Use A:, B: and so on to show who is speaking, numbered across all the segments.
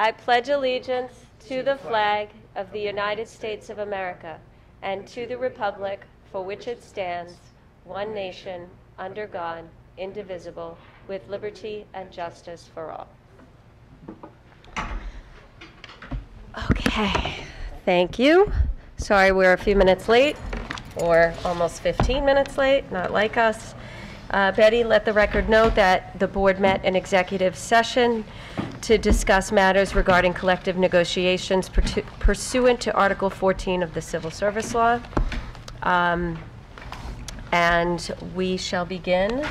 A: I pledge allegiance to the flag of the United States of America and to the republic for which it stands, one nation, under God, indivisible, with liberty and justice for all. Okay, thank you. Sorry we're a few minutes late, or almost 15 minutes late, not like us. Betty, let the record note that the board met in executive session to discuss matters regarding collective negotiations pursuant to Article 14 of the Civil Service Law. And we shall begin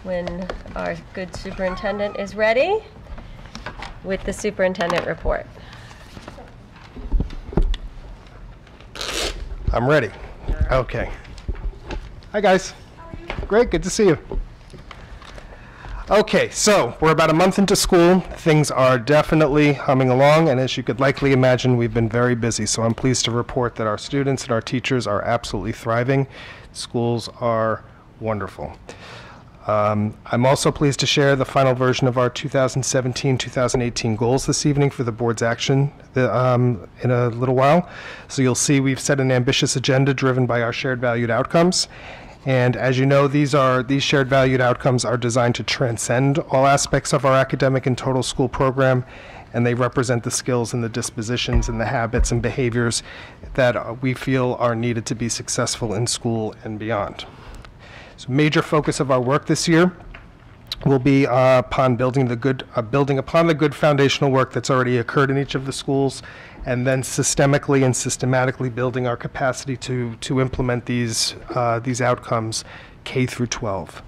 A: when our good superintendent is ready with the superintendent report.
B: I'm ready. Okay. Hi, guys. Great, good to see you. Okay, so we're about a month into school. Things are definitely humming along, and as you could likely imagine, we've been very busy. So I'm pleased to report that our students and our teachers are absolutely thriving. Schools are wonderful. I'm also pleased to share the final version of our 2017-2018 goals this evening for the board's action in a little while. So you'll see we've set an ambitious agenda driven by our shared valued outcomes. And as you know, these shared valued outcomes are designed to transcend all aspects of our academic and total school program, and they represent the skills and the dispositions and the habits and behaviors that we feel are needed to be successful in school and beyond. So major focus of our work this year will be upon building upon the good foundational work that's already occurred in each of the schools, and then systemically and systematically building our capacity to implement these outcomes K through 12.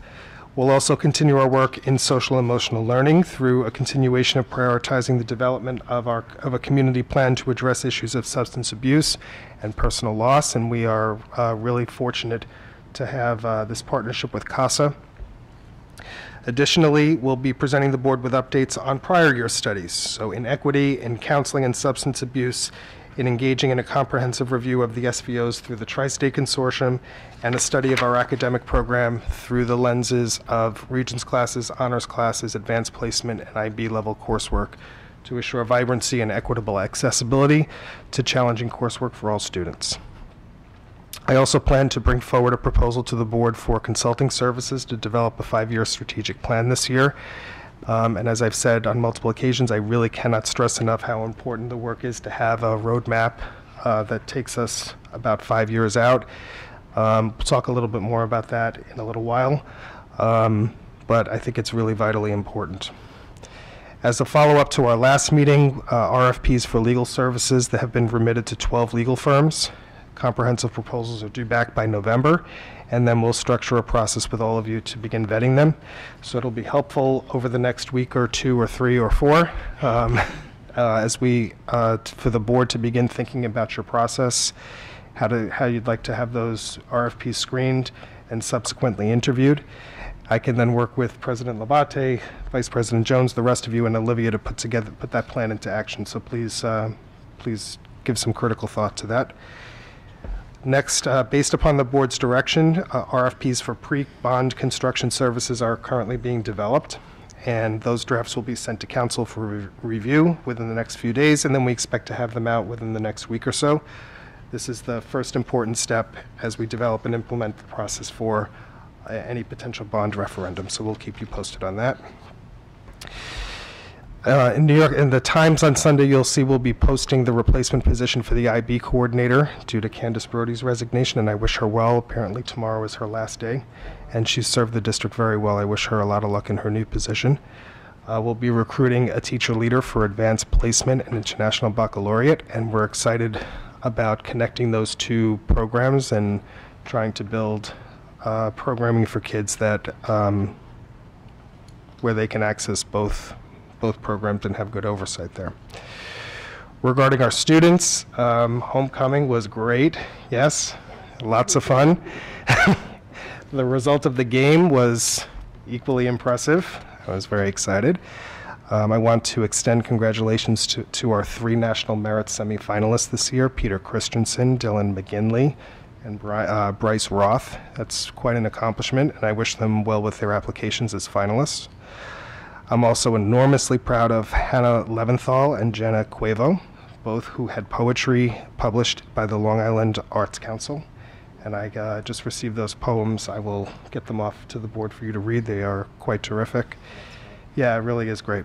B: We'll also continue our work in social emotional learning through a continuation of prioritizing the development of a community plan to address issues of substance abuse and personal loss, and we are really fortunate to have this partnership with CASA. Additionally, we'll be presenting the board with updates on prior year studies, so in equity, in counseling and substance abuse, in engaging in a comprehensive review of the SVOs through the Tri-State Consortium, and a study of our academic program through the lenses of Regents classes, honors classes, advanced placement, and IB level coursework to assure vibrancy and equitable accessibility to challenging coursework for all students. I also plan to bring forward a proposal to the board for consulting services to develop a 5-year strategic plan this year. And as I've said on multiple occasions, I really cannot stress enough how important the work is to have a roadmap that takes us about 5 years out. We'll talk a little bit more about that in a little while, but I think it's really vitally important. As a follow-up to our last meeting, RFPs for legal services that have been remitted to 12 legal firms. Comprehensive proposals are due back by November, and then we'll structure a process with all of you to begin vetting them. So it'll be helpful over the next week or 2 or 3 or 4 as for the board to begin thinking about your process, how you'd like to have those RFPs screened and subsequently interviewed. I can then work with President Labate, Vice President Jones, the rest of you, and Olivia to put that plan into action. So please give some critical thought to that. Next, based upon the board's direction, RFPs for pre-bond construction services are currently being developed, and those drafts will be sent to council for review within the next few days, and then we expect to have them out within the next week or so. This is the first important step as we develop and implement the process for any potential bond referendum, so we'll keep you posted on that. In New York, in the Times on Sunday, you'll see we'll be posting the replacement position for the IB coordinator due to Candace Brody's resignation, and I wish her well. Apparently tomorrow is her last day, and she's served the district very well. I wish her a lot of luck in her new position. We'll be recruiting a teacher leader for advanced placement and international baccalaureate, and we're excited about connecting those two programs and trying to build programming for kids that where they can access both programs and have good oversight there. Regarding our students, homecoming was great. Yes, lots of fun. The result of the game was equally impressive. I was very excited. I want to extend congratulations to our 3 National Merit semifinalists this year, Peter Christensen, Dylan McGinley, and Bryce Roth. That's quite an accomplishment, and I wish them well with their applications as finalists. I'm also enormously proud of Hannah Leventhal and Jenna Cuevo, both who had poetry published by the Long Island Arts Council. And I just received those poems. I will get them off to the board for you to read. They are quite terrific. Yeah, it really is great.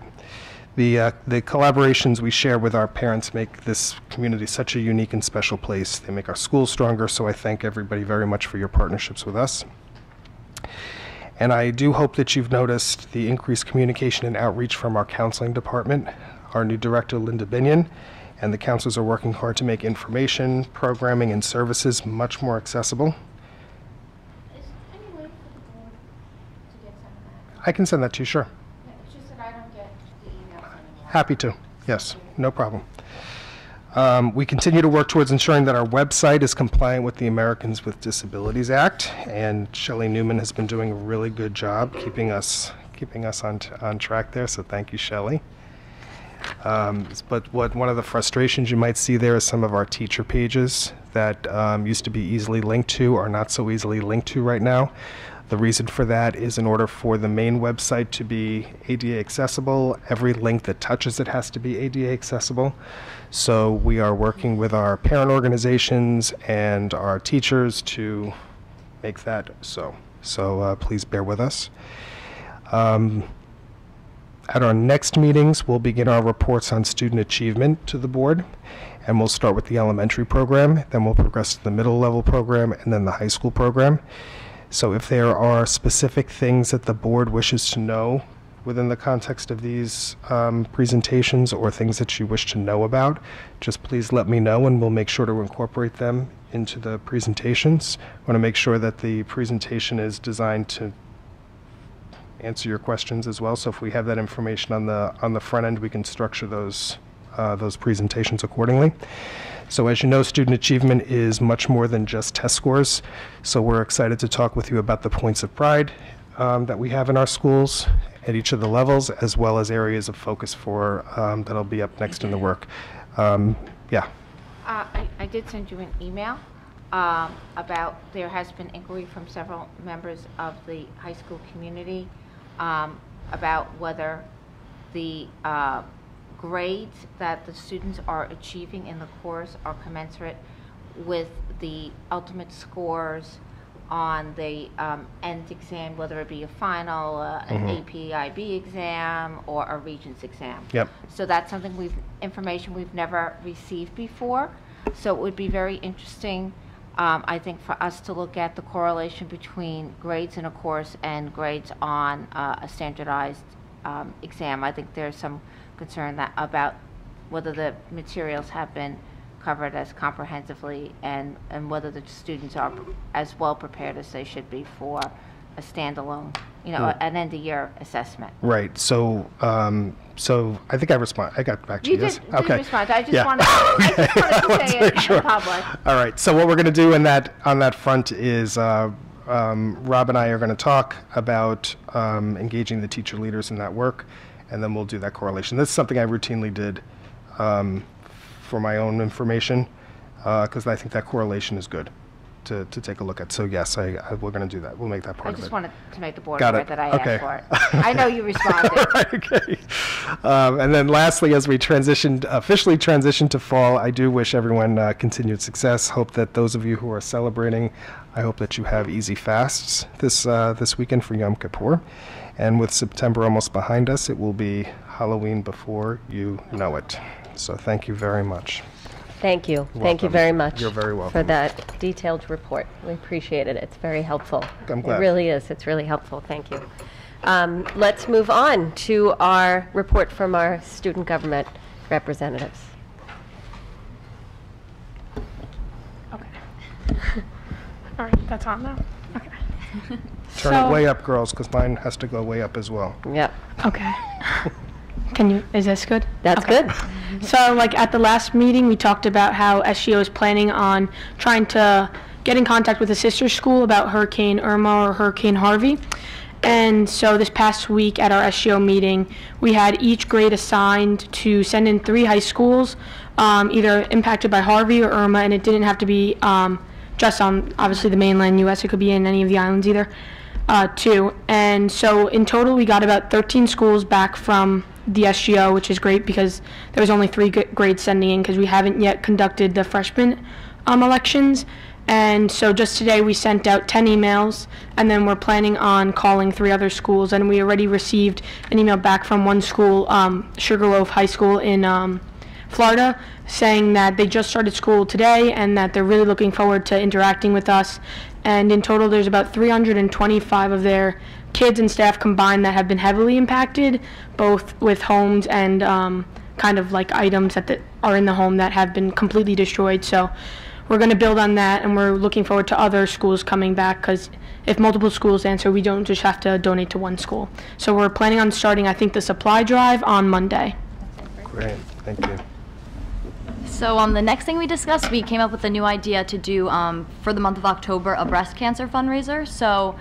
B: The collaborations we share with our parents make this community such a unique and special place. They make our schools stronger, so I thank everybody very much for your partnerships with us. And I do hope that you've noticed the increased communication and outreach from our counseling department. Our new director, Linda Binion, and the counselors are working hard to make information, programming, and services much more accessible.
C: Is there any way for the board to get some of that?
B: I can send that to you, sure.
C: Yeah, it's just that I don't get the emails anymore.
B: Happy to. Yes, no problem. We continue to work towards ensuring that our website is compliant with the Americans with Disabilities Act, and Shelley Newman has been doing a really good job keeping us on track there, so thank you, Shelley. But one of the frustrations you might see there is some of our teacher pages that used to be easily linked to are not so easily linked to right now. The reason for that is in order for the main website to be ADA accessible, every link that touches it has to be ADA accessible. So we are working with our parent organizations and our teachers to make that so. So please bear with us. At our next meetings, we'll begin our reports on student achievement to the board, and we'll start with the elementary program, then we'll progress to the middle level program, and then the high school program. So if there are specific things that the board wishes to know within the context of these presentations, or things that you wish to know about, just please let me know and we'll make sure to incorporate them into the presentations. I want to make sure that the presentation is designed to answer your questions as well. So if we have that information on the front end, we can structure those presentations accordingly. So as you know, student achievement is much more than just test scores. So we're excited to talk with you about the points of pride that we have in our schools at each of the levels, as well as areas of focus for that'll be up next in the work. Yeah.
C: I did send you an email about, there has been inquiry from several members of the high school community about whether the grades that the students are achieving in the course are commensurate with the ultimate scores on the end exam, whether it be a final, an AP/IB exam, or a Regents exam.
B: Yep.
C: So that's something information we've never received before. So it would be very interesting, I think, for us to look at the correlation between grades in a course and grades on a standardized exam. I think there's some concern about whether the materials have been covered as comprehensively and whether the students are as well prepared as they should be for a standalone, an end-of-year assessment.
B: Right. So, so I think I got back to you.
C: You did
B: Okay.
C: respond. I just wanted to say it in public.
B: All right. So what we're going to do on that front is Rob and I are going to talk about engaging the teacher leaders in that work, and then we'll do that correlation. This is something I routinely did for my own information, because I think that correlation is good to take a look at. So yes, we're going to do that. We'll make that part of it.
C: I just wanted to make the board
B: Got
C: aware
B: it.
C: that I
B: Okay.
C: asked for it. I know you responded.
B: Okay. And then lastly, as we officially transition to fall, I do wish everyone continued success. Hope that those of you who are celebrating, I hope that you have easy fasts this weekend for Yom Kippur. And with September almost behind us, it will be Halloween before you know it. So thank you very much.
A: Thank you. Thank you
B: Welcome.
A: very much.
B: You're very welcome.
A: For that detailed report. We appreciate it. It's very helpful.
B: I'm glad.
A: It really is. It's really helpful. Thank you. Let's move on to our report from our student government representatives.
D: Okay. All right, that's on now? Okay.
B: Turn it way up, girls, because mine has to go way up as well.
A: Yep.
D: Okay. Is this good?
A: That's
D: Okay.
A: good.
D: So, like, at the last meeting, we talked about how SGO is planning on trying to get in contact with a sister school about Hurricane Irma or Hurricane Harvey. And so this past week at our SGO meeting, we had each grade assigned to send in 3 high schools, either impacted by Harvey or Irma, and it didn't have to be just on, obviously, the mainland U.S. It could be in any of the islands either. 2. And so in total, we got about 13 schools back from the SGO, which is great because there was only 3 grades sending in because we haven't yet conducted the freshman elections. And so just today we sent out 10 emails, and then we're planning on calling 3 other schools. And we already received an email back from one school, Sugarloaf High School in Florida, saying that they just started school today and that they're really looking forward to interacting with us. And in total, there's about 325 of their kids and staff combined that have been heavily impacted, both with homes and kind of like items that are in the home that have been completely destroyed. So we're going to build on that, and we're looking forward to other schools coming back, because if multiple schools answer, we don't just have to donate to one school. So we're planning on starting, I think, the supply drive on Monday.
B: Great, thank you.
E: So the next thing we discussed, we came up with a new idea to do for the month of October a breast cancer fundraiser. So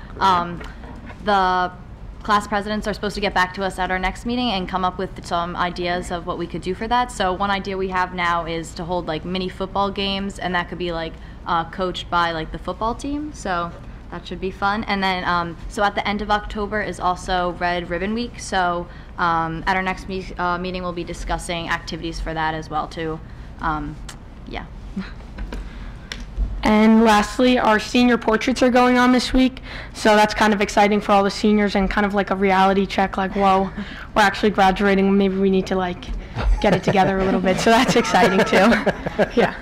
E: the class presidents are supposed to get back to us at our next meeting and come up with some ideas of what we could do for that. So one idea we have now is to hold like mini football games, and that could be like coached by like the football team. So that should be fun. And then so at the end of October is also Red Ribbon Week. So at our next meeting we'll be discussing activities for that as well too. Yeah.
D: And lastly, our senior portraits are going on this week, so that's kind of exciting for all the seniors and kind of like a reality check, like, whoa, we're actually graduating, maybe we need to like get it together a little bit, so that's exciting too. Yeah.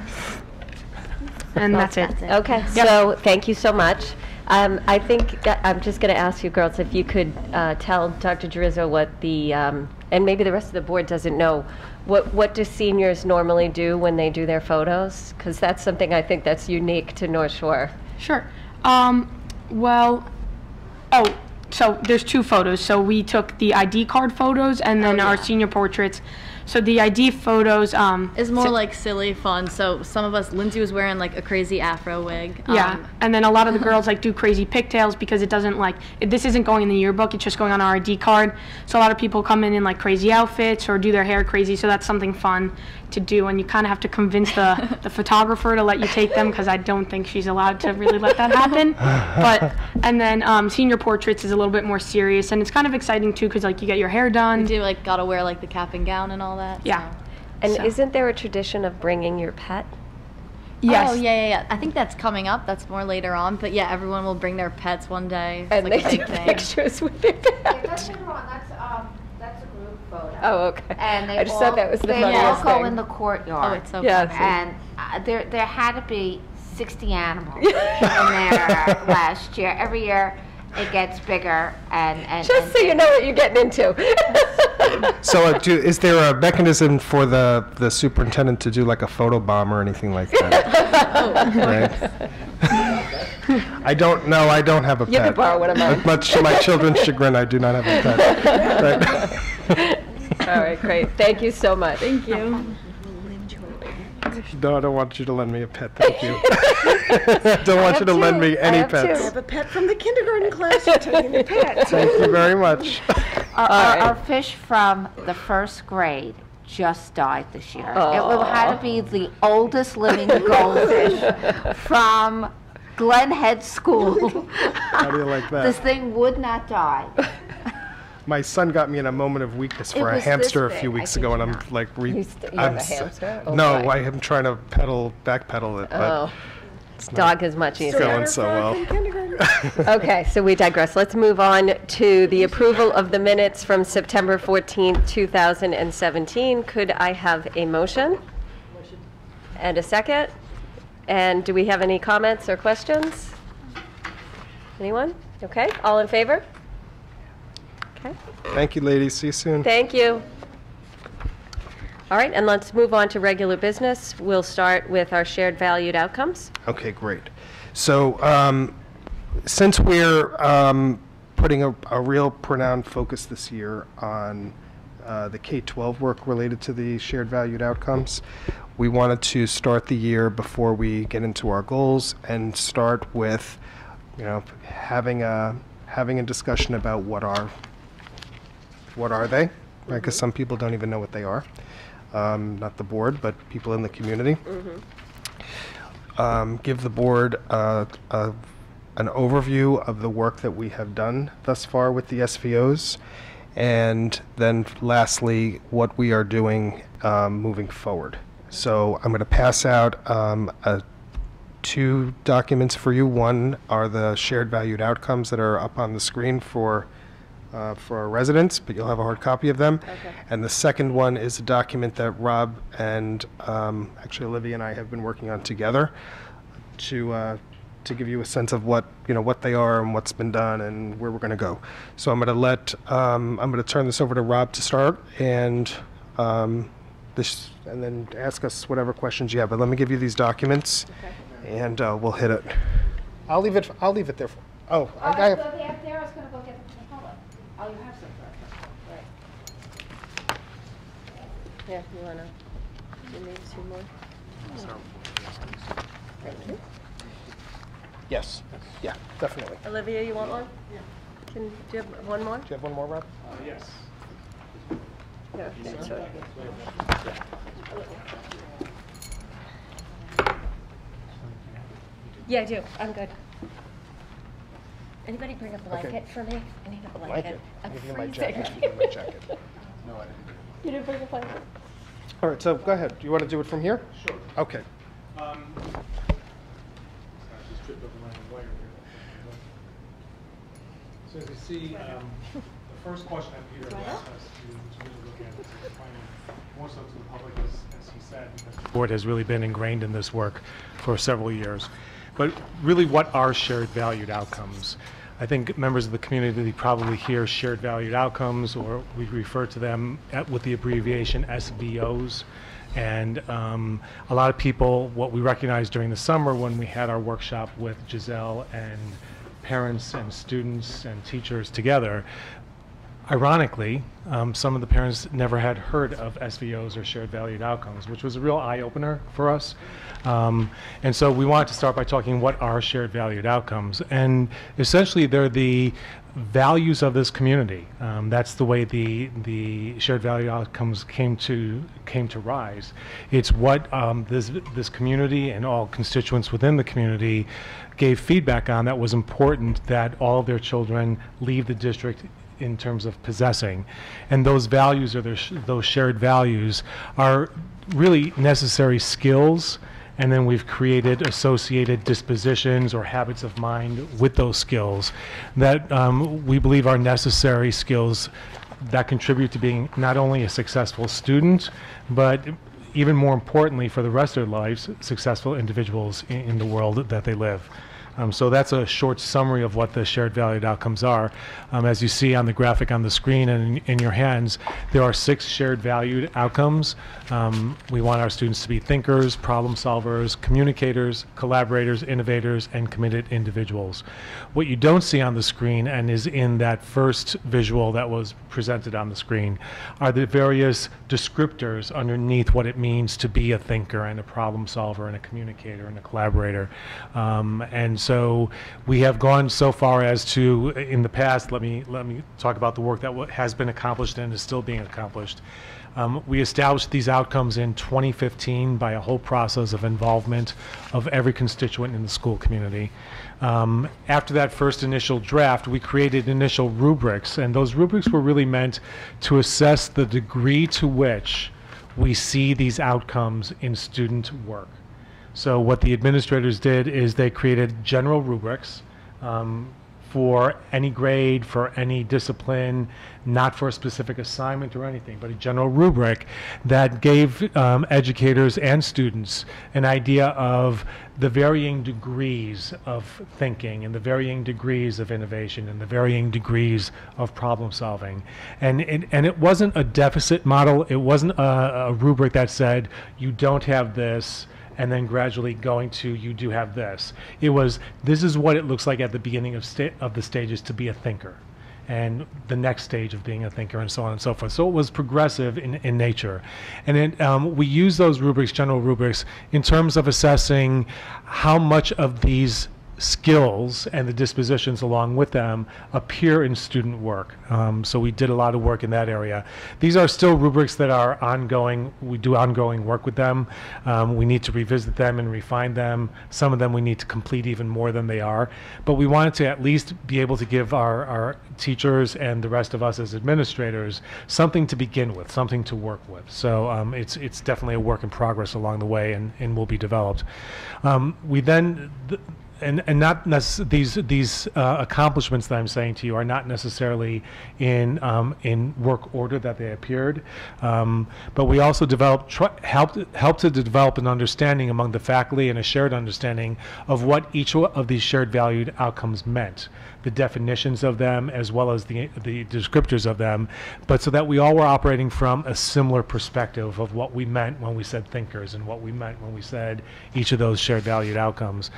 D: And that's it.
A: Okay, so thank you so much. I think I'm just going to ask you girls if you could tell Dr. Gerizzo what the, and maybe the rest of the board doesn't know, what do seniors normally do when they do their photos? Because that's something I think that's unique to North Shore.
D: Sure. So there's 2 photos. So we took the ID card photos and then our senior portraits. So the ID photos
E: It's more like silly fun. So some of us, Lindsay was wearing like a crazy afro wig.
D: Yeah, and then a lot of the girls like do crazy pigtails because it doesn't like, this isn't going in the yearbook, it's just going on our ID card. So a lot of people come in like crazy outfits or do their hair crazy, so that's something fun to do, and you kind of have to convince the photographer to let you take them, because I don't think she's allowed to really let that happen. But, and then senior portraits is a little bit more serious, and it's kind of exciting too, because like you get your hair done.
E: We do like gotta wear like the cap and gown and all that.
D: Yeah.
E: So.
A: And
D: So-
A: isn't there a tradition of bringing your pet?
D: Yes.
E: Oh, yeah. I think that's coming up. That's more later on. But yeah, everyone will bring their pets one day. It's
A: And
E: like a
A: they
E: big
A: do
E: thing.
A: pictures with their pet?
C: That's a group photo.
A: Oh, okay.
C: And they
A: I just
C: all,
A: thought that was the
C: they
A: funniest
C: all go
A: thing.
C: in the courtyard.
E: Oh, it's so
A: Yeah,
E: fun.
C: And there had to be 60 animals in there last year. Every year it gets bigger and
A: Just so you know what you're getting into.
B: So is there a mechanism for the superintendent to do like a photo bomb or anything like that? Right? I don't know. I don't have a pet.
A: You can borrow one of mine.
B: Much to my children's chagrin, I do not have a pet. Right.
A: All right, great. Thank you so much.
E: Thank you.
B: No, I don't want you to lend me a pet. Thank you. Don't want you to lend me any
A: have
B: pets.
A: two.
F: I have a pet from the kindergarten class. You're taking a pet.
B: Thank you very much.
C: Our fish from the first grade just died this year. It had to be the oldest living goldfish from Glen Head School.
B: How do you like
C: This
B: that?
C: thing would not die.
B: My son got me in a moment of weakness
C: It
B: for a
C: was
B: hamster a
C: this
B: few
C: big, I
B: weeks
C: kid
B: ago, and
C: you
B: I'm
C: not.
B: like,
A: You have a hamster? Oh,
B: no,
A: boy.
B: I am trying to backpedal it, but
A: Oh, dog is much easier.
B: going so well.
F: From kindergarten.
A: Okay, so we digress. Let's move on to the approval of the minutes from September 14th, 2017. Could I have a motion? And a second? And do we have any comments or questions? Anyone? Okay, all in favor? Okay,
B: Thank you, ladies. See you soon.
A: thank you. All right, and let's move on to regular business. We'll start with our shared valued outcomes.
B: Okay, great. So since we're putting a real pronounced focus this year on the K-12 work related to the shared valued outcomes, we wanted to start the year before we get into our goals and start with, having a discussion about what are they, right? Because some people don't even know what they are. Not the board, but people in the community. Give the board a an overview of the work that we have done thus far with the SVOs, and then lastly, what we are doing moving forward. So I'm going to pass out two documents for you. One are the shared valued outcomes that are up on the screen for our residents, but you'll have a hard copy of them.
A: Okay.
B: And the second one is a document that Rob and actually Olivia and I have been working on together to give you a sense of what they are and what's been done and where we're going to go. So I'm going to turn this over to Rob to start, and then ask us whatever questions you have. But let me give you these documents, and we'll hit it. I'll leave it there. I have.
C: there, I was going to go get the public. Oh, you have some first. Right.
A: Yeah, you need two more? Thank you.
B: Yes. Yeah, definitely.
A: Olivia, you want one? Yeah. Do you have one more?
B: Do you have one more, Rob?
G: Yes.
A: No, that's right. Yeah, I do. I'm good. Anybody bring a blanket for me? I need a blanket. I'm
B: Give you my
A: freezing.
B: jacket. Give you my jacket. No, I didn't.
A: You didn't bring a blanket?
B: All right, so go ahead. Do you want to do it from here?
G: Sure.
B: Okay.
G: Sorry, just tripped over my wire here. So as you see, the first question that Peter asked us to really look at is explaining more so to the public, as he said, because the board has really been ingrained in this work for several years. But really, what are shared valued outcomes? I think members of the community probably hear shared valued outcomes, or we refer to them with the abbreviation SVOs. And a lot of people, what we recognized during the summer when we had our workshop with Giselle and parents and students and teachers together, ironically, some of the parents never had heard of SVOs or shared valued outcomes, which was a real eye-opener for us. And so we wanted to start by talking what are shared valued outcomes. And essentially, they're the values of this community. That's the way the shared value outcomes came to rise. It's what this community and all constituents within the community gave feedback on that was important that all of their children leave the district in terms of possessing. And those values, or those shared values, are really necessary skills, and then we've created associated dispositions or habits of mind with those skills that we believe are necessary skills that contribute to being not only a successful student, but even more importantly for the rest of their lives, successful individuals in the world that they live. So that's a short summary of what the shared valued outcomes are. As you see on the graphic on the screen and in your hands, there are 6 shared valued outcomes. We want our students to be thinkers, problem solvers, communicators, collaborators, innovators, and committed individuals. What you don't see on the screen and is in that first visual that was presented on the screen are the various descriptors underneath what it means to be a thinker and a problem solver and a communicator and a collaborator. And so we have gone so far as to, in the past, let me talk about the work that has been accomplished and is still being accomplished. We established these outcomes in 2015 by a whole process of involvement of every constituent in the school community. After that first initial draft, we created initial rubrics, and those rubrics were really meant to assess the degree to which we see these outcomes in student work. So what the administrators did is they created general rubrics for any grade, for any discipline, not for a specific assignment or anything, but a general rubric that gave educators and students an idea of the varying degrees of thinking and the varying degrees of innovation and the varying degrees of problem solving. And it wasn't a deficit model. It wasn't a rubric that said, you don't have this, and then gradually going to, you do have this. It was, this is what it looks like at the beginning of the stages to be a thinker, and the next stage of being a thinker, and so on and so forth. So it was progressive in nature. And then we use those rubrics, general rubrics, in terms of assessing how much of these skills and the dispositions along with them appear in student work. So we did a lot of work in that area. These are still rubrics that are ongoing. We do ongoing work with them. We need to revisit them and refine them. Some of them we need to complete even more than they are. But we wanted to at least be able to give our teachers and the rest of us as administrators something to begin with, something to work with. So it's definitely a work in progress along the way, and will be developed. We then and not these accomplishments that I'm saying to you are not necessarily in work order that they appeared, but we also helped to develop an understanding among the faculty and a shared understanding of what each of these shared valued outcomes meant, the definitions of them as well as the descriptors of them, but so that we all were operating from a similar perspective of what we meant when we said thinkers and what we meant when we said each of those shared valued outcomes.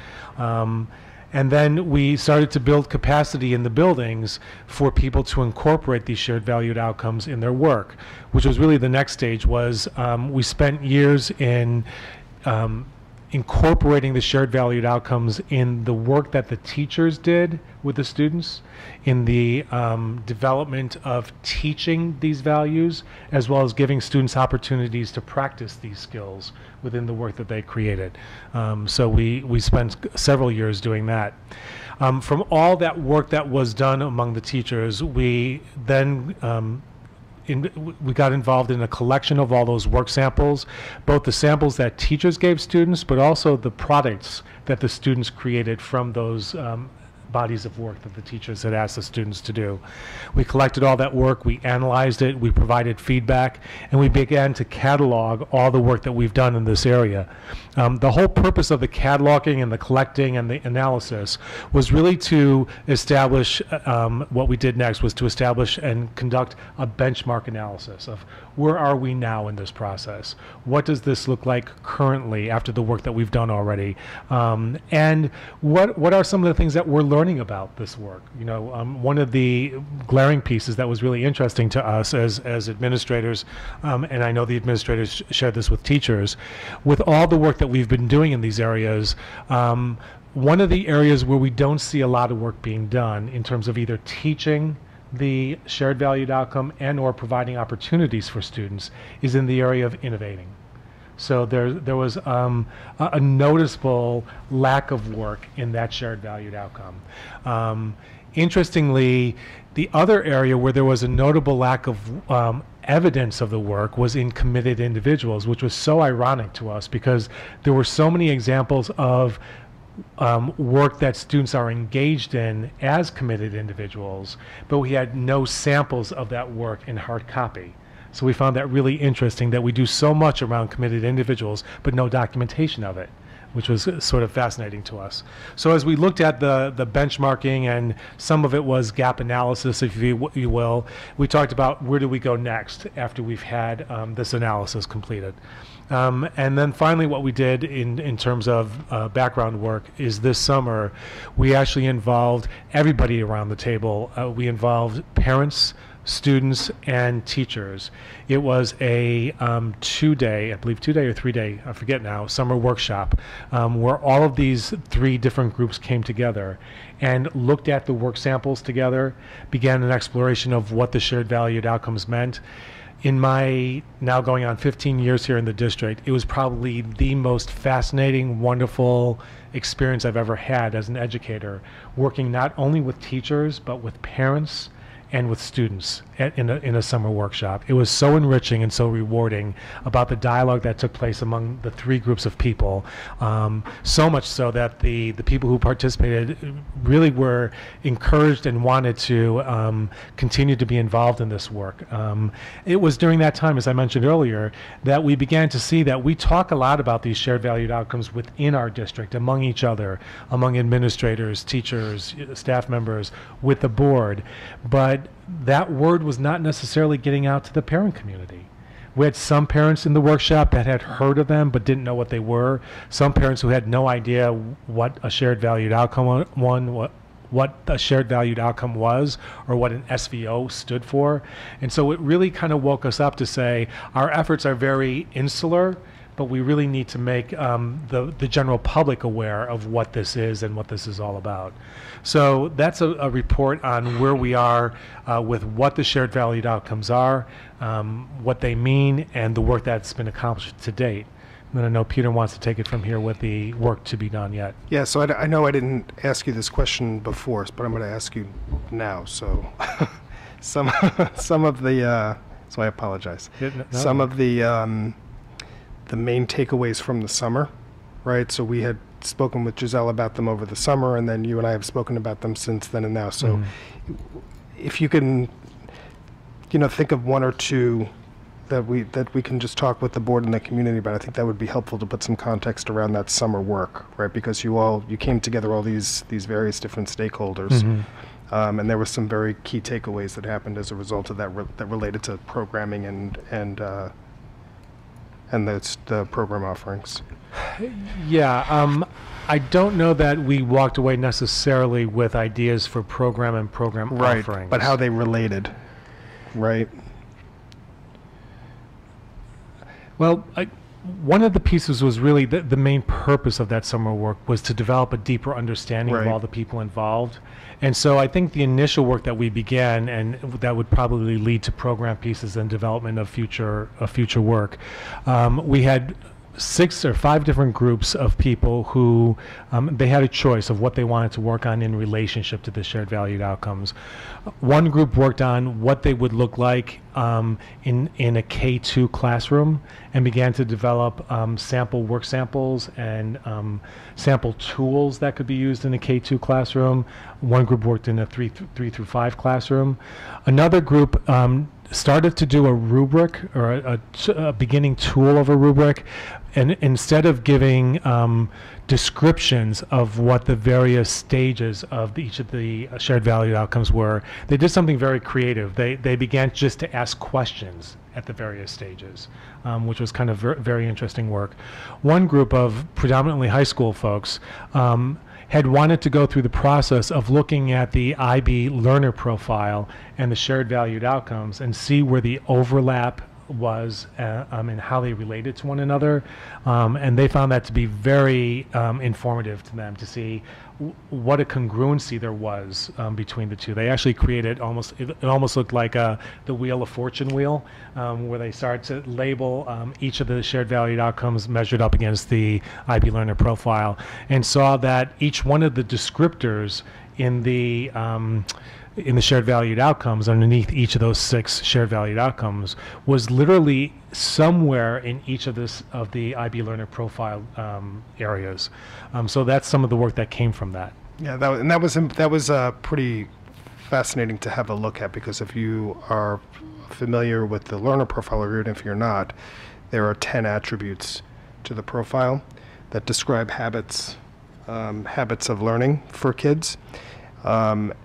G: And then we started to build capacity in the buildings for people to incorporate these shared valued outcomes in their work, which was really the next stage. Was we spent years in incorporating the shared valued outcomes in the work that the teachers did with the students, in the development of teaching these values, as well as giving students opportunities to practice these skills within the work that they created. So we spent several years doing that. From all that work that was done among the teachers, we then we got involved in a collection of all those work samples, both the samples that teachers gave students, but also the products that the students created from those bodies of work that the teachers had asked the students to do. We collected all that work, we analyzed it, we provided feedback, and we began to catalog all the work that we've done in this area. The whole purpose of the cataloging and the collecting and the analysis was really to establish, what we did next was to establish and conduct a benchmark analysis of where are we now in this process? What does this look like currently after the work that we've done already? And what are some of the things that we're learning about this work? You know, one of the glaring pieces that was really interesting to us as administrators, and I know the administrators shared this with teachers, with all the work that we've been doing in these areas, one of the areas where we don't see a lot of work being done in terms of either teaching the shared valued outcome and or providing opportunities for students is in the area of innovating. So there was a noticeable lack of work in that shared valued outcome. Interestingly, the other area where there was a notable lack of evidence of the work was in committed individuals, which was so ironic to us because there were so many examples of work that students are engaged in as committed individuals, but we had no samples of that work in hard copy. So we found that really interesting that we do so much around committed individuals, but no documentation of it, which was sort of fascinating to us. So as we looked at the benchmarking, and some of it was gap analysis, if you will, we talked about where do we go next after we've had this analysis completed. And then finally what we did in terms of background work is this summer we actually involved everybody around the table. We involved parents, students, and teachers. It was a 2-day, I believe 2-day or 3-day, I forget now, summer workshop where all of these 3 different groups came together and looked at the work samples together, began an exploration of what the shared valued outcomes meant. In my now going on 15 years here in the district, it was probably the most fascinating, wonderful experience I've ever had as an educator, working not only with teachers, but with parents and with students in a summer workshop. It was so enriching and so rewarding about the dialogue that took place among the 3 groups of people, so much so that the people who participated really were encouraged and wanted to continue to be involved in this work. It was during that time, as I mentioned earlier, that we began to see that we talk a lot about these shared valued outcomes within our district, among each other, among administrators, teachers, staff members, with the board, but that word was not necessarily getting out to the parent community. We had some parents in the workshop that had heard of them but didn't know what they were. Some parents who had no idea what a shared valued outcome what a shared valued outcome was or what an SVO stood for. And so it really kind of woke us up to say our efforts are very insular, but we really need to make the general public aware of what this is and what this is all about. So that's a report on where we are with what the shared valued outcomes are, what they mean, and the work that's been accomplished to date. And then I know Peter wants to take it from here with the work to be done yet.
B: Yeah, so I know I didn't ask you this question before, but I'm going to ask you now. So some of the, so I apologize.
G: Yeah, no.
B: Some of the main takeaways from the summer, right? So we had spoken with Giselle about them over the summer, and then you and I have spoken about them since then and now. So if you can, think of one or two that we can just talk with the board and the community about. I think that would be helpful to put some context around that summer work, right? Because you came together, all these various different stakeholders, and there were some very key takeaways that happened as a result of that that related to programming and the program offerings.
G: Yeah, I don't know that we walked away necessarily with ideas for program and program offerings.
B: But how they related, right?
G: Well, one of the pieces was really the main purpose of that summer work was to develop a deeper understanding of all the people involved. And so I think the initial work that we began, and that would probably lead to program pieces and development of future work, we had 6 or 5 different groups of people who they had a choice of what they wanted to work on in relationship to the shared valued outcomes. One group worked on what they would look like in a K-2 classroom and began to develop sample work samples and sample tools that could be used in a K-2 classroom. One group worked in a 3 through 5 classroom. Another group started to do a rubric or a beginning tool of a rubric, and instead of giving descriptions of what the various stages of each of the shared valued outcomes were, they did something very creative. They began just to ask questions at the various stages, which was kind of very interesting work. One group of predominantly high school folks had wanted to go through the process of looking at the IB learner profile and the shared valued outcomes and see where the overlap was and how they related to one another. And they found that to be very informative to them to see what a congruency there was between the two. They actually created it almost looked like the Wheel of Fortune wheel, where they started to label each of the shared valued outcomes measured up against the IB learner profile, and saw that each one of the descriptors in the shared valued outcomes underneath each of those 6 shared valued outcomes was literally somewhere in each of the IB learner profile areas. So that's some of the work that came from that.
B: Yeah, that was pretty fascinating to have a look at, because if you are familiar with the learner profile, or even if you're not, there are 10 attributes to the profile that describe habits of learning for kids. But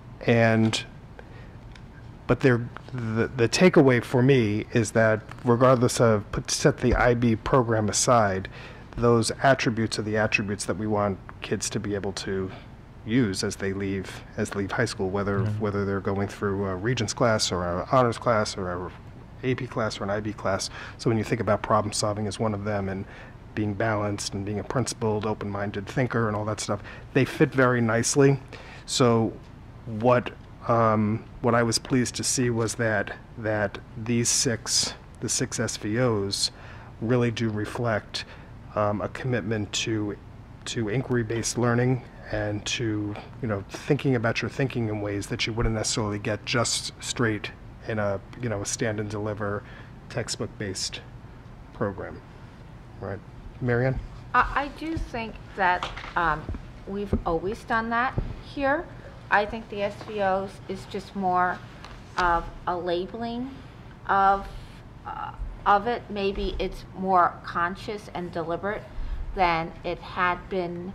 B: the takeaway for me is that regardless of, set the IB program aside, those attributes are the attributes that we want kids to be able to use as they leave high school, whether they're going through a Regents class or an honors class or a AP class or an IB class. So when you think about problem solving as one of them, and being balanced and being a principled, open-minded thinker and all that stuff, they fit very nicely. So what I was pleased to see was that the 6 SVOs really do reflect a commitment to inquiry-based learning and to thinking about your thinking in ways that you wouldn't necessarily get just straight in a stand and deliver textbook-based program, right? Marianne?
C: I do think that we've always done that here. I think the SVOs is just more of a labeling of it. Maybe it's more conscious and deliberate than it had been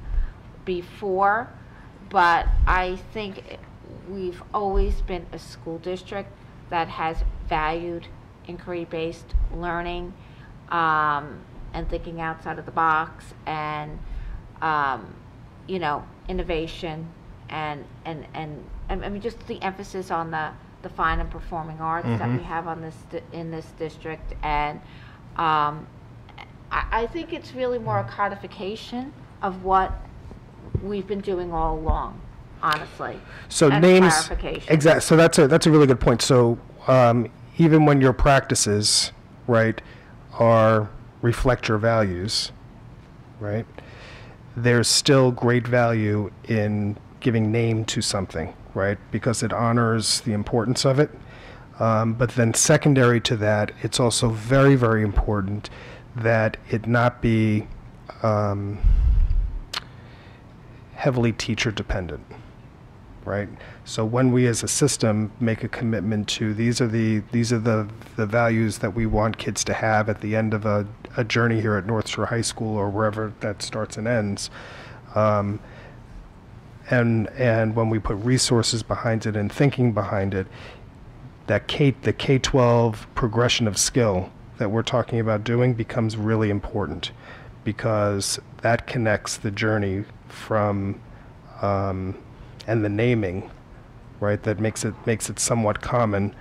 C: before, but I think we've always been a school district that has valued inquiry-based learning and thinking outside of the box, and innovation, and I mean just the emphasis on the fine and performing arts that we have on in this district. And I I think it's really more a codification of what we've been doing all along, honestly.
B: So
C: and
B: names,
C: clarification.
B: exactly. So that's a really good point. So even when your practices, right, reflect your values, right, there's still great value in giving name to something, right, because it honors the importance of it. But then secondary to that, it's also very, very important that it not be heavily teacher dependent, right? So when we as a system make a commitment to these are the values that we want kids to have at the end of a journey here at North Shore High School or wherever that starts and ends, and when we put resources behind it and thinking behind it, the K-12 progression of skill that we're talking about doing becomes really important, because that connects the journey from and the naming, right, that makes it somewhat common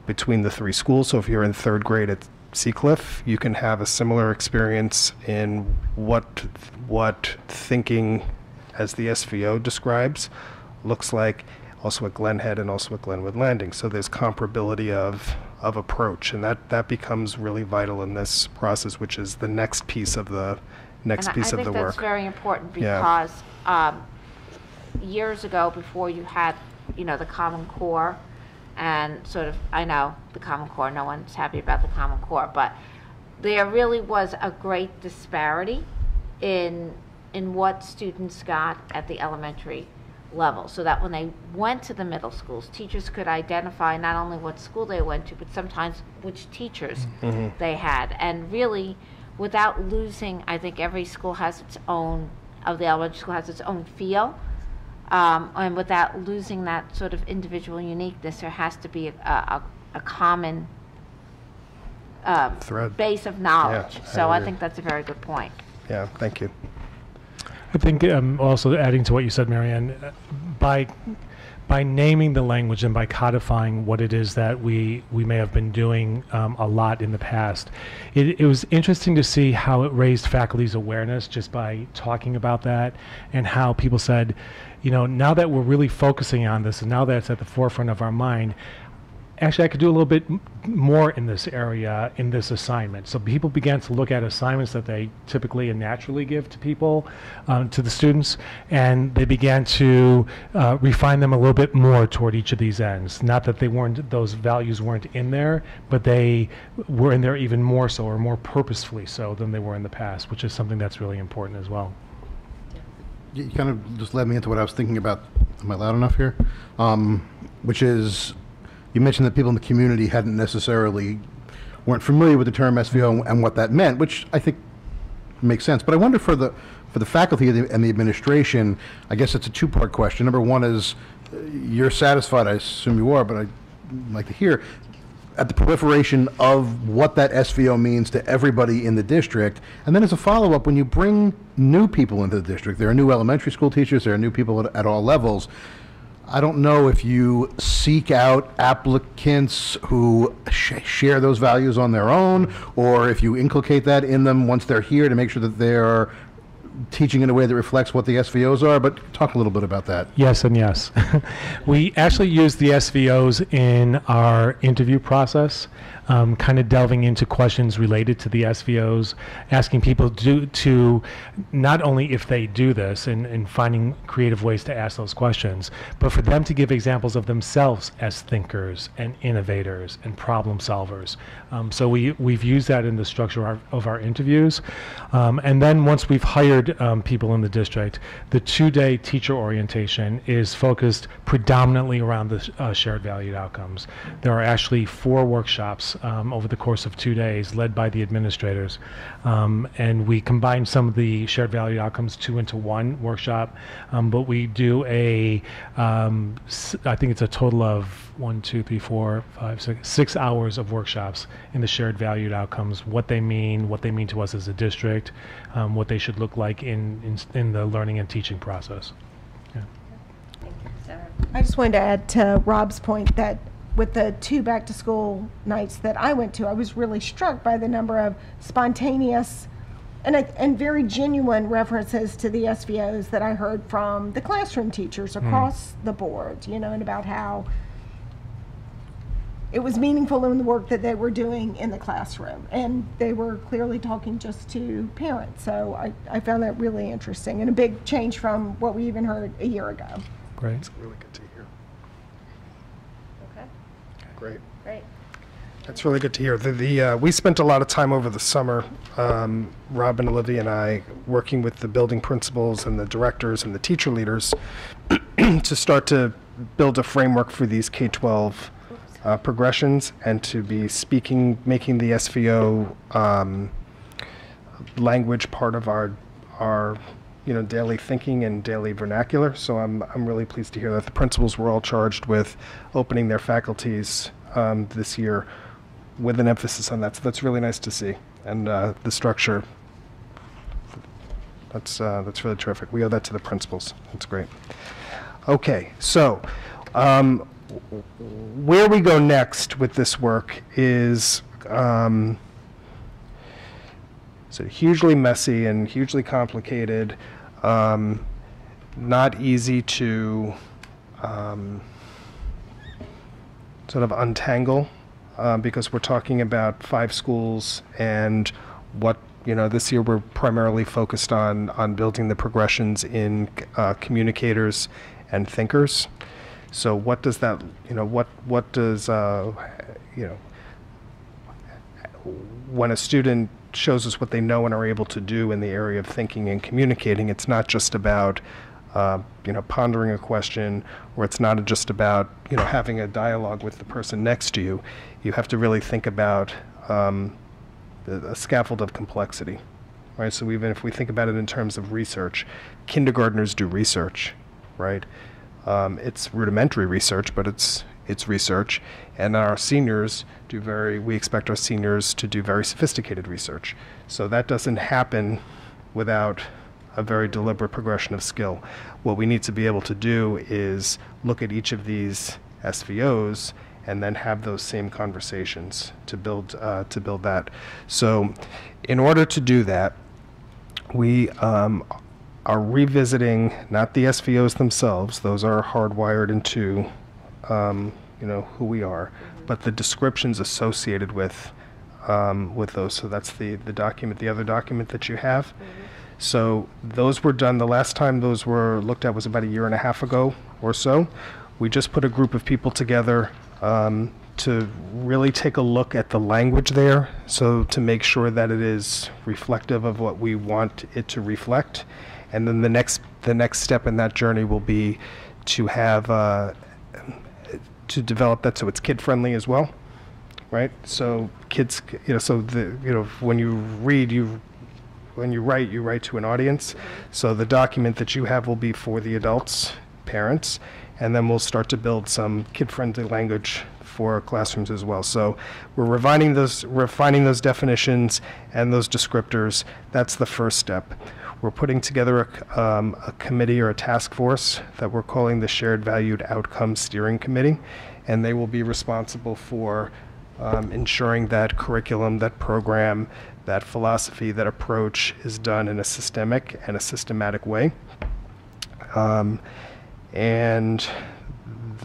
B: between the three schools. So if you're in third grade at Seacliff, you can have a similar experience in what thinking as the SVO describes looks like also at Glen Head and also at Glenwood Landing. So there's comparability of approach, and that becomes really vital in this process, which is the next piece of the
C: And I
B: work.
C: think that's very important
B: Yeah.
C: because years ago, before you had, the Common Core, and sort of, I know the Common Core, no one's happy about the Common Core, but there really was a great disparity in what students got at the elementary level, so that when they went to the middle schools, teachers could identify not only what school they went to, but sometimes which teachers they had. And really, without losing, I think every school has its own, of the elementary school has its own feel, and without losing that sort of individual uniqueness, there has to be a common
B: Thread.
C: base of knowledge.
B: Yeah,
C: So I
B: agree.
C: think that's a very good point.
B: Yeah, thank you.
G: I think also adding to what you said, Marianne, by naming the language and by codifying what it is that we may have been doing a lot in the past, it was interesting to see how it raised faculty's awareness just by talking about that, and how people said, now that we're really focusing on this and now that it's at the forefront of our mind, actually I could do a little bit more in this area, in this assignment. So people began to look at assignments that they typically and naturally give to people, to the students, and they began to refine them a little bit more toward each of these ends. Not that those values weren't in there, but they were in there even more so, or more purposefully so than they were in the past, which is something that's really important as well.
H: You kind of just led me into what I was thinking about. Am I loud enough here? Which is, you mentioned that people in the community weren't familiar with the term SVO and what that meant, which I think makes sense. But I wonder for the faculty and the administration, I guess it's a two-part question. Number one is, you're satisfied, I assume you are, but I'd like to hear, at the proliferation of what that SVO means to everybody in the district. And then as a follow-up, when you bring new people into the district, there are new elementary school teachers, there are new people at all levels, I don't know if you seek out applicants who share those values on their own, or if you inculcate that in them once they're here to make sure that they're teaching in a way that reflects what the SVOs are, but talk a little bit about that.
G: Yes and yes. We actually use the SVOs in our interview process, kind of delving into questions related to the SVOs, asking people to not only if they do this and finding creative ways to ask those questions, but for them to give examples of themselves as thinkers and innovators and problem solvers. So we've used that in the structure of our interviews. And then once we've hired people in the district, the 2-day teacher orientation is focused predominantly around the shared valued outcomes. There are actually 4 workshops over the course of 2 days led by the administrators. And we combine some of the shared valued outcomes 2 into 1 workshop, but we do I think it's a total of 6 hours of workshops in the shared valued outcomes, what they mean to us as a district, what they should look like in the learning and teaching process. Yeah.
F: I just wanted to add to Rob's point that with the 2 back-to-school nights that I went to, I was really struck by the number of spontaneous and very genuine references to the SVOs that I heard from the classroom teachers across the board, you know, and about how it was meaningful in the work that they were doing in the classroom. And they were clearly talking just to parents. So I found that really interesting and a big change from what we even heard a year ago.
B: Great. It's really good to hear.
A: Okay,
B: Great.
A: great.
B: That's really good to hear. We spent a lot of time over the summer, Rob and Olivia and I, working with the building principals and the directors and the teacher leaders to start to build a framework for these K-12 progressions and to be making the SVO language part of our daily thinking and daily vernacular. So I'm really pleased to hear that the principals were all charged with opening their faculties this year with an emphasis on that. So that's really nice to see. And the structure, that's really terrific. We owe that to the principals. That's great. Okay, so where we go next with this work is so hugely messy and hugely complicated, not easy to sort of untangle because we're talking about 5 schools and what, this year we're primarily focused on building the progressions in communicators and thinkers. So what does that, what does, when a student shows us what they know and are able to do in the area of thinking and communicating, it's not just about, pondering a question, or it's not just about, having a dialogue with the person next to you. You have to really think about a scaffold of complexity, right? So even if we think about it in terms of research, kindergartners do research, right? It's rudimentary research, but it's research, and our seniors we expect our seniors to do very sophisticated research. So that doesn't happen without a very deliberate progression of skill. What we need to be able to do is look at each of these SVOs and then have those same conversations to build that. So in order to do that, we are revisiting not the SVOs themselves, those are hardwired into who we are, but the descriptions associated with those. So that's the other document that you have. So those were done, the last time those were looked at was about 1.5 years ago or so. We just put a group of people together to really take a look at the language there, so to make sure that it is reflective of what we want it to reflect. And then the next step in that journey will be to have to develop that so it's kid-friendly as well, right? So kids, when you write, you write to an audience. So the document that you have will be for the adults, parents, and then we'll start to build some kid-friendly language for classrooms as well. So we're refining those definitions and those descriptors. That's the first step. We're putting together a committee or a task force that we're calling the Shared Valued Outcomes Steering Committee, and they will be responsible for ensuring that curriculum, that program, that philosophy, that approach is done in a systemic and a systematic way. And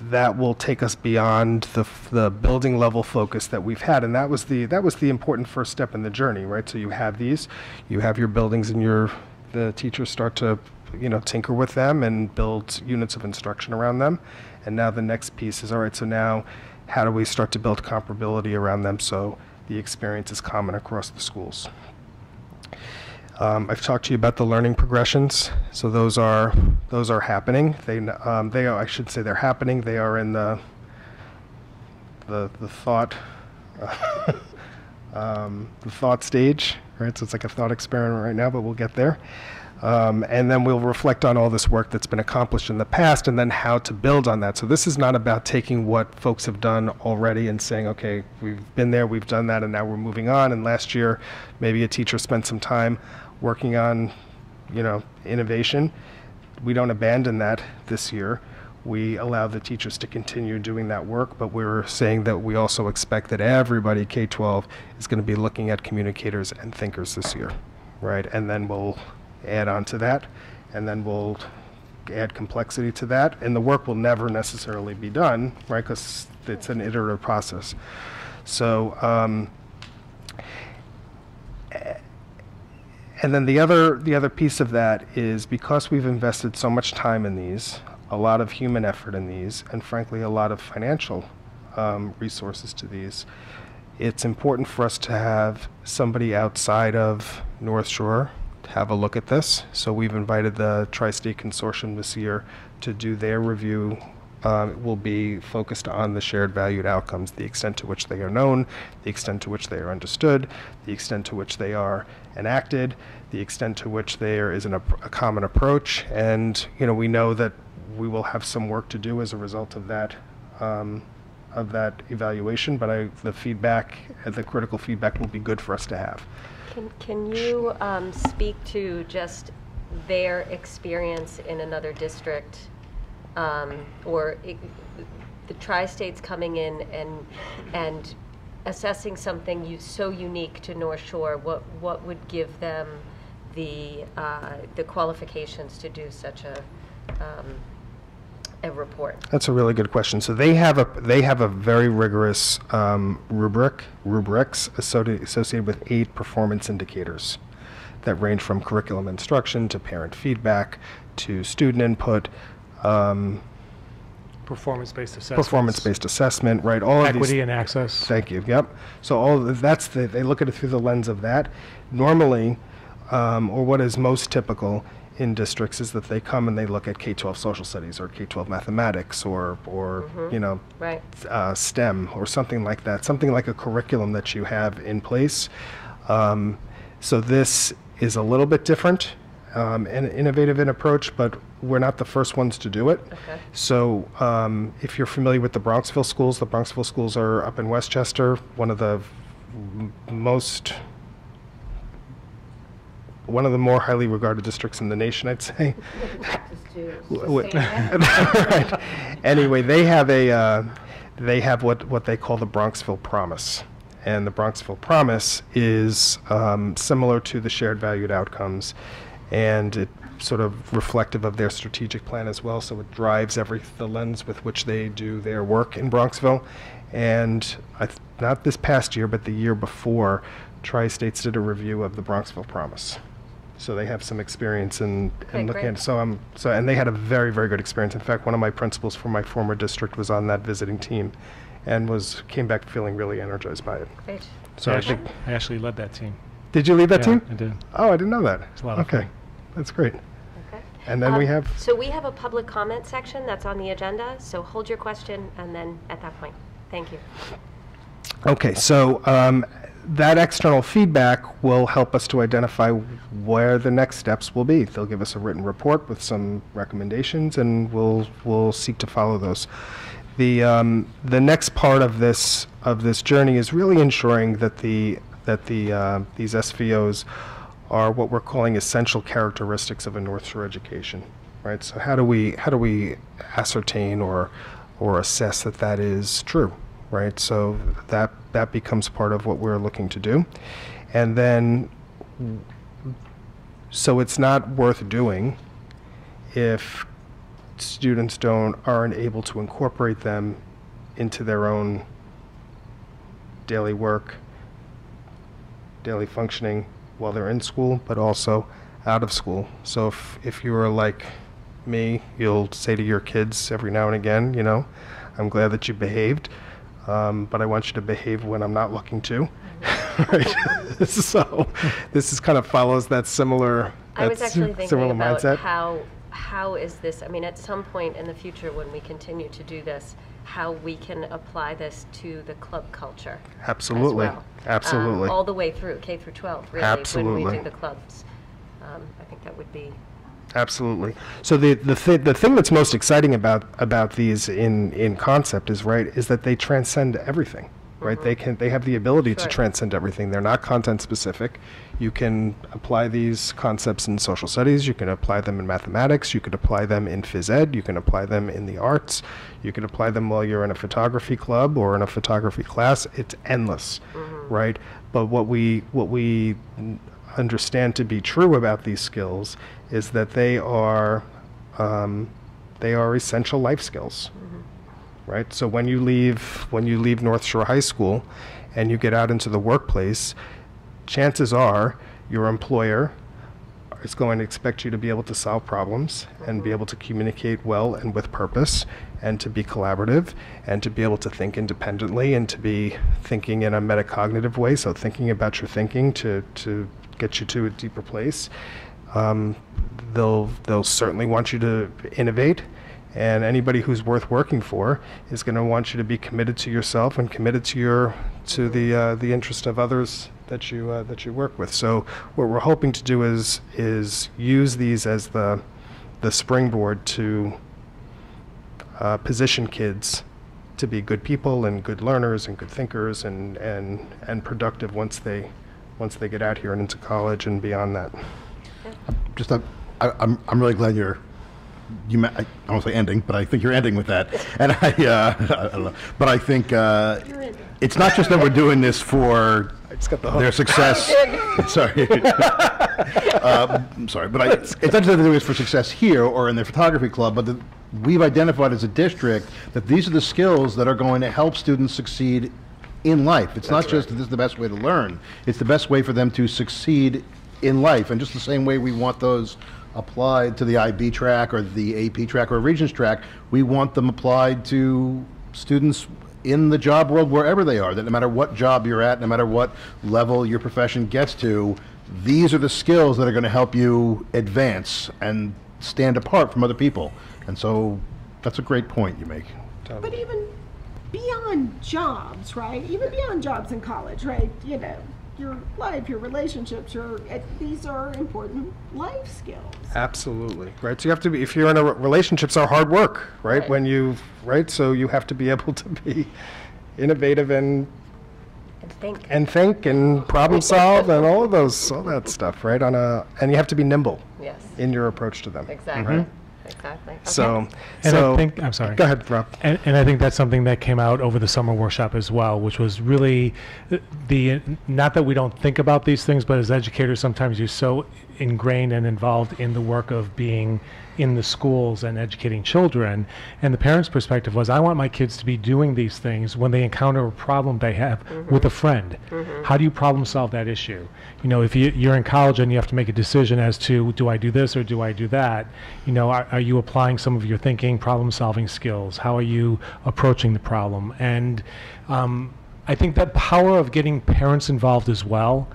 B: that will take us beyond the building level focus that we've had, and that was the important first step in the journey, right? So you have your buildings, and the teachers start to tinker with them and build units of instruction around them. And now the next piece is, all right, so now how do we start to build comparability around them so the experience is common across the schools? I've talked to you about the learning progressions. So those are happening. I should say they're happening. They are in the thought the thought stage, right? So it's like a thought experiment right now, but we'll get there. And then we'll reflect on all this work that's been accomplished in the past and then how to build on that. So this is not about taking what folks have done already and saying, okay, we've been there, we've done that, and now we're moving on. And last year, maybe a teacher spent some time working on, innovation. We don't abandon that this year. we allow the teachers to continue doing that work, but we're saying that we also expect that everybody K-12 is going to be looking at communicators and thinkers this year, right? And then we'll add on to that, and then we'll add complexity to that, and the work will never necessarily be done, right? Because it's an iterative process. So, and then the other piece of that is because we've invested so much time in these, a lot of human effort in these, and frankly a lot of financial resources to these, it's important for us to have somebody outside of North Shore to have a look at this. So we've invited the Tri-State Consortium this year to do their review. It will be focused on the shared valued outcomes, the extent to which they are known, the extent to which they are understood, the extent to which they are enacted, the extent to which there is a common approach. And we know that we will have some work to do as a result of that evaluation, but the feedback, the critical feedback will be good for us to have.
A: Can you speak to just their experience in another district, or the Tri-States coming in and assessing something so unique to North Shore? What would give them the qualifications to do such a report?
B: That's a really good question. So they have a very rigorous rubrics associated with 8 performance indicators that range from curriculum instruction to parent feedback to student input.
G: Performance-based assessment.
B: Performance-based assessment, right? All of these.
G: Equity and access.
B: Thank you. Yep. So they look at it through the lens of that. Normally, or what is most typical in districts is that they come and they look at K-12 social studies or K-12 mathematics or
A: Right.
B: STEM or something like that, something like a curriculum that you have in place. So this is a little bit different and innovative in approach, but we're not the first ones to do it.
A: Okay.
B: So if you're familiar with the Bronxville schools are up in Westchester, one of the more highly regarded districts in the nation, I'd say. Right. Anyway, they have what they call the Bronxville Promise, and the Bronxville Promise is similar to the shared valued outcomes, and it sort of reflective of their strategic plan as well. So it drives the lens with which they do their work in Bronxville, and not this past year, but the year before, Tri-States did a review of the Bronxville Promise. So they have some experience in looking
A: great.
B: at and they had a very, very good experience. In fact, one of my principals from my former district was on that visiting team and came back feeling really energized by it.
A: Great.
B: So I think,
G: I actually led that team.
B: did you lead that team?
G: I did.
B: Oh, I didn't know that.
G: It's a lot of
B: Okay,
G: fun.
B: that's great.
A: Okay.
B: And then we have,
A: So we have a public comment section that's on the agenda, so hold your question and then at that point. Thank you.
B: okay, so that external feedback will help us to identify where the next steps will be. They'll give us a written report with some recommendations, and we'll seek to follow those. The next part of this journey is really ensuring that these SVOs are what we're calling essential characteristics of a North Shore education, right? So how do we ascertain or assess that is true? Right, so that becomes part of what we're looking to do. And then, so it's not worth doing if students aren't able to incorporate them into their own daily work, daily functioning while they're in school, but also out of school. So if you are like me, you'll say to your kids every now and again, I'm glad that you behaved. But I want you to behave when I'm not looking to. Right? So this kind of follows that similar
A: I was actually thinking
B: similar
A: about
B: mindset.
A: how is this, at some point in the future when we continue to do this, how we can apply this to the club culture.
B: Absolutely.
A: As well.
B: Absolutely.
A: All the way through, K through 12, really, when we
B: Absolutely.
A: do the clubs. I think that would be...
B: Absolutely. So the thing that's most exciting about these in concept is that they transcend everything, right? They have the ability to
A: Sure.
B: transcend everything. They're not content specific. You can apply these concepts in social studies, you can apply them in mathematics, you could apply them in phys ed, you can apply them in the arts, you can apply them while you're in a photography club or in a photography class. It's endless, right? But what we understand to be true about these skills is that they are essential life skills, right? So when you leave North Shore High School and you get out into the workplace, chances are your employer is going to expect you to be able to solve problems and be able to communicate well and with purpose and to be collaborative and to be able to think independently and to be thinking in a metacognitive way, so thinking about your thinking to get you to a deeper place. They'll certainly want you to innovate, and anybody who's worth working for is going to want you to be committed to yourself and committed to the interest of others that you work with. So what we're hoping to do is use these as the springboard to position kids to be good people and good learners and good thinkers and productive once they get out here and into college and beyond that.
H: Just I'm really glad I won't say ending, but I think you're ending with that. And I don't know, but I think it's not just that we're doing this for their success. Sorry, I'm sorry, but it's not just that they're doing this for success here or in their photography club, but that we've identified as a district that these are the skills that are going to help students succeed in life. It's not just that this is the best way to learn; it's the best way for them to succeed in life. And just the same way we want those applied to the IB track or the AP track or Regents track, we want them applied to students in the job world wherever they are, that no matter what job you're at, no matter what level your profession gets to, these are the skills that are going to help you advance and stand apart from other people. And so that's a great point you make.
F: But even beyond jobs, right? Even beyond jobs in college, right? You know, your life, your relationships, these are important life skills.
B: Absolutely, right? So you have to be, if you're in relationships are hard work, right?
A: Right.
B: So you have to be able to be innovative and
A: think.
B: and problem solve and all that stuff, right? And you have to be nimble
A: Yes,
B: in your approach to them.
A: exactly. Exactly. Okay.
B: So,
I: And I think, I'm sorry.
B: Go ahead, Rob.
I: And I think that's something that came out over the summer workshop as well, which was really not that we don't think about these things, but as educators, sometimes you're so ingrained and involved in the work of being in the schools and educating children. And the parents' perspective was, I want my kids to be doing these things when they encounter a problem they have with a friend. How do you problem solve that issue? You know, if you're in college and you have to make a decision as to, do I do this or do I do that? You know, are you applying some of your thinking, problem solving skills? How are you approaching the problem? And I think that power of getting parents involved as well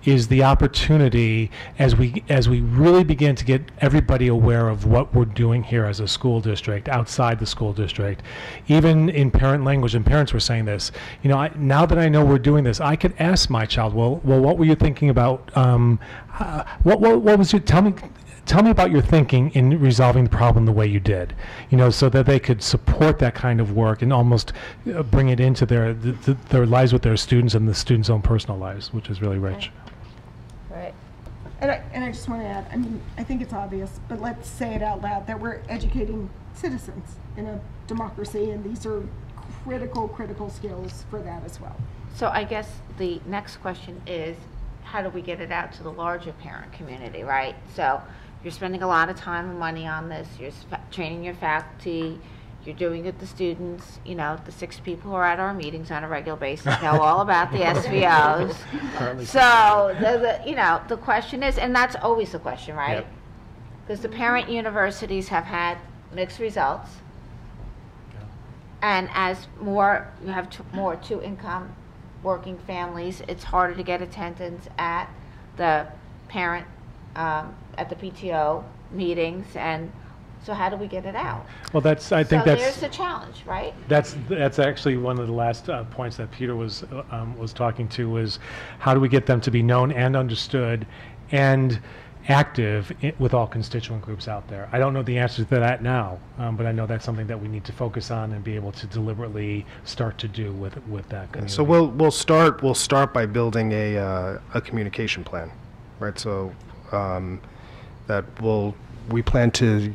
I: is the opportunity as we really begin to get everybody aware of what we're doing here as a school district, outside the school district, even in parent language. And parents were saying this, you know, now that I know we're doing this, I could ask my child, well, what were you thinking about? What was your, tell me about your thinking in resolving the problem the way you did, you know, so that they could support that kind of work and almost bring it into their lives with their students and the students' own personal lives, which is really rich.
A: Right.
F: And I just want to add, I mean, I think it's obvious, but let's say it out loud, that we're educating citizens in a democracy, and these are critical skills for that as well.
C: So I guess the next question is, how do we get it out to the larger parent community, right? So you're spending a lot of time and money on this, you're training your faculty, you're doing it with the students, you know, the 6 people who are at our meetings on a regular basis know all about the SVOs. So, you know, the question is, and that's always the question, right? Because the parent universities have had mixed results. And as you have more two-income working families, it's harder to get attendance at the parent, at the PTO meetings, and so how do we get it out?
I: Well, I think
C: so there's the challenge, right?
I: That's actually one of the last points that Peter was talking to, was how do we get them to be known and understood, and active with all constituent groups out there. I don't know the answer to that now, but I know that's something that we need to focus on and be able to deliberately start to do with that community.
B: So we'll start by building a communication plan, right? So we plan to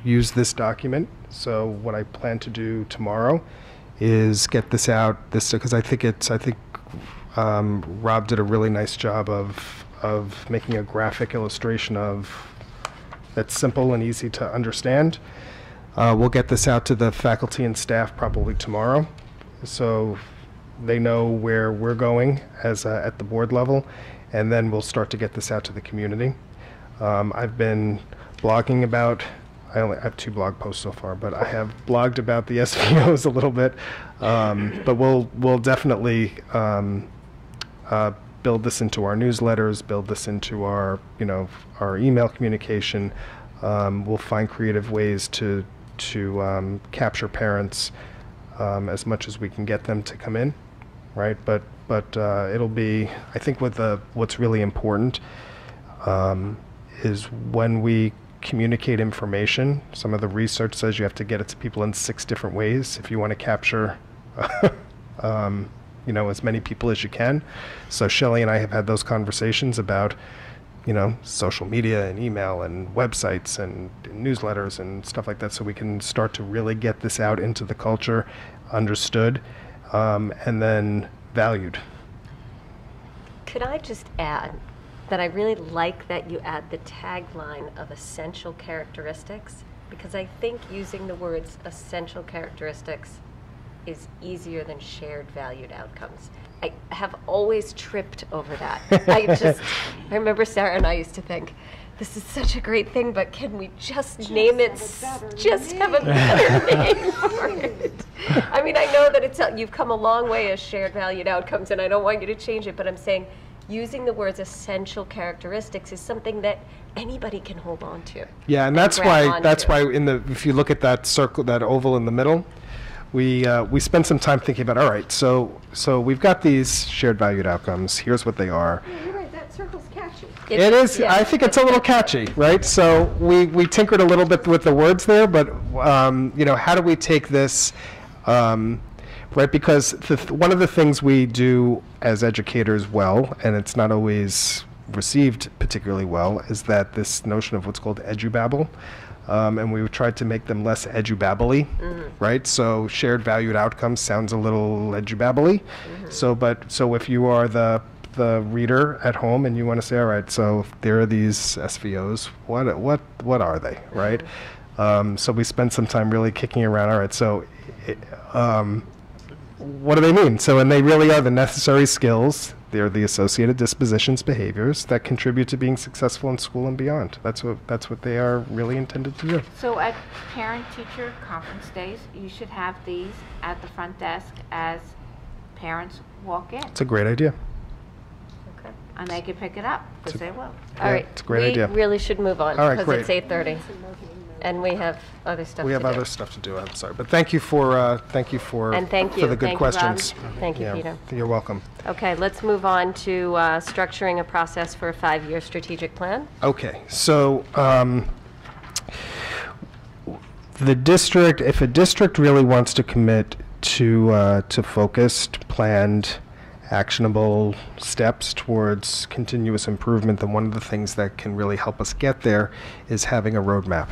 B: use this document. So what I plan to do tomorrow is get this out because I think Rob did a really nice job of making a graphic illustration that's simple and easy to understand. We'll get this out to the faculty and staff probably tomorrow, so they know where we're going at the board level, and then we'll start to get this out to the community. I've been blogging about, I have 2 blog posts so far, but I have blogged about the SVOs a little bit, but we'll definitely build this into our newsletters, build this into our email communication. We'll find creative ways to capture parents as much as we can get them to come in, right? But it'll be, I think what's really important is when we communicate information. Some of the research says you have to get it to people in 6 different ways if you want to capture as many people as you can. So Shelley and I have had those conversations about social media and email and websites and newsletters and stuff like that, so we can start to really get this out into the culture, understood, and then valued.
A: Could I just add that I really like that you add the tagline of essential characteristics, because I think using the words essential characteristics is easier than shared valued outcomes. I have always tripped over that. I remember Sarah and I used to think, this is such a great thing, but can we just name it, just have a better name for it? I mean, I know that you've come a long way as shared valued outcomes, and I don't want you to change it, but I'm saying using the words essential characteristics is something that anybody can hold on to.
B: Yeah, and that's why if you look at that circle, that oval in the middle, we spent some time thinking about, all right, so we've got these shared valued outcomes. Here's what they are.
F: Yeah, you're right. That circle's catchy.
B: It is. Yeah. I think it's a little catchy, right? So we tinkered a little bit with the words there, but how do we take this, right? Because one of the things we do as educators well, and it's not always received particularly well, is that this notion of what's called edubabble. And we tried to make them less edubabbly, right? So shared valued outcomes sounds a little edubabbly. So if you are the reader at home and you want to say, all right, so there are these SVOs, what are they, right? So we spent some time really kicking around, all right, so what do they mean? So, and they really are the necessary skills. They're the associated dispositions, behaviors that contribute to being successful in school and beyond. That's what they are really intended to do.
C: So at parent-teacher conference days, you should have these at the front desk as parents walk in.
B: It's a great idea.
A: Okay.
C: And they can pick it up, because they will.
A: All right.
B: It's a great idea.
A: We really should move on,
B: All right,
A: because
B: great.
A: it's 8:30. And we have other stuff to do.
B: We have other stuff to do. I'm sorry, but thank you for
A: And thank you.
B: for the good
A: Thank you, Rob.
B: questions.
A: Thank you,
B: Yeah,
A: Peter.
B: You're welcome.
A: Okay, let's move on to structuring a process for a 5-year strategic plan.
B: Okay, so the district, if a district really wants to commit to focused, planned, actionable steps towards continuous improvement, then one of the things that can really help us get there is having a roadmap.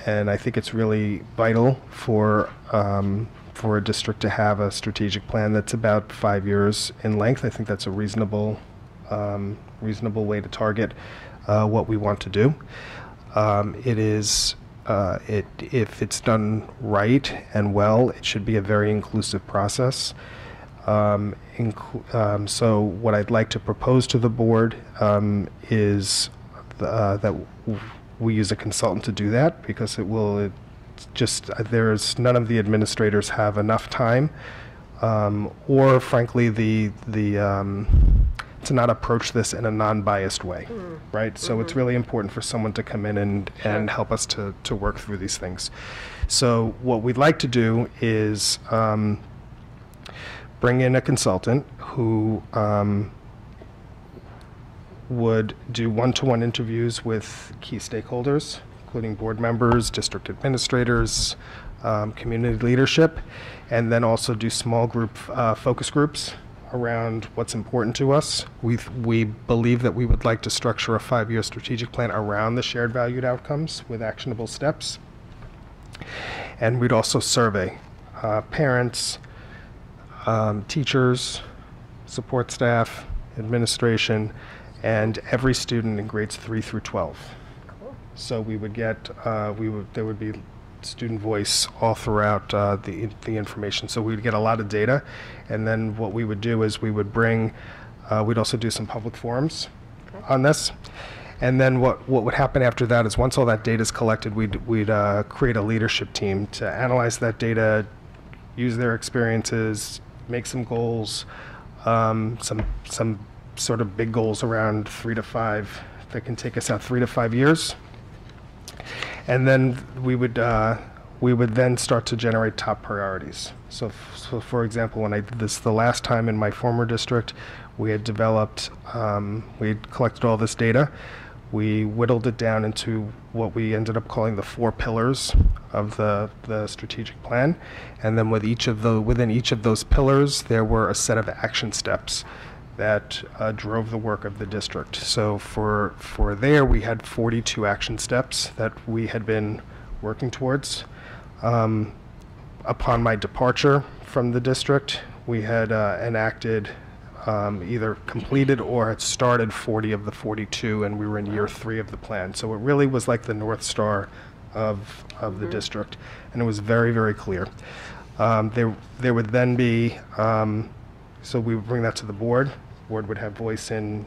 B: And I think it's really vital for a district to have a strategic plan that's about 5 years in length. I think that's a reasonable way to target what we want to do. If it's done right and well, it should be a very inclusive process. So what I'd like to propose to the board is that we use a consultant to do that, because there's none of the administrators have enough time, or frankly to not approach this in a non-biased way, right? So it's really important for someone to come in and help us to work through these things. So what we'd like to do is bring in a consultant who would do one-to-one interviews with key stakeholders, including board members, district administrators, community leadership, and then also do small group focus groups around what's important to us. We believe that we would like to structure a 5-year strategic plan around the shared valued outcomes with actionable steps. And we'd also survey parents, teachers, support staff, administration, and every student in grades 3 through 12. So we would get, there would be student voice all throughout the information. So we'd get a lot of data, and then what we would do is we would bring, we'd also do some public forums on this. And then what would happen after that is once all that data is collected, we'd create a leadership team to analyze that data, use their experiences, make some goals, some sort of big goals around 3 to 5 that can take us out 3 to 5 years. And then we would then start to generate top priorities. So for example, when I did this the last time in my former district, we had developed, we had collected all this data. We whittled it down into what we ended up calling the 4 pillars of the strategic plan. And then within each of those pillars, there were a set of action steps that drove the work of the district. So for there, we had 42 action steps that we had been working towards. Upon my departure from the district, we had enacted, either completed or had started 40 of the 42, and we were in year 3 of the plan. So it really was like the North Star of the district, and it was very, very clear. There would then be, so we would bring that to the board. Board would have voice in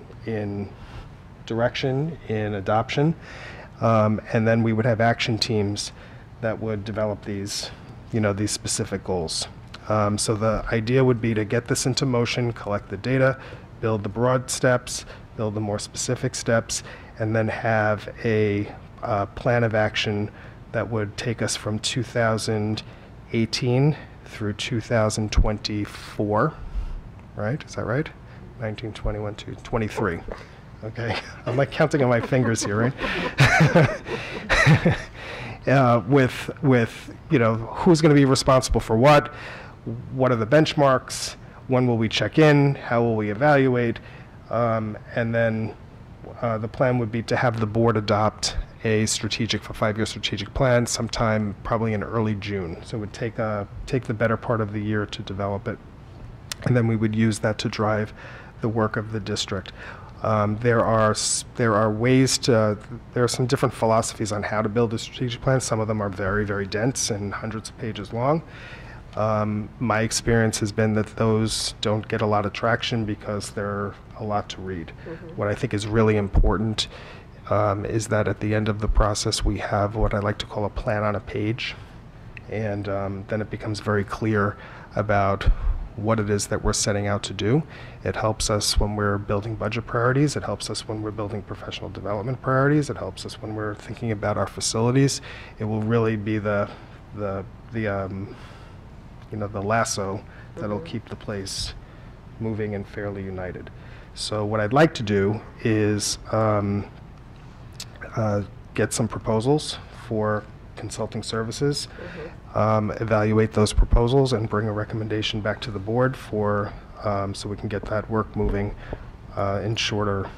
B: direction, in adoption, and then we would have action teams that would develop these specific goals. So the idea would be to get this into motion, collect the data, build the broad steps, build the more specific steps, and then have a plan of action that would take us from 2018 through 2024, right? Is that right? 19, 21, 23. Okay, I'm like counting on my fingers here, right? With who's going to be responsible for what are the benchmarks, when will we check in, how will we evaluate, and then the plan would be to have the board adopt a 5-year strategic plan sometime probably in early June. So it would take the better part of the year to develop it, and then we would use that to drive the work of the district. There are some different philosophies on how to build a strategic plan. Some of them are very, very dense and hundreds of pages long. My experience has been that those don't get a lot of traction because they're a lot to read. What I think is really important is that at the end of the process we have what I like to call a plan on a page, and then it becomes very clear about what it is that we're setting out to do. It helps us when we're building budget priorities. It helps us when we're building professional development priorities. It helps us when we're thinking about our facilities. It will really be the lasso that'll keep the place moving and fairly united. So what I'd like to do is get some proposals for consulting services, evaluate those proposals, and bring a recommendation back to the board for so we can get that work moving in shorter,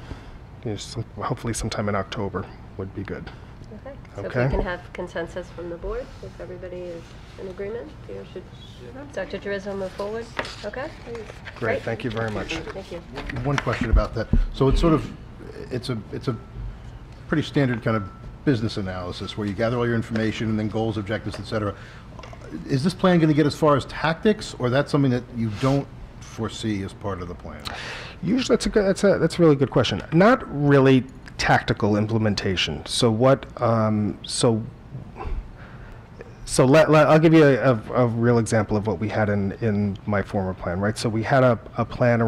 B: hopefully sometime in October would be good.
A: Okay. So
B: Okay.
A: if we can have consensus from the board, if everybody is in agreement, should Dr. Turizzo move forward? Okay.
B: Great, thank you very much.
A: Thank you.
H: One question about that. So it's sort of, it's a pretty standard kind of business analysis where you gather all your information and then goals, objectives, et cetera. Is this plan going to get as far as tactics, or that's something that you don't foresee as part of the plan?
B: Usually, that's a really good question. Not really tactical implementation. So what? So I'll give you a real example of what we had in my former plan, right? So we had a plan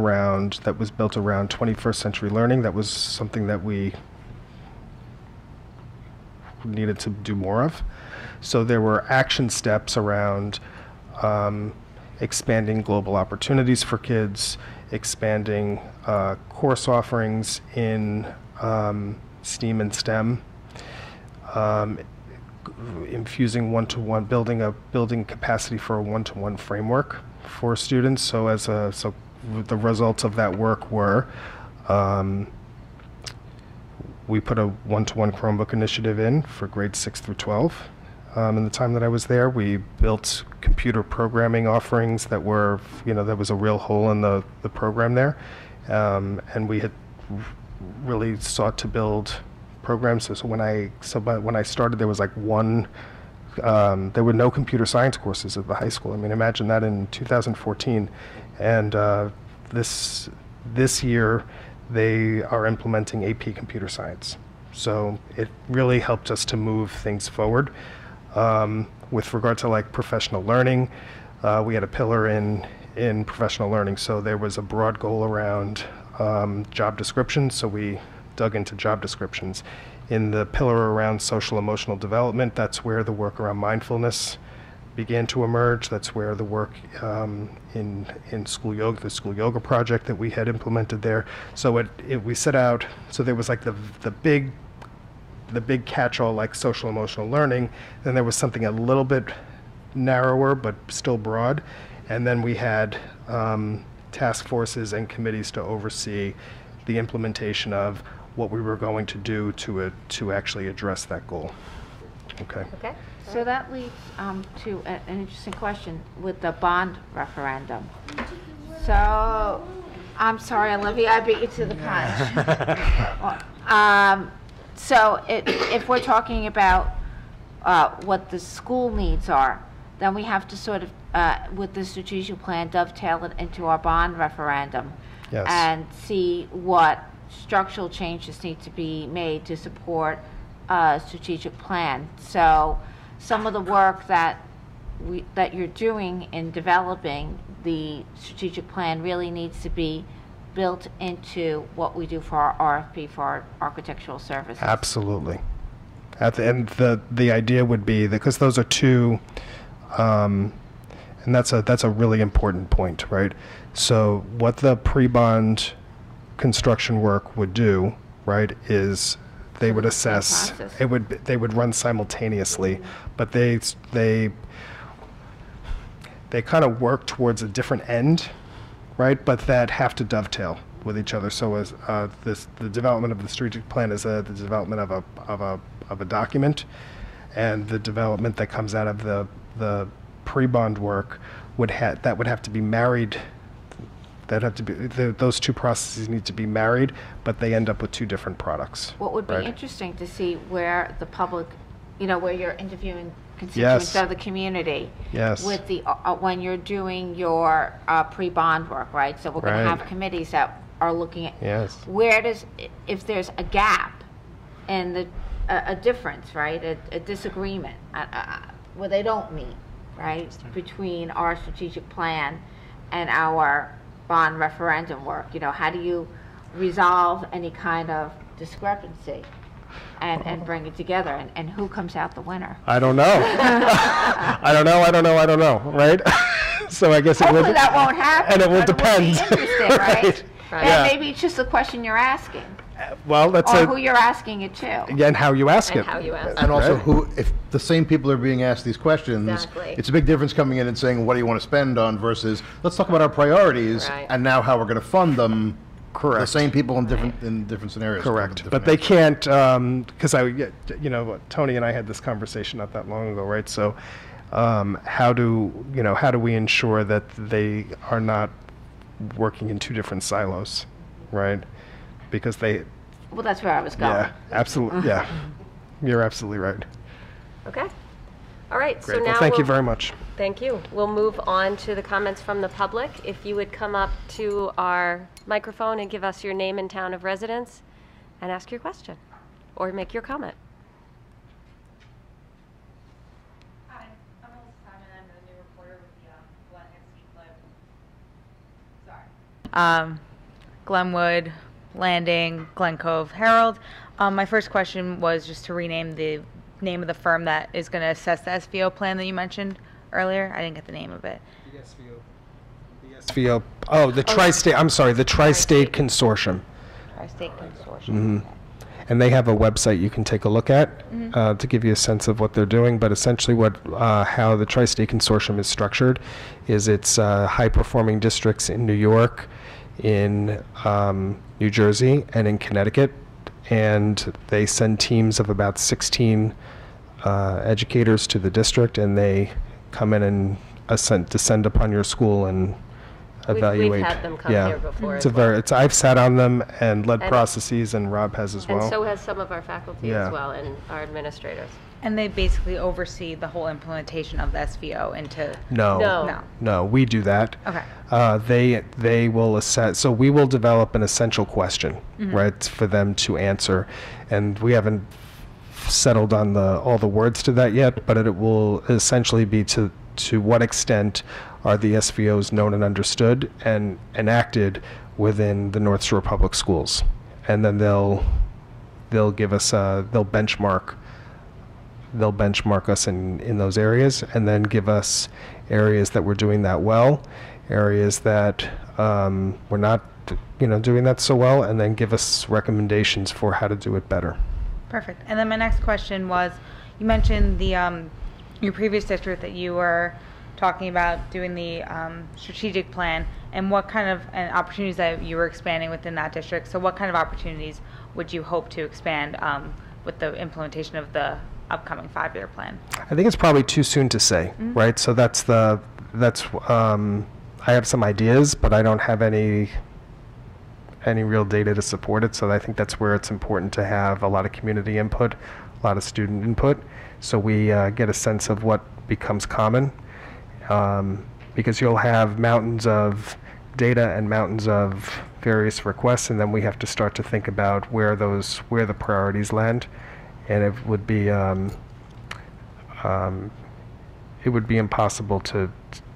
B: that was built around 21st century learning. That was something that we needed to do more of. So there were action steps around expanding global opportunities for kids, expanding course offerings in STEAM and STEM, infusing one-to-one, building capacity for a one-to-one framework for students. So the results of that work were we put a one-to-one Chromebook initiative in for grades 6 through 12. In the time that I was there, we built computer programming offerings that were, there was a real hole in the program there. And we had really sought to build programs. So when I started, there was like there were no computer science courses at the high school. I mean, imagine that in 2014. And this year, they are implementing AP Computer Science. So it really helped us to move things forward. With regard to like professional learning, we had a pillar in professional learning. So there was a broad goal around job descriptions. So we dug into job descriptions. In the pillar around social emotional development, that's where the work around mindfulness began to emerge. That's where the work in school yoga, the school yoga project that we had implemented there. So we set out, so there was like the big catch-all like social emotional learning. Then there was something a little bit narrower but still broad. And then we had task forces and committees to oversee the implementation of what we were going to do to actually address that goal. Okay.
A: Okay.
C: So that leads to an interesting question with the bond referendum. So, I'm sorry, Olivia, I beat you to the punch. So if we're talking about what the school needs are, then we have to sort of, with the strategic plan, dovetail it into our bond referendum.
B: Yes.
C: And see what structural changes need to be made to support a strategic plan. So some of the work that you're doing in developing the strategic plan really needs to be built into what we do for our RFP for our architectural services.
B: Absolutely. And the idea would be, because those are two, and that's a really important point, right? So what the pre-bond construction work would do, right, is they would assess, they would run simultaneously, but they kind of work towards a different end, right, but that have to dovetail with each other. So as the development of the strategic plan is the development of a document, and the development that comes out of the pre-bond work would have to be married. Those two processes need to be married, but they end up with two different products.
C: What would be
B: right?
C: interesting to see where the public, where you're interviewing constituents of the community.
B: Yes.
C: With the when you're doing your pre-bond work, right? So we're going to have committees that are looking at where if there's a gap and a difference, right? A disagreement where they don't meet, right? Between our strategic plan and our bond referendum work. How do you resolve any kind of discrepancy and bring it together, and who comes out the winner?
B: I don't know. I don't know, right? So I guess
C: hopefully that won't happen.
B: And it will depend.
C: It will be interesting, right?
A: Right.
C: And maybe it's just a question you're asking.
B: Well, that's
C: or who you're asking it to.
B: Again, how you ask it.
A: And how you ask it.
H: And also,
B: Right.
H: if the same people are being asked these questions,
A: Exactly.
H: it's a big difference coming in and saying, what do you want to spend on, versus, let's talk about our priorities,
A: Right.
H: and now how we're going to fund them.
B: Correct.
H: The same people in different scenarios.
B: Correct,
H: Different
B: but they
H: answers.
B: can't, because Tony and I had this conversation not that long ago, right? So, how do we ensure that they are not working in two different silos, right? Because
C: Well, that's where I was going.
B: yeah, absolutely, yeah, you're absolutely right.
A: Okay. All right.
B: Great.
A: So now
B: Well, thank you
A: we'll-
B: very much.
A: Thank you. We'll move on to the comments from the public. If you would come up to our microphone and give us your name and town of residence and ask your question or make your comment.
J: Hi, I'm Melissa Simon. I'm the new reporter with the Glenwood Landing, Glen Cove Herald. My first question was just to rename the name of the firm that is going to assess the SVO plan that you mentioned earlier. I didn't get the name of it.
B: The SVO, oh, the Tri-State, I'm sorry, the Tri-State Consortium.
C: Tri-State Consortium.
B: And they have a website you can take a look at to give you a sense of what they're doing. But essentially how the Tri-State Consortium is structured is it's high-performing districts in New York, in New Jersey, and in Connecticut. And they send teams of about 16 educators to the district, and they come in and descend upon your school and evaluate.
A: We've had them come here before
B: It's
A: as well.
B: I've sat on them and led processes, and Rob has as well.
A: And so has some of our faculty
B: Yeah.
A: as well, and our administrators.
J: And they basically oversee the whole implementation of the SVO into.
A: No.
B: No, we do that.
J: Okay.
B: They will assess. So we will develop an essential question, right, for them to answer, and we haven't settled on all the words to that yet. But it will essentially be to what extent are the SVOs known and understood and enacted within the North Shore Public Schools, and then they'll give us they'll benchmark us in those areas, and then give us areas that we're doing that well, areas that we're not doing that so well, and then give us recommendations for how to do it better.
J: Perfect. And then my next question was, you mentioned your previous district that you were talking about doing the strategic plan, and what kind of opportunities that you were expanding within that district. So what kind of opportunities would you hope to expand with the implementation of the upcoming 5-year plan?
B: I think it's probably too soon to say, right? So I have some ideas, but I don't have any real data to support it. So I think that's where it's important to have a lot of community input, a lot of student input, so we get a sense of what becomes common. Because you'll have mountains of data and mountains of various requests, and then we have to start to think about where the priorities land, and it would be impossible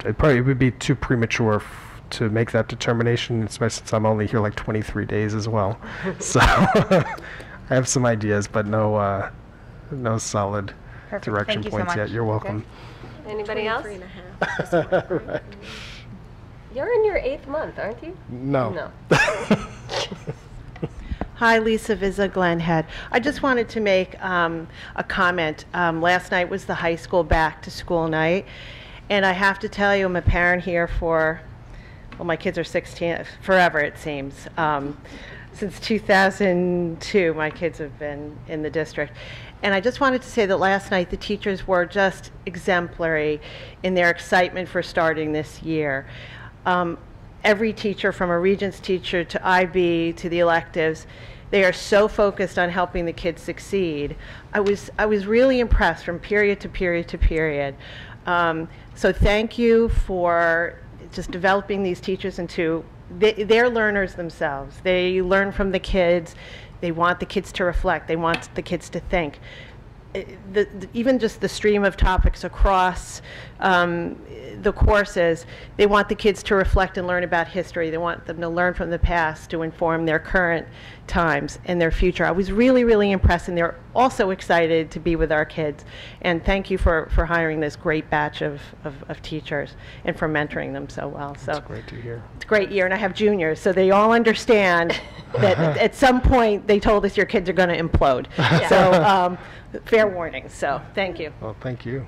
B: it would be too premature to make that determination, especially since I'm only here like 23 days as well. So I have some ideas, but no solid
J: Perfect.
B: direction
J: Thank you so
B: points
J: much.
B: yet. You're welcome.
A: Anybody else?
F: 23 and a half.
B: Right.
A: You're in your 8th month, aren't you?
B: No.
K: Hi, Lisa Vizza, Glen Head. I just wanted to make a comment. Last night was the high school back to school night, and I have to tell you, I'm a parent here my kids are 16, forever it seems. Since 2002, my kids have been in the district. And I just wanted to say that last night the teachers were just exemplary in their excitement for starting this year. Every teacher, from a Regents teacher to IB to the electives, they are so focused on helping the kids succeed. I was really impressed from period to period to period. So thank you for just developing these teachers into, they're learners themselves. They learn from the kids. They want the kids to reflect. They want the kids to think. Even just the stream of topics across the courses, they want the kids to reflect and learn about history. They want them to learn from the past to inform their current times and their future. I was really, really impressed, and they're also excited to be with our kids. And thank you for hiring this great batch of teachers and for mentoring them so well. So
B: That's great to hear.
K: it's a great year, and I have juniors, so they all understand that at some point they told us your kids are going to implode. So fair warning. So thank you.
B: Well, thank you.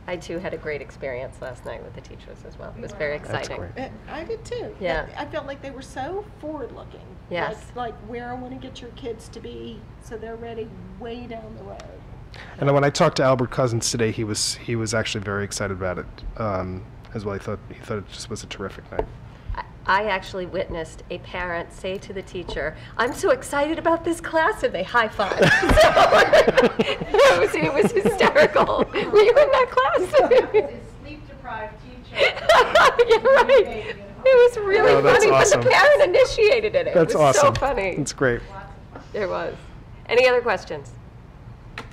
A: I too had a great experience last night with the teachers as well. It was very exciting.
B: great.
F: I did too.
A: Yeah.
F: I felt like they were so forward-looking.
A: Yes.
F: Like where I want to get your kids to be, so they're ready way down the road.
B: And then when I talked to Albert Cousins today, he was actually very excited about it as well. He thought it just was a terrific night.
A: I actually witnessed a parent say to the teacher, "I'm so excited about this class," and they high-fived. So it was hysterical. Were you in that class?
K: Sleep-deprived teacher.
A: Yeah, right. It was really
B: Oh, that's
A: funny,
B: awesome.
A: but the parent initiated it.
B: That's
A: It was
B: awesome.
A: so funny.
B: It's great.
A: There was. Any other questions?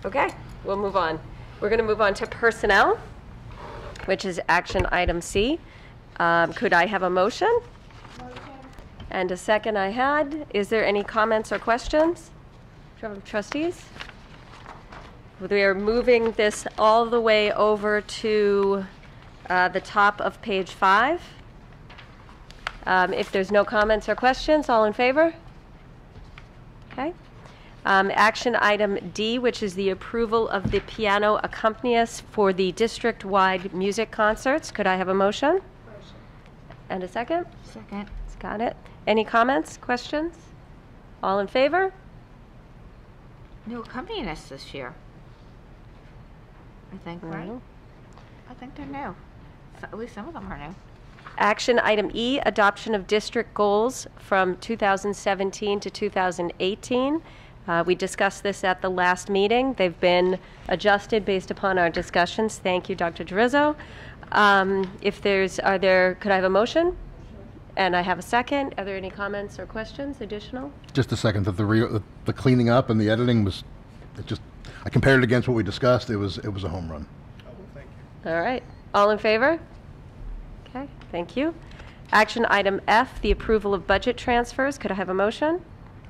A: Okay, we'll move on. We're going to move on to personnel, which is action item C. Could I have a motion? And a second I had. Is there any comments or questions from trustees? We are moving this all the way over to the top of page 5. If there's no comments or questions, all in favor? Okay. Action item D, which is the approval of the piano accompanist for the district-wide music concerts. Could I have a motion? And a second?
C: Second.
A: Got it. Any comments, questions? All in favor?
C: New accompanist this year. I think, right?
A: Mhm.
C: I think they're new. So, at least some of them are new.
A: Action item E, adoption of district goals from 2017 to 2018. We discussed this at the last meeting. They've been adjusted based upon our discussions. Thank you, Dr. Drizzo. Could I have a motion? And I have a second. Are there any comments or questions additional?
H: Just a second, that the cleaning up and the editing was, I compared it against what we discussed, it was a home run.
A: All right. All in favor? Okay, thank you. Action item F, the approval of budget transfers. Could I have a motion?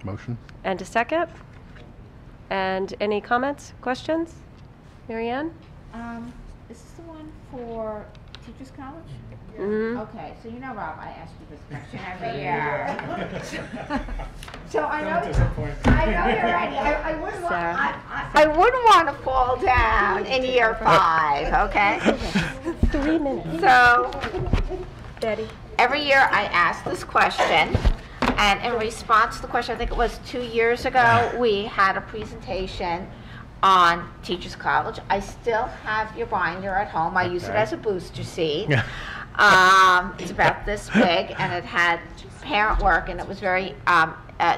H: Motion?
A: And a second? And any comments, questions? Mary Ann?
C: Is this the one for Teachers College?
A: Mhm.
C: Okay, so you know, Rob, I ask you this question every year. So I know you're ready. I wouldn't want to fall down in year 5, okay?
A: 3 minutes.
C: So
A: Betty?
C: every year I ask this question, and in response to the question, I think it was 2 years ago, we had a presentation on Teachers College. I still have your binder at home. I use it as a booster seat. It's about this big, and it had parent work, and it was very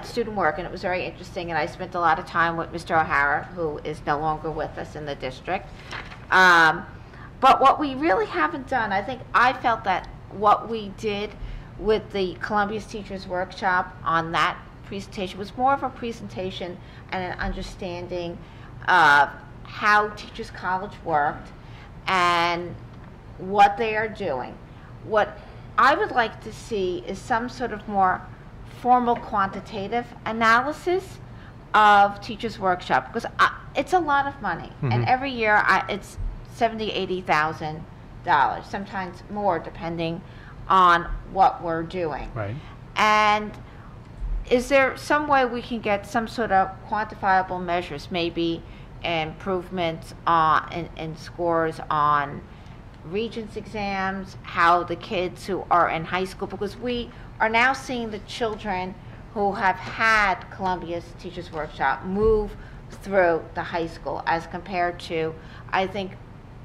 C: student work, and it was very interesting. And I spent a lot of time with Mr. O'Hara, who is no longer with us in the district. But what we really haven't done, I felt that what we did with the Columbia's Teachers Workshop on that presentation was more of a presentation and an understanding of how Teachers College worked and what they are doing. What I would like to see is some sort of more formal quantitative analysis of Teachers Workshop, because it's a lot of money, and every year it's $70,000, $80,000, sometimes more depending on what we're doing.
I: Right.
C: And is there some way we can get some sort of quantifiable measures, maybe improvements in scores on Regents exams, how the kids who are in high school, because we are now seeing the children who have had Columbia's Teachers Workshop move through the high school as compared to, I think,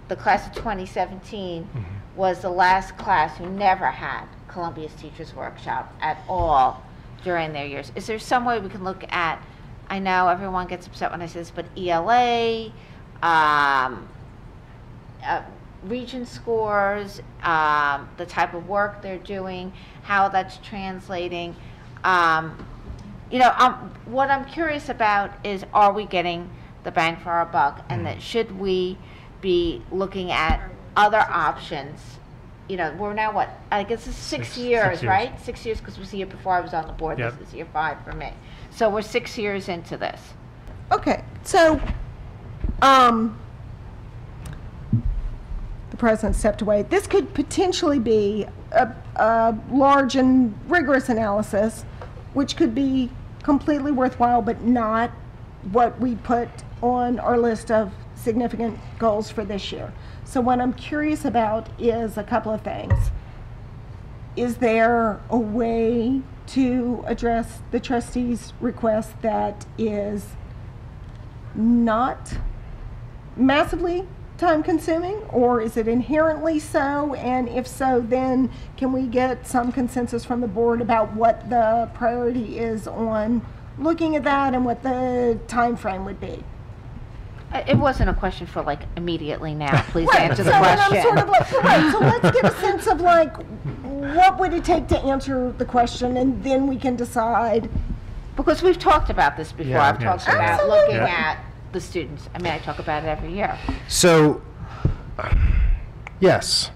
C: the class of 2017 was the last class who never had Columbia's Teachers Workshop at all during their years. Is there some way we can look at, I know everyone gets upset when I say this, but ELA, region scores, the type of work they're doing, how that's translating. What I'm curious about is, are we getting the bang for our buck, and that should we be looking at other options? We're now what? I guess it's 6 years, right? 6 years, because it was the year before I was on the board.
I: Yep.
C: This is year 5 for me. So we're 6 years into this.
F: Okay, so, the president stepped away. This could potentially be a large and rigorous analysis, which could be completely worthwhile, but not what we put on our list of significant goals for this year. So what I'm curious about is a couple of things. Is there a way to address the trustees' request that is not massively time-consuming, or is it inherently so? And if so, then can we get some consensus from the board about what the priority is on looking at that and what the time frame would be?
C: It wasn't a question for immediately now. Please
F: Right,
C: answer
F: so
C: the
F: then
C: question.
F: I'm sort of right, so let's get a sense of what would it take to answer the question, and then we can decide.
C: Because we've talked about this before.
I: Yeah,
C: I've
I: yeah,
C: talked
I: so-
C: about
F: Absolutely.
C: looking
I: Yeah.
C: at the students. I mean, I talk about it every year.
B: So, yes,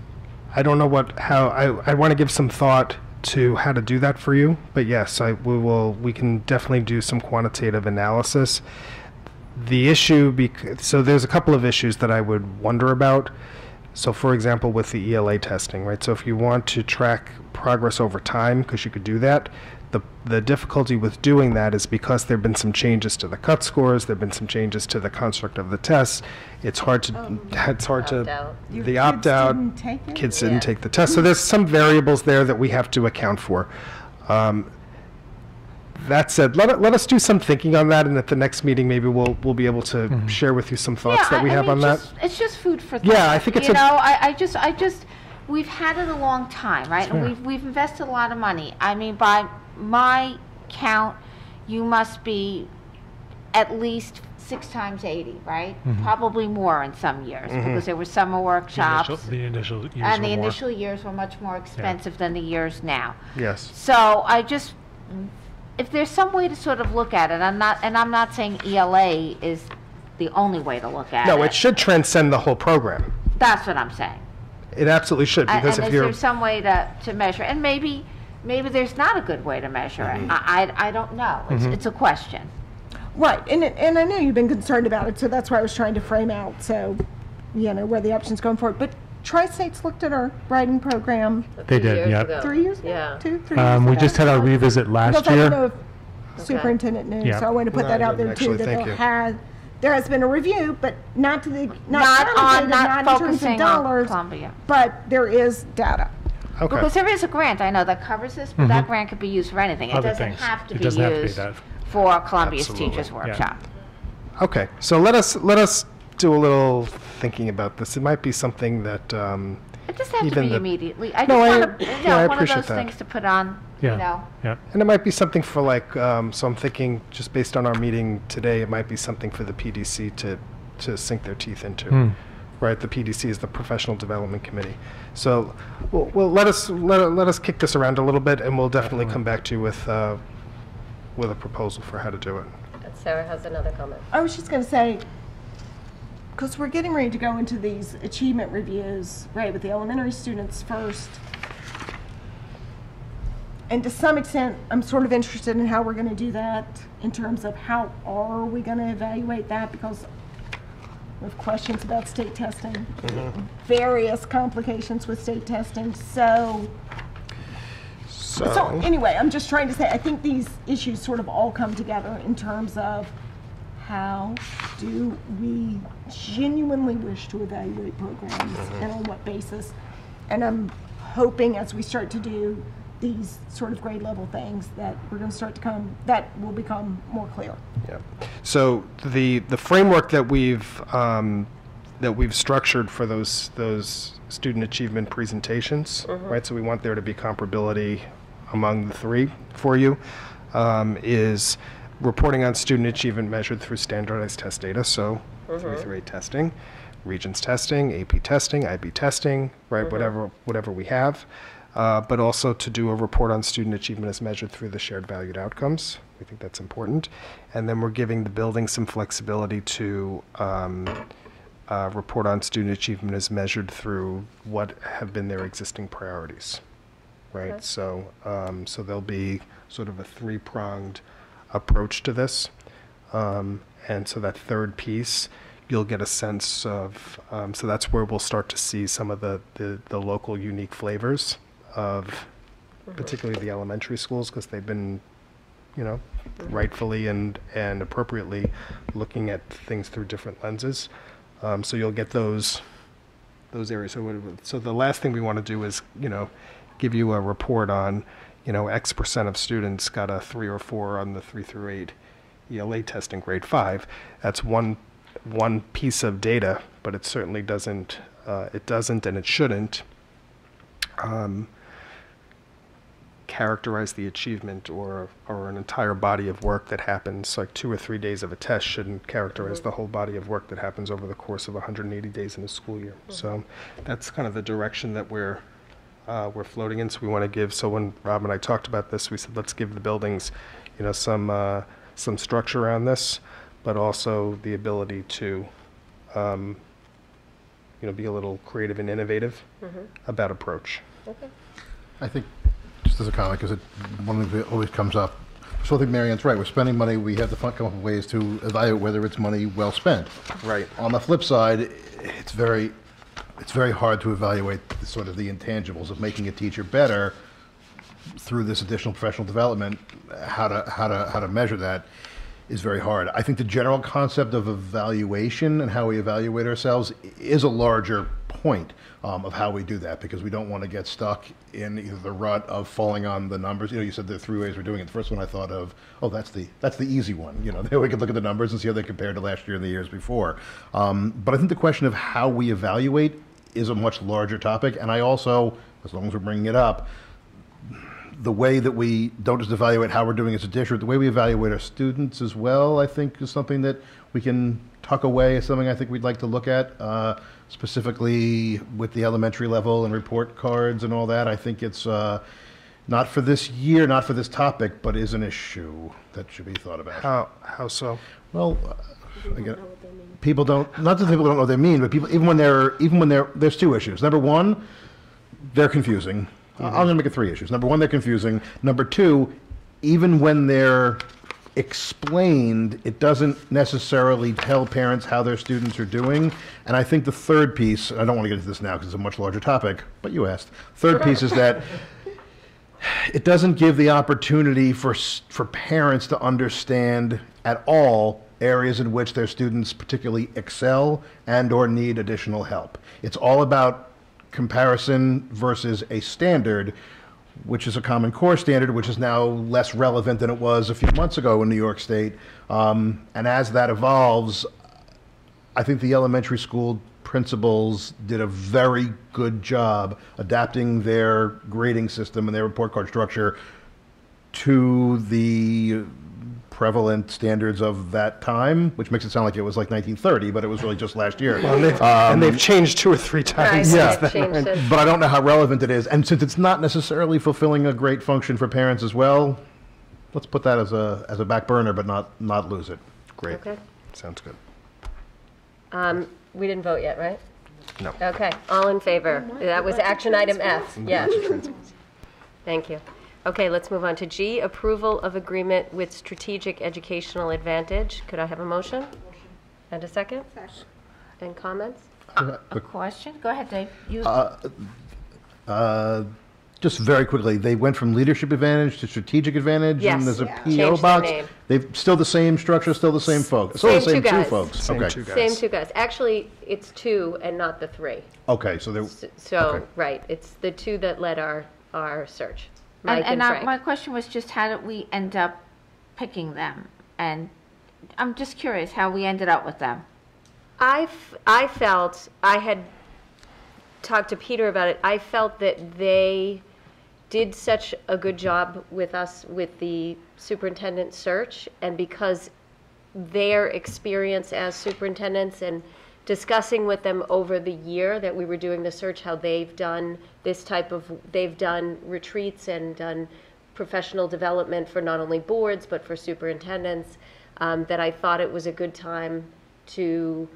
B: I don't know I want to give some thought to how to do that for you, but yes, we can definitely do some quantitative analysis. The issue, so there's a couple of issues that I would wonder about. So for example, with the ELA testing, right? So if you want to track progress over time, because you could do that, the difficulty with doing that is because there have been some changes to the cut scores, there have been some changes to the construct of the tests. It's hard to,
A: Opt-out.
B: the opt-out,
F: didn't take it?
B: kids didn't take the test. So there's some variables there that we have to account for. That said, let us do some thinking on that, and at the next meeting, maybe we'll be able to share with you some thoughts that we have on that.
C: It's just food for thought.
B: Yeah, I think it's
C: you
B: a-
C: know, I just, we've had it a long time, right? And
B: Sure.
C: we've invested a lot of money. I mean, by my count, you must be at least 6 times 80, right? Probably more in some years, because there were summer workshops.
I: The initial years
C: And
I: were
C: the
I: more.
C: initial years were much more expensive than the years now.
B: Yes.
C: So if there's some way to sort of look at it, I'm not saying ELA is the only way to look at it.
B: No, it should transcend the whole program.
C: That's what I'm saying.
B: It absolutely should, because
C: And
B: if
C: is
B: you're...
C: there some way to measure? And maybe there's not a good way to measure it. I don't know. It's a question.
F: Right, and I know you've been concerned about it, so that's why I was trying to frame out, so, where the options going forward. But Tri-State's looked at our writing program
I: They did,
A: Years
I: yeah.
A: ago.
F: 3 years ago?
A: Yeah.
F: 2, 3 years ago?
I: We just had our revisit last
F: Because I didn't know
I: year.
F: if superintendent knew,
I: Yeah.
F: so I wanted to put
B: No,
F: that
B: I
F: out there
B: didn't
F: too,
B: actually,
F: that
B: thank you.
F: there has been a review, but not to the,
C: Not
F: quantitative,
C: not
F: in terms of
C: focusing on
F: dollars,
C: Columbia.
F: but there is data.
B: Okay.
C: Because there is a grant, I know, that covers this, but that grant could be used for anything. It
I: Other
C: doesn't
I: things.
C: have to
I: It
C: be
I: doesn't have to be
C: used
I: that.
C: for Columbia's
B: Absolutely,
C: Teachers
B: yeah.
C: Workshop.
B: Okay, so let us do a little thinking about this. It might be something that,
C: It doesn't have to
B: Even
C: be
B: the-
C: immediately. I
B: No,
C: just
B: I-
C: want to,
B: yeah, I
C: one of
B: appreciate
C: those
B: that.
C: things to put on,
I: Yeah.
C: you know.
I: Yeah.
B: and it might be something for like, so I'm thinking, just based on our meeting today, it might be something for the PDC to sink their teeth into. Right, the PDC is the Professional Development Committee. So, well, let us kick this around a little bit, and we'll definitely come back to you with a proposal for how to do it.
A: Sarah has another comment.
F: I was just going to say, because we're getting ready to go into these achievement reviews, right, with the elementary students first. And to some extent, I'm sort of interested in how we're going to do that in terms of how are we going to evaluate that, because we have questions about state testing, various complications with state testing. So anyway, I'm just trying to say, I think these issues sort of all come together in terms of how do we genuinely wish to evaluate programs and on what basis. And I'm hoping as we start to do these sort of grade level things that we're going to start to that will become more clear.
B: Yeah. So the framework that we've structured for those student achievement presentations, right? So we want there to be comparability among the three for you, is reporting on student achievement measured through standardized test data. So 3 through 8 testing, Regents testing, AP testing, IB testing, right? Whatever we have. But also to do a report on student achievement as measured through the shared valued outcomes. We think that's important. And then we're giving the building some flexibility to report on student achievement as measured through what have been their existing priorities, right?
A: Okay.
B: So there'll be sort of a 3-pronged approach to this. And so that third piece, you'll get a sense of, so that's where we'll start to see some of the local unique flavors of particularly the elementary schools, because they've been, rightfully and appropriately looking at things through different lenses. So you'll get those areas. So the last thing we want to do is, give you a report on, X percent of students got a 3 or 4 on the 3 through 8 ELA test in grade 5. That's one piece of data, but it certainly doesn't, and it shouldn't characterize the achievement or an entire body of work that happens. Like 2 or 3 days of a test shouldn't characterize the whole body of work that happens over the course of 180 days in a school year. So that's kind of the direction that we're floating in. So we want to give. So when Rob and I talked about this, we said let's give the buildings, some structure around this, but also the ability to, be a little creative and innovative about approach.
A: Okay.
H: I think, just as a comment, because one of the that always comes up, so I think Marianne's right. We're spending money. We have to come up with ways to evaluate whether it's money well spent.
B: Right.
H: On the flip side, it's very it's very hard to evaluate the, sort of the intangibles of making a teacher better through this additional professional development. How to measure that is very hard. I think the general concept of evaluation and how we evaluate ourselves is a larger point of how we do that, because we don't want to get stuck in either the rut of falling on the numbers. You know, you said there are 3 ways we're doing it. The first one I thought of, oh, that's the easy one. You know, we could look at the numbers and see how they compare to last year and the years before. But I think the question of how we evaluate is a much larger topic. And I also, as long as we're bringing it up, the way that we don't just evaluate how we're doing as a district, the way we evaluate our students as well, I think is something that we can tuck away as something I think we'd like to look at, specifically with the elementary level and report cards and all that. I think it's not for this year, not for this topic, but is an issue that should be thought about.
B: How so?
H: Well, again, people don't, not that people don't know what they mean, but people, even when there's 2 issues. Number one, they're confusing. I'm going to make it 3 issues. Number one, they're confusing. Number 2, even when they're explained, it doesn't necessarily tell parents how their students are doing. And I think the third piece, I don't want to get into this now because it's a much larger topic, but you asked. Third piece is that it doesn't give the opportunity for parents to understand at all areas in which their students particularly excel and or need additional help. It's all about comparison versus a standard, which is a Common Core standard, which is now less relevant than it was a few months ago in New York State. And as that evolves, I think the elementary school principals did a very good job adapting their grading system and their report card structure to the prevalent standards of that time, which makes it sound like it was like 1930, but it was really just last year.
B: Well, and they've changed 2 or 3 times.
A: Right,
B: since
A: they've
B: then.
A: changed it.
H: But I don't know how relevant it is. And since it's not necessarily fulfilling a great function for parents as well, let's put that as a back burner, but not lose it.
B: Great.
A: Okay.
B: Sounds good.
A: We didn't vote yet, right?
B: No.
A: Okay, all in favor? That was action item F, yes. Thank you. Okay, let's move on to G, approval of agreement with Strategic Educational Advantage. Could I have a motion? And a second? Second. And comments?
C: A question? Go ahead, Dave. You.
H: Just very quickly, they went from Leadership Advantage to Strategic Advantage,
A: Yes.
H: and there's a
A: Yeah.
H: PO
A: Changed their
H: box.
A: name.
H: They've still the same structure, still the same folks. Still the
A: Same
H: same
A: two
H: two
A: guys.
H: folks.
B: Same
H: Okay.
B: 2 guys.
A: Same 2 guys. Actually, it's 2 and not the 3.
H: Okay, so they.
A: So,
H: Okay.
A: right, it's the 2 that led our search, Mike
C: And
A: and Frank.
C: my question was just how did we end up picking them? And I'm just curious how we ended up with them.
A: I felt, I had talked to Peter about it, I felt that they did such a good job with us with the superintendent search, and because their experience as superintendents and discussing with them over the year that we were doing the search, how they've done they've done retreats and done professional development for not only boards, but for superintendents, that I thought it was a good time to,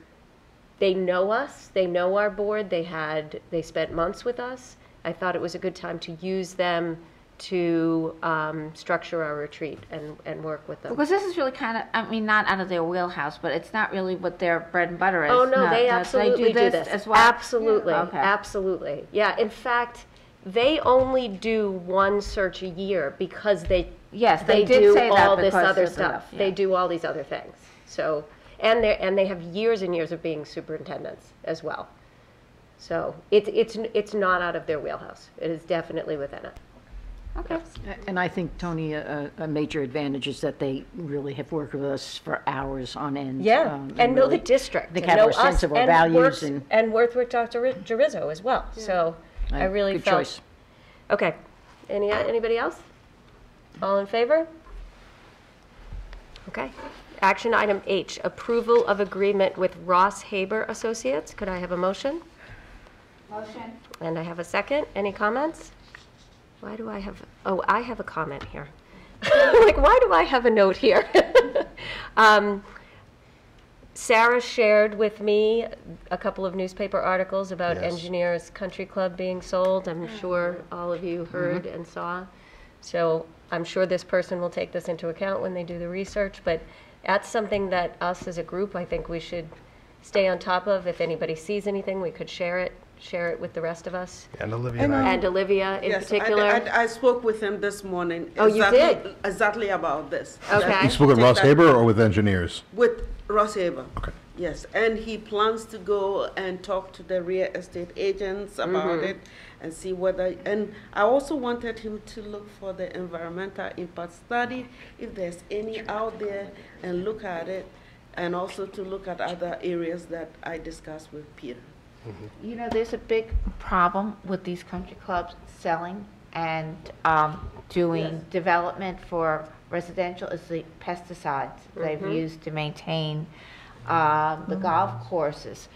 A: they know us, they know our board, they spent months with us. I thought it was a good time to use them to structure our retreat and work with them.
C: Because this is really kind of, I mean, not out of their wheelhouse, but it's not really what their bread and butter is.
A: Oh, no, they absolutely do this.
C: as well.
A: Absolutely,
C: Yeah. Okay.
A: absolutely. Yeah, in fact, they only do 1 search a year because they
C: They did
A: do
C: say that
A: all this
C: because
A: other
C: of the-
A: stuff.
C: yeah.
A: They do all these other things. So, and they have years and years of being superintendents as well. So it's not out of their wheelhouse. It is definitely within it.
C: Okay.
L: And I think, Tony, a major advantage is that they really have worked with us for hours on end.
A: Yeah, and know the
L: really
A: district.
L: They
A: and
L: have
A: know
L: our sense
A: us,
L: of our
A: and
L: values
A: worked with Dr. Gerizzo as well. So I really
L: good
A: felt.
L: choice.
A: Okay. Anybody else? All in favor? Okay. Action item H, approval of agreement with Ross Haber Associates. Could I have a motion?
C: Motion.
A: And I have a second. Any comments? Why do I have, oh, I have a comment here. Like, why do I have a note here? Sarah shared with me a couple of newspaper articles about
H: Yes.
A: Engineers Country Club being sold. I'm sure all of you heard and saw. So I'm sure this person will take this into account when they do the research, but that's something that us as a group, I think we should stay on top of. If anybody sees anything, we could share it share it with the rest of us?
B: And Olivia and I.
A: And Olivia in
M: Yes,
A: particular?
M: I spoke with him this morning.
A: Oh, you did?
M: Exactly about this.
A: Okay.
H: You spoke with Ross Haber or with engineers?
M: With Ross Haber.
H: Okay.
M: Yes, and he plans to go and talk to the real estate agents about it and see whether, and I also wanted him to look for the environmental impact study, if there's any out there, and look at it, and also to look at other areas that I discussed with Peter.
C: You know, there's a big problem with these country clubs selling and doing development for residential is the pesticides they've used to maintain the golf courses.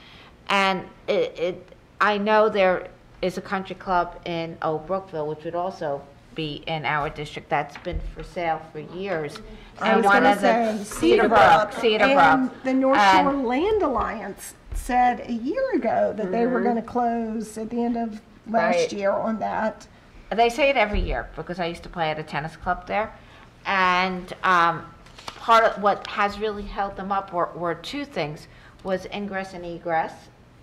C: And I know there is a country club in Old Brookville, which would also be in our district, that's been for sale for years.
F: I was going to say
C: Cedarbrook.
F: And the North Shore Land Alliance said a year ago that they were going to close at the end of last year on that.
C: They say it every year because I used to play at a tennis club there. And part of what has really held them up were two things, was ingress and egress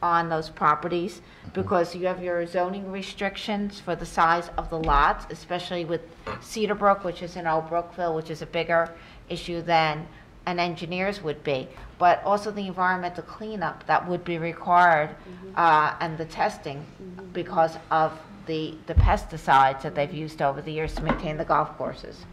C: on those properties, because you have your zoning restrictions for the size of the lots, especially with Cedarbrook, which is in Old Brookville, which is a bigger issue than an engineer's would be, but also the environmental cleanup that would be required and the testing because of the pesticides that they've used over the years to maintain the golf courses.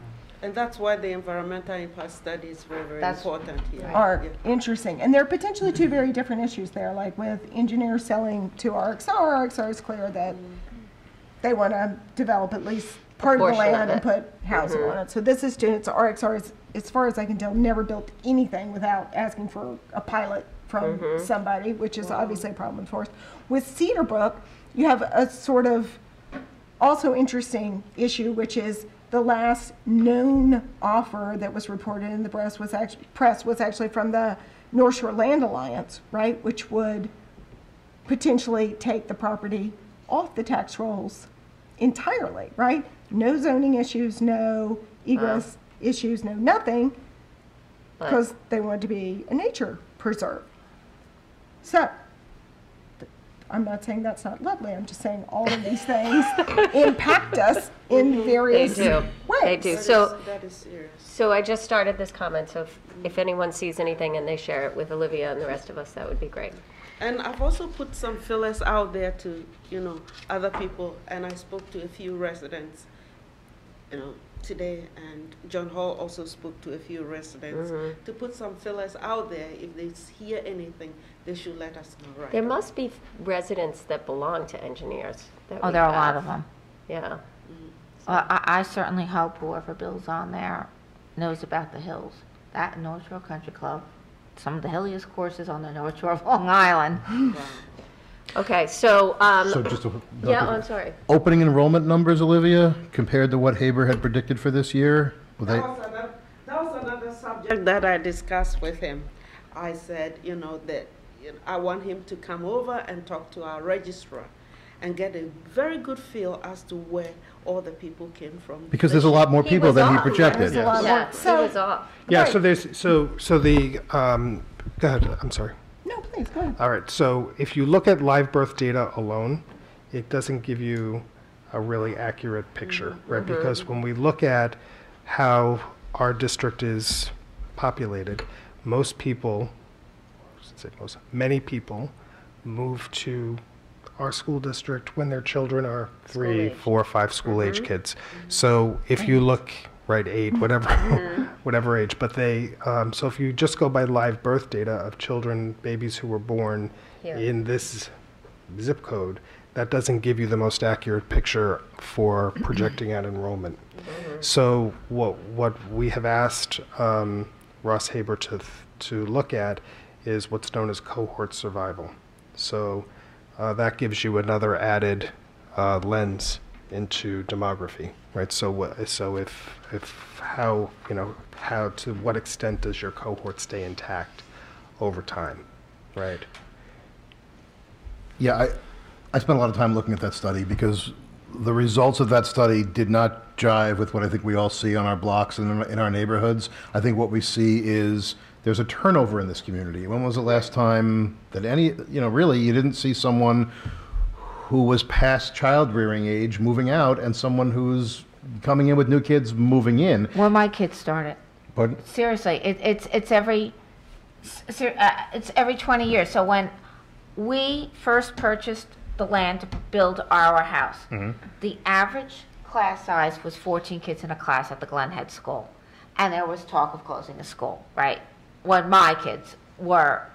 M: And that's why the environmental impact study is very, very important here.
F: Are interesting. And there are potentially two very different issues there, like with engineers selling to RXR is clear that they want to develop at least part of the land and put housing on it. So this is to, RXR is, as far as I can tell, never built anything without asking for a pilot from somebody, which is obviously a problem for us. With Cedarbrook, you have a sort of also interesting issue, which is the last known offer that was reported in the press was actually from the North Shore Land Alliance, right, which would potentially take the property off the tax rolls entirely, right? No zoning issues, no egress issues, no nothing, because they want to be a nature preserve. So, I'm not saying that's not lovely. I'm just saying all of these things impact us in various ways.
A: They do.
M: That is serious.
A: So I just started this comment, so if anyone sees anything and they share it with Olivia and the rest of us, that would be great.
M: And I've also put some fillers out there to, other people, and I spoke to a few residents, today, and John Hall also spoke to a few residents to put some fillers out there. If they hear anything, they should let us know, right?
A: There must be residents that belong to engineers.
C: There are a lot of them.
A: Yeah.
C: Well, I certainly hope whoever builds on there knows about the hills. That North Shore Country Club, some of the hilliest courses on the North Shore of Long Island.
A: Okay, so,
H: So just to,
A: I'm sorry.
H: opening enrollment numbers, Olivia, compared to what Haber had predicted for this year?
M: That was another subject that I discussed with him. I said, that I want him to come over and talk to our registrar and get a very good feel as to where all the people came from.
H: Because there's a lot more people than he projected.
A: Yeah, he was off.
B: Yeah, so there's, so the, go ahead, I'm sorry.
F: No, please, go ahead.
B: All right, so if you look at live birth data alone, it doesn't give you a really accurate picture, right? Because when we look at how our district is populated, most people, many people move to our school district when their children are 3, 4, 5 school age kids. So if you look, right, 8, whatever, whatever age, but they, so if you just go by live birth data of children, babies who were born in this zip code, that doesn't give you the most accurate picture for projecting out enrollment. So what we have asked Ross Haber to look at is what's known as cohort survival. So that gives you another added lens into demography, right? So if how to what extent does your cohort stay intact over time, right?
H: Yeah, I spent a lot of time looking at that study because the results of that study did not jive with what I think we all see on our blocks and in our neighborhoods. I think what we see is there's a turnover in this community. When was the last time that really you didn't see someone who was past child rearing age moving out and someone who's coming in with new kids moving in.
C: When my kids started.
H: Pardon?
C: Seriously, it's every 20 years. So when we first purchased the land to build our house, the average class size was 14 kids in a class at the Glen Head School. And there was talk of closing the school, right? When my kids were,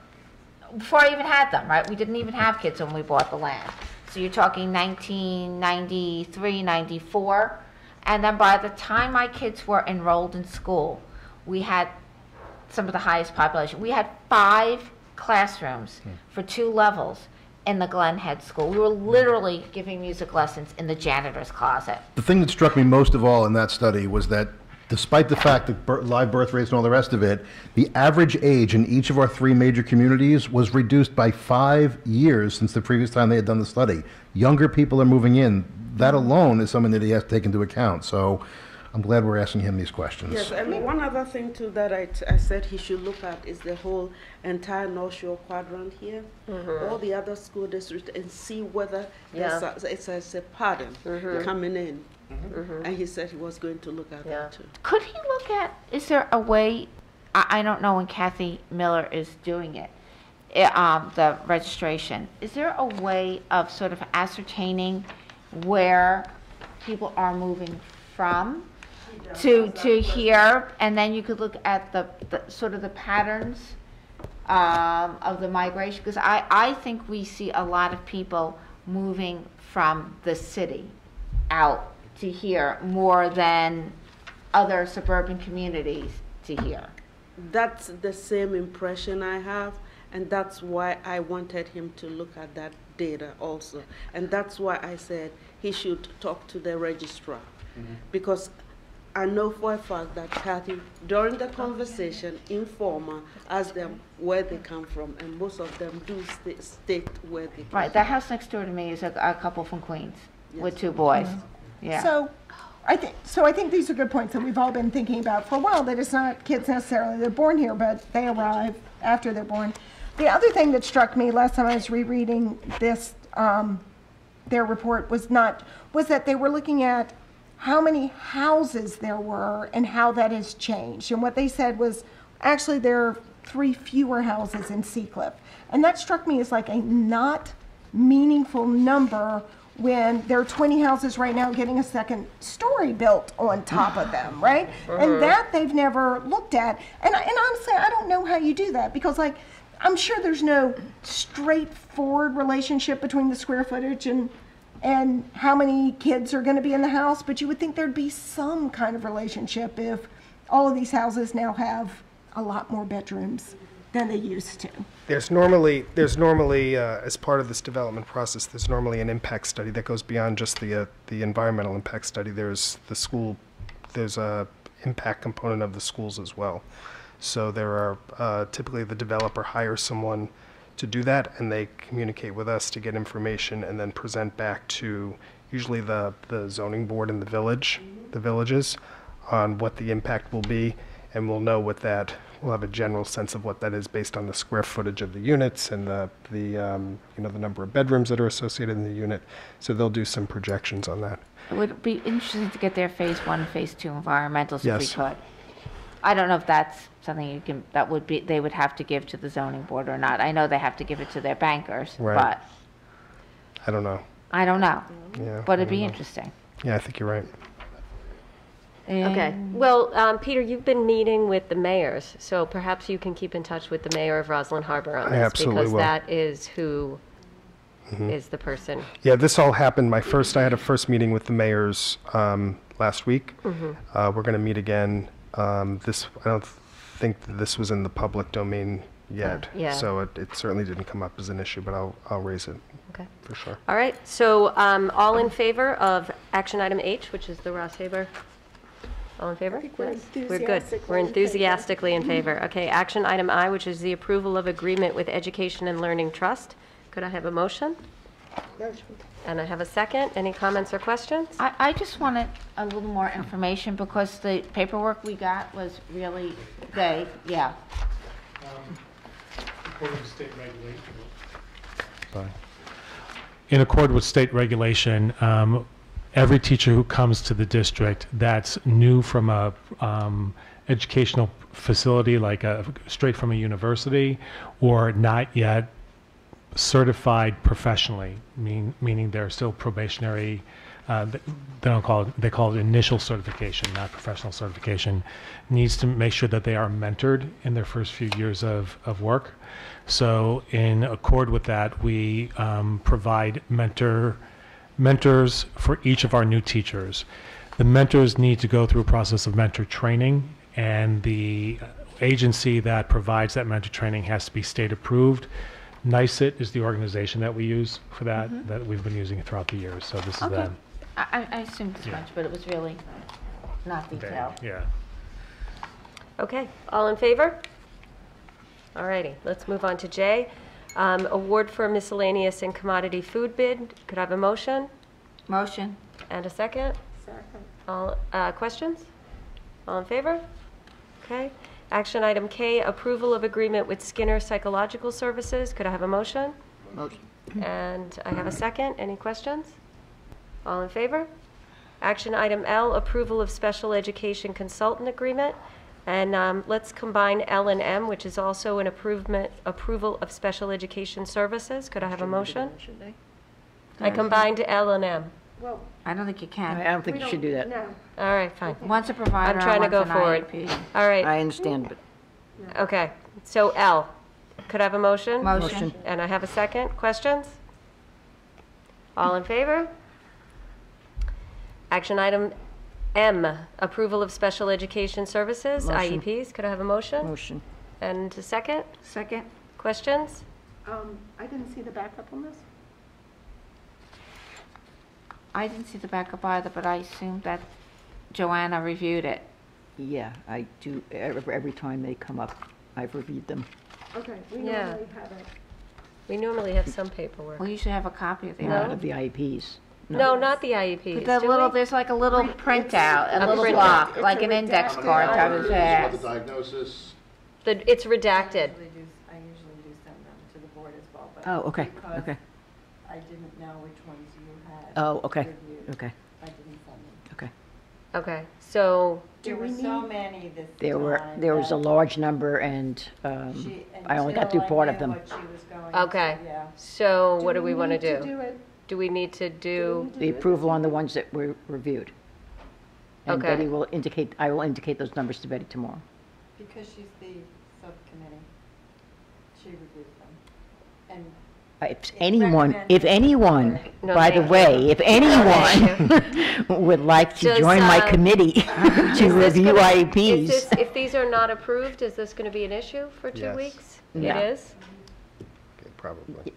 C: before I even had them, right? We didn't even have kids when we bought the land. So you're talking 1993, 94. And then by the time my kids were enrolled in school, we had some of the highest population. We had 5 classrooms for 2 levels in the Glen Head School. We were literally giving music lessons in the janitor's closet.
H: The thing that struck me most of all in that study was that despite the fact that live birth rates and all the rest of it, the average age in each of our 3 major communities was reduced by 5 years since the previous time they had done the study. Younger people are moving in. That alone is something that he has to take into account. So I'm glad we're asking him these questions.
M: Yes, and one other thing too that I said he should look at is the whole entire North Shore quadrant here, all the other school districts, and see whether it's a pattern coming in. And he said he was going to look at that too.
C: Could he look at, is there a way, I don't know when Kathy Miller is doing it, the registration, is there a way of sort of ascertaining where people are moving from to here, and then you could look at the sort of the patterns of the migration? Because I think we see a lot of people moving from the city out to here more than other suburban communities to here.
M: That's the same impression I have, and that's why I wanted him to look at that data also. And that's why I said he should talk to the registrar, because I know for a fact that Kathy, during the conversation, informal, asked them where they come from, and most of them do state where they come from.
C: Right, that house next door to me is a couple from Queens with 2 boys. Yeah.
F: So I think these are good points that we've all been thinking about for a while, that it's not kids necessarily, they're born here, but they arrive after they're born. The other thing that struck me last time I was rereading this, their report was that they were looking at how many houses there were and how that has changed. And what they said was, actually there are 3 fewer houses in Seacliff. And that struck me as like a not meaningful number when there are 20 houses right now getting a second story built on top of them, right? And that they've never looked at. And honestly, I don't know how you do that, because like, I'm sure there's no straightforward relationship between the square footage and how many kids are going to be in the house, but you would think thered be some kind of relationship if all of these houses now have a lot more bedrooms than they used to.
B: There's normally, as part of this development process, there's normally an impact study that goes beyond just the environmental impact study. There's a impact component of the schools as well. So there are, typically the developer hires someone to do that, and they communicate with us to get information and then present back to usually the zoning board in the villages on what the impact will be, and we'll know what that, we'll have a general sense of what that is based on the square footage of the units and the number of bedrooms that are associated in the unit. So they'll do some projections on that.
C: It would be interesting to get their phase 1 and phase 2 environmentals if we
B: Yes.
C: could. I don't know if that's something they would have to give to the zoning board or not. I know they have to give it to their bankers,
B: Right.
C: but
B: I don't know.
C: I don't know.
B: Yeah,
C: But
B: I
C: it'd be
B: don't know.
C: interesting.
B: Yeah, I think you're right.
A: Okay. Well, Peter, you've been meeting with the mayors, so perhaps you can keep in touch with the mayor of Roslyn Harbor on
B: I
A: this,
B: absolutely
A: because
B: will.
A: that is who is the person.
B: Yeah, this all happened. I had a first meeting with the mayors last week. We're going to meet again. I don't think that this was in the public domain yet,
A: yeah.
B: so it certainly didn't come up as an issue, but I'll raise it.
A: Okay.
B: For sure.
A: All right. So all in favor of action item H, which is the Ross Haber? All in favor?
F: I think we're
A: We're good. We're enthusiastically in favor. Okay. Action item I, which is the approval of agreement with Education and Learning Trust. Could I have a motion? And I have a second. Any comments or questions?
C: I just wanted a little more information because the paperwork we got was really vague. Yeah.
G: According to state regulation.
H: Sorry.
I: in accord with state regulation, every teacher who comes to the district that's new from a educational facility, like straight from a university, or not yet certified professionally, meaning they're still probationary. They call it initial certification, not professional certification, needs to make sure that they are mentored in their first few years of work. So in accord with that, we provide mentors for each of our new teachers. The mentors need to go through a process of mentor training, and the agency that provides that mentor training has to be state approved. NYSIT is the organization that we use for that, that we've been using throughout the years. So this is them.
C: I assumed as much, but it was really not detailed.
I: Yeah.
A: Okay, all in favor? All righty, let's move on to J. Award for miscellaneous and commodity food bid. Could I have a motion?
C: Motion.
A: And a second?
F: Second.
A: All, questions? All in favor? Okay. Action item K, approval of agreement with Skinner Psychological Services. Could I have a motion?
L: Motion.
A: And I have a second. Any questions? All in favor? Action item L, approval of special education consultant agreement. And let's combine L and M, which is also an approval of special education services. Could I have a motion? I combined L and M.
F: Well,
C: I don't think you can.
L: I don't think you should do that.
F: no.
A: All right, fine.
C: One's a provider,
A: I'm trying to
C: and
A: go
C: one's an
A: forward.
C: IEP.
A: All right,
L: I understand, but
A: okay. So L, could I have a motion?
C: Motion.
A: And I have a second. Questions? All in favor? Action item M, approval of special education services,
L: Motion.
A: IEPs. Could I have a motion?
L: motion.
A: And a second?
C: Second.
A: Questions?
F: I didn't see the backup on this.
C: I didn't see the backup either, but I assumed that Joanna reviewed it.
L: Yeah, I do, every time they come up, I've reviewed them.
F: Okay, we
A: Yeah.
F: normally have it.
A: We normally have some paperwork.
C: We usually have a copy of the
A: No.
L: Out of the IEPs.
A: No, not the IEPs.
C: But
A: do
C: little,
A: we?
C: there's like a little printout,
A: A
C: a little
A: printout.
C: block,
F: It's
C: like
F: a
C: an index
F: redacted
C: card type of
F: IEP.
C: thing.
H: diagnosis.
A: It's redacted.
N: I usually do send them to the board as well, but.
L: Oh, okay,
N: because
L: okay.
N: I didn't know which ones you had.
L: Oh, okay,
N: reviewed,
L: okay,
N: I didn't send them.
L: okay.
A: Okay, so,
N: There were so many this
L: There
N: time
L: was a
N: that
L: large number, and I only got through part of them.
N: Until I knew what she was going to,
A: okay.
N: yeah.
A: So what do we want to
F: need
A: do?
F: it?
A: Do we need to do?
L: The approval on the ones that were reviewed. And
A: Okay.
L: Betty will indicate, I will indicate those numbers to Betty tomorrow.
N: Because she's the subcommittee, she reviewed them. And
L: If anyone,
A: No,
L: by the
A: thank
L: way,
A: you.
L: if anyone would like to
A: Does,
L: join my committee to
A: Is this
L: review
A: gonna-
L: IEPs.
A: if these are not approved, is this going to be an issue for 2
B: Yes.
A: weeks?
L: Yeah.
A: It is?
B: Okay, probably.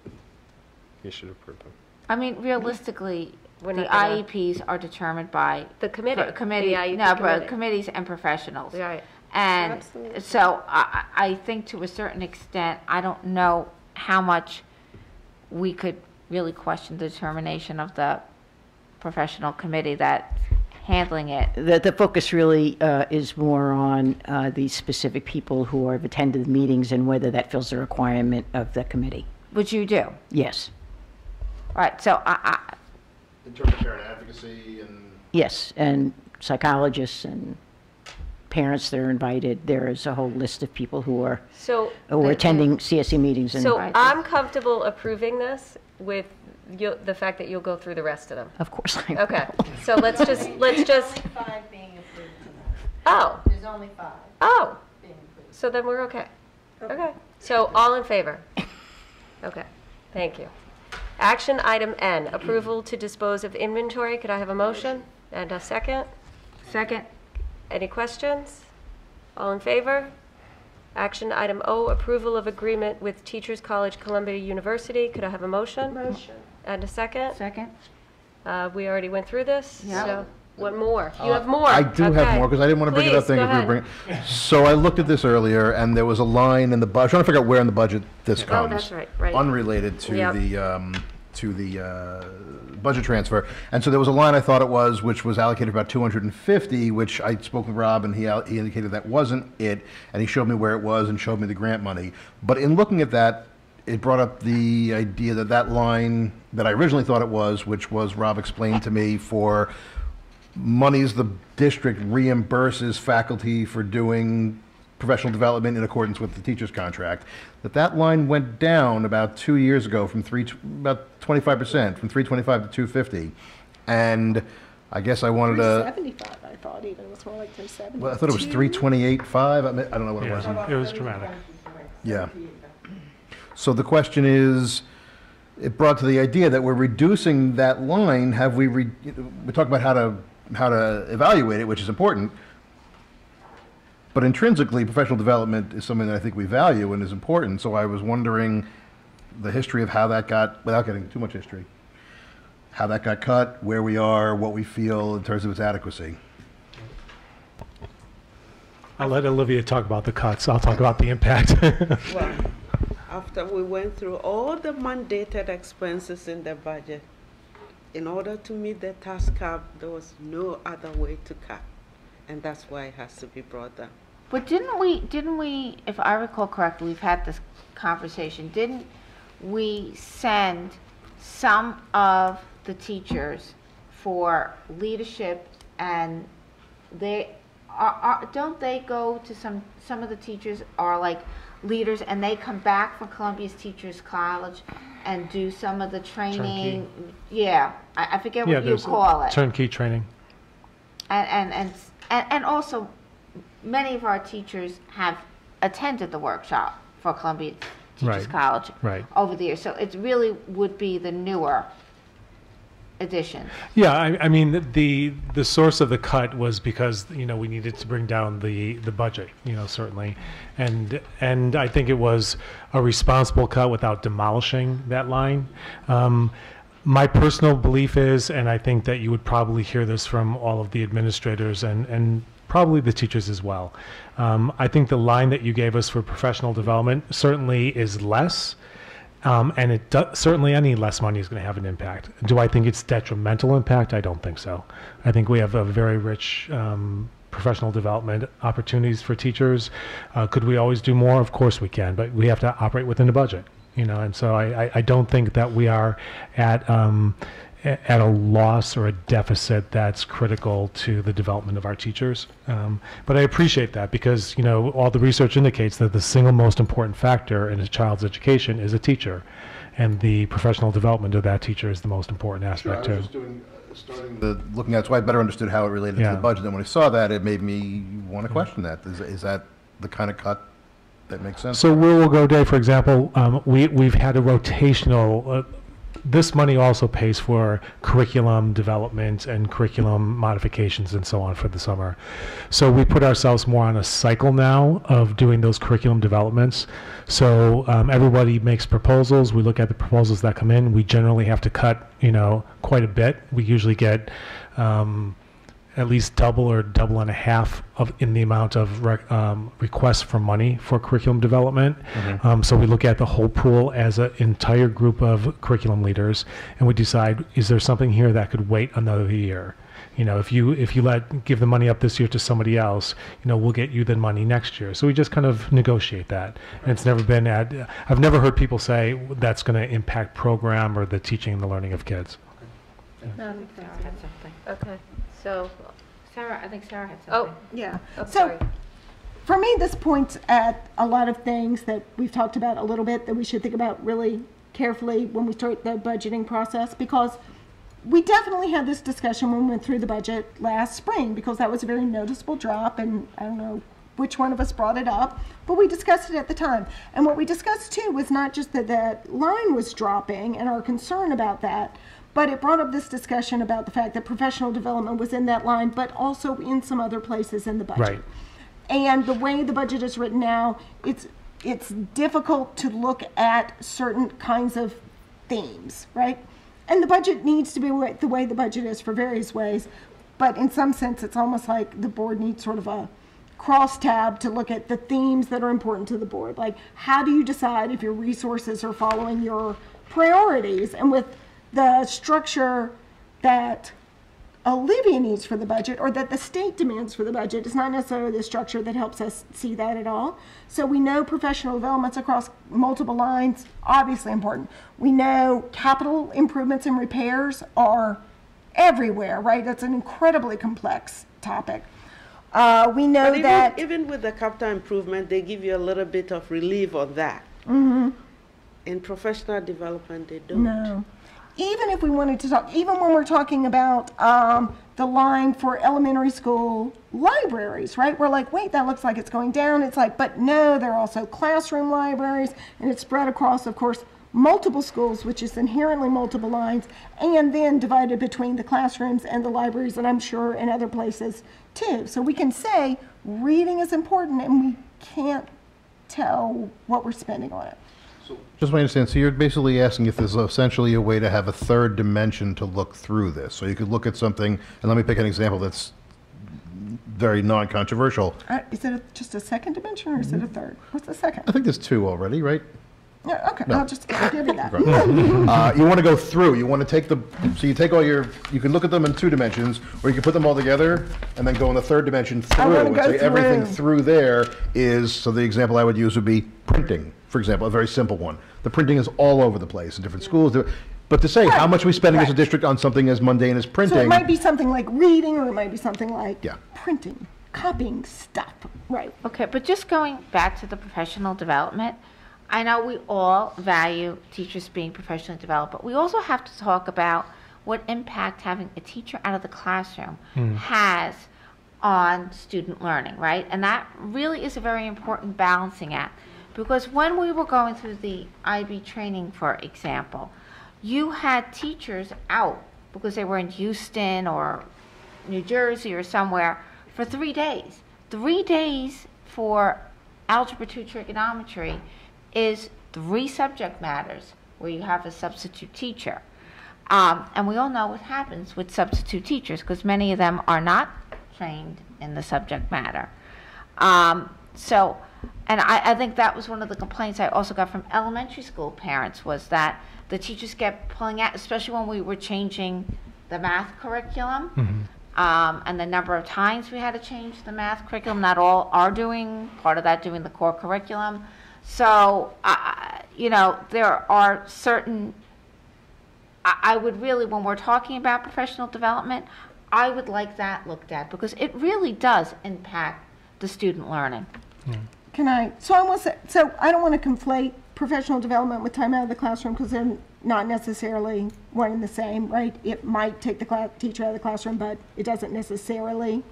B: You should approve them.
C: I mean, realistically,
A: We're
C: the
A: not gonna-
C: IEPs are determined by
A: The committee.
C: committee,
A: The IEP
C: no,
A: committee.
C: but committees and professionals.
A: Right.
C: And
F: Absolutely.
C: so I think to a certain extent, I don't know how much we could really question the determination of the professional committee that's handling it.
L: The focus really is more on the specific people who have attended the meetings and whether that fills the requirement of the committee.
C: Which you do.
L: Yes,
C: Right, so
H: In terms of parent advocacy and.
L: yes, and psychologists and parents that are invited. There is a whole list of people who are
A: So.
L: attending CSE meetings. And
A: So I'm comfortable approving this with the fact that you'll go through the rest of them.
L: Of course I will.
A: Okay, so let's just,
N: Only 5 being approved tonight.
A: oh,
N: There's only 5
A: oh,
N: being approved.
A: so then we're okay. Okay, so all in favor? Okay, thank you. Action item N, approval to dispose of inventory. Could I have a motion and a second?
C: second,
A: Any questions? All in favor? Action item O, approval of agreement with Teachers College Columbia University. Could I have a motion?
F: Motion.
A: And a second?
C: second.
A: We already went through this,
C: Yeah.
A: so what more? You have more?
H: I do have
A: Okay.
H: more, because I didn't want to bring it up
A: Please,
H: thinking
A: go
H: if we were
A: ahead.
H: bringing. So I looked at this earlier, and there was a line in the budget, trying to figure out where in the budget this comes.
A: Oh, that's right.
H: Unrelated to
A: Yep.
H: the budget transfer. And so there was a line, I thought it was, which was allocated about 250, which I spoke with Rob, and he indicated that wasn't it, and he showed me where it was and showed me the grant money. But in looking at that, it brought up the idea that that line that I originally thought it was, which was Rob explained to me, for monies the district reimburses faculty for doing professional development in accordance with the teacher's contract, that line went down about 2 years ago from about 25%, from 325 to 250. And I guess I wanted to...
F: 375, I thought even. It was more like 370.
H: Well, I thought it was 328.5. I don't know what it was.
I: It was dramatic.
H: Yeah. So the question is, it brought to the idea that we're reducing that line. Have we talk about how to evaluate it, which is important. But intrinsically, professional development is something that I think we value and is important. So I was wondering the history of how that got, without getting too much history, how that got cut, where we are, what we feel in terms of its adequacy.
I: I'll let Olivia talk about the cuts. I'll talk about the impact.
M: Well, after we went through all the mandated expenses in the budget, in order to meet the tax cap, there was no other way to cut. And that's why it has to be brought down.
C: But didn't we, if I recall correctly, we've had this conversation, didn't we send some of the teachers for leadership, and they don't they go to some of the teachers are like leaders, and they come back from Columbia's Teachers College and do some of the training.
I: Turnkey.
C: Yeah, I forget what you call it.
I: Turnkey training.
C: And also, many of our teachers have attended the workshop for Columbia Teachers College over the years. So it really would be the newer edition.
I: Yeah, I mean, the source of the cut was because, we needed to bring down the budget, certainly. And I think it was a responsible cut without demolishing that line. My personal belief is, and I think that you would probably hear this from all of the administrators and probably the teachers as well, I think the line that you gave us for professional development certainly is less, and certainly any less money is going to have an impact. Do I think it's detrimental impact? I don't think so. I think we have a very rich professional development opportunities for teachers. Could we always do more? Of course we can, but we have to operate within the budget. And so I don't think that we are at a loss or a deficit that's critical to the development of our teachers. But I appreciate that because, all the research indicates that the single most important factor in a child's education is a teacher. And the professional development of that teacher is the most important aspect too.
H: I was just looking at it, so I better understood how it related to the budget. And when I saw that, it made me want to question that. Is that the kind of cut that makes sense?
I: So where we'll go, Dave, for example, we've had a rotational, this money also pays for curriculum development and curriculum modifications and so on for the summer. So we put ourselves more on a cycle now of doing those curriculum developments. So everybody makes proposals. We look at the proposals that come in. We generally have to cut, quite a bit. We usually get at least double or double and a half in the amount of requests for money for curriculum development. So we look at the whole pool as an entire group of curriculum leaders, and we decide, is there something here that could wait another year? If you give the money up this year to somebody else, we'll get you the money next year. So we just kind of negotiate that. And it's never been I've never heard people say that's going to impact program or the teaching and the learning of kids.
C: Sarah had something.
A: Okay, so,
C: I think Sarah had something.
F: Yeah.
A: Oh,
F: So,
A: sorry.
F: for me, this points at a lot of things that we've talked about a little bit that we should think about really carefully when we start the budgeting process, because we definitely had this discussion when we went through the budget last spring, because that was a very noticeable drop, and I don't know which one of us brought it up, but we discussed it at the time. And what we discussed too was not just that that line was dropping and our concern about that, but it brought up this discussion about the fact that professional development was in that line, but also in some other places in the budget.
I: Right.
F: And the way the budget is written now, it's difficult to look at certain kinds of themes, right? And the budget needs to be the way the budget is for various ways, but in some sense, it's almost like the board needs sort of a cross tab to look at the themes that are important to the board. Like, how do you decide if your resources are following your priorities? And with the structure that Olivia needs for the budget or that the state demands for the budget. It's not necessarily the structure that helps us see that at all. So we know professional developments across multiple lines, obviously important. We know capital improvements and repairs are everywhere, right? That's an incredibly complex topic. We know
M: But
F: that
M: even with the capital improvement, they give you a little bit of relief on that.
F: Mhm.
M: In professional development, they don't.
F: No. Even if we wanted to talk, even when we're talking about the line for elementary school libraries, right? We're like, wait, that looks like it's going down. It's like, but no, there are also classroom libraries, and it's spread across, of course, multiple schools, which is inherently multiple lines, and then divided between the classrooms and the libraries, and I'm sure in other places too. So we can say reading is important, and we can't tell what we're spending on it.
H: Just so I understand, so you're basically asking if there's essentially a way to have a third dimension to look through this. So you could look at something, and let me pick an example that's very non-controversial.
F: Is it just a second dimension, or is it a third? What's the second?
H: I think there's two already, right?
F: Yeah, okay,
H: No.
F: I'll just give you that.
H: You want to go through, you want to take so you take all you can look at them in 2 dimensions, or you can put them all together and then go in the 3rd dimension through.
F: wanna
H: And
F: go
H: say everything
F: through.
H: through there is, so the example I would use would be printing, for example, a very simple one. The printing is all over the place in different schools. But to say how much we spending as a district on something as mundane as printing.
F: So it might be something like reading, or it might be something like
H: Yeah.
F: printing, copying stuff. Right.
C: Okay, but just going back to the professional development, I know we all value teachers being professionally developed, but we also have to talk about what impact having a teacher out of the classroom has on student learning, right? And that really is a very important balancing act. Because when we were going through the IB training, for example, you had teachers out because they were in Houston or New Jersey or somewhere for 3 days. 3 days for Algebra 2 trigonometry is 3 subject matters where you have a substitute teacher. And we all know what happens with substitute teachers because many of them are not trained in the subject matter. And I think that was one of the complaints I also got from elementary school parents was that the teachers kept pulling out, especially when we were changing the math curriculum. And the number of times we had to change the math curriculum. Not all are doing, part of that doing the core curriculum. So, there are certain, I would really, when we're talking about professional development, I would like that looked at because it really does impact the student learning.
F: So I don't want to conflate professional development with time out of the classroom because they're not necessarily one and the same, right? It might take the teacher out of the classroom, but it doesn't necessarily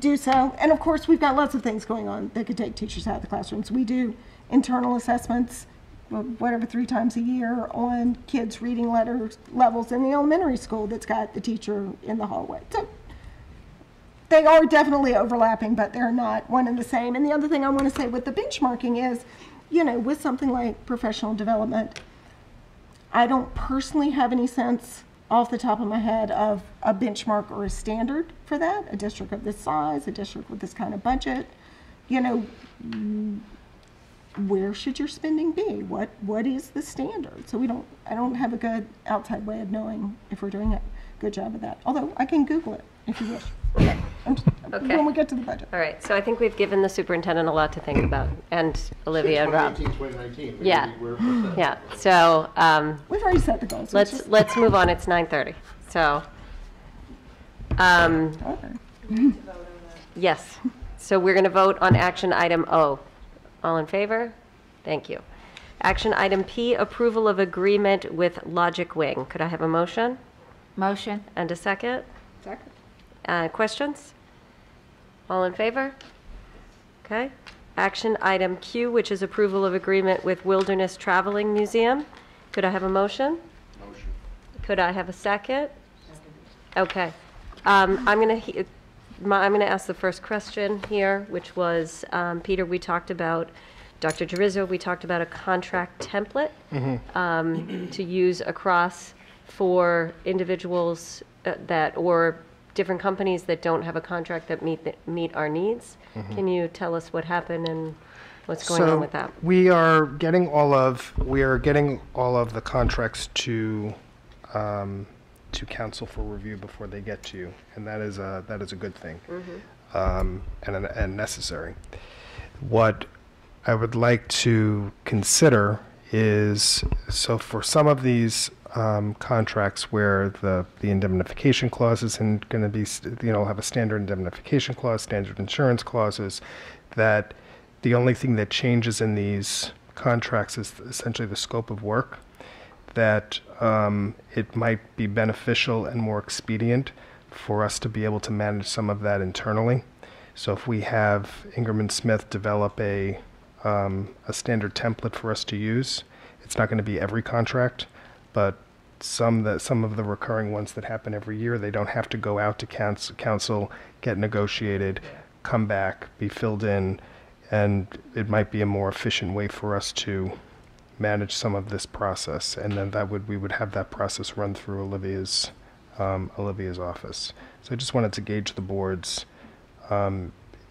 F: do so. And of course, we've got lots of things going on that could take teachers out of the classrooms. We do internal assessments, whatever, 3 times a year on kids' reading levels in the elementary school that's got the teacher in the hallway. So they are definitely overlapping, but they're not one and the same. And the other thing I want to say with the benchmarking is, with something like professional development, I don't personally have any sense off the top of my head of a benchmark or a standard for that. A district of this size, a district with this kind of budget, where should your spending be? What is the standard? So I don't have a good outside way of knowing if we're doing a good job of that. Although I can Google it if you wish.
A: Okay.
F: When we get to the budget.
A: All right, so I think we've given the superintendent a lot to think about, and Olivia and Rob.
H: 2019.
A: Yeah, yeah, so
F: We've already set the goals.
A: let's move on, it's 9:30. So, yes, so we're going to vote on action item O. All in favor? Thank you. Action item P, approval of agreement with Logic Wing. Could I have a motion?
C: Motion.
A: And a second?
F: Second.
A: Questions? All in favor? Okay. Action item Q, which is approval of agreement with Wilderness Traveling Museum. Could I have a motion? Motion. Could I have a second? Okay. I'm going to ask the first question here, which was, Peter, we talked about, Dr. Gerizzo, we talked about a contract template to use across for individuals or different companies that don't have a contract that meet our needs. Can you tell us what happened and what's going on with that?
B: We are getting all of the contracts to to council for review before they get to you, and that is a good thing, and necessary. What I would like to consider is, so for some of these contracts where the indemnification clause isn't going to be, have a standard indemnification clause, standard insurance clauses, that the only thing that changes in these contracts is essentially the scope of work, that it might be beneficial and more expedient for us to be able to manage some of that internally. So if we have Ingram & Smith develop a standard template for us to use, it's not going to be every contract, but some of the recurring ones that happen every year, they don't have to go out to council, get negotiated, come back, be filled in, and it might be a more efficient way for us to manage some of this process. And then we would have that process run through Olivia's office. So I just wanted to gauge the board's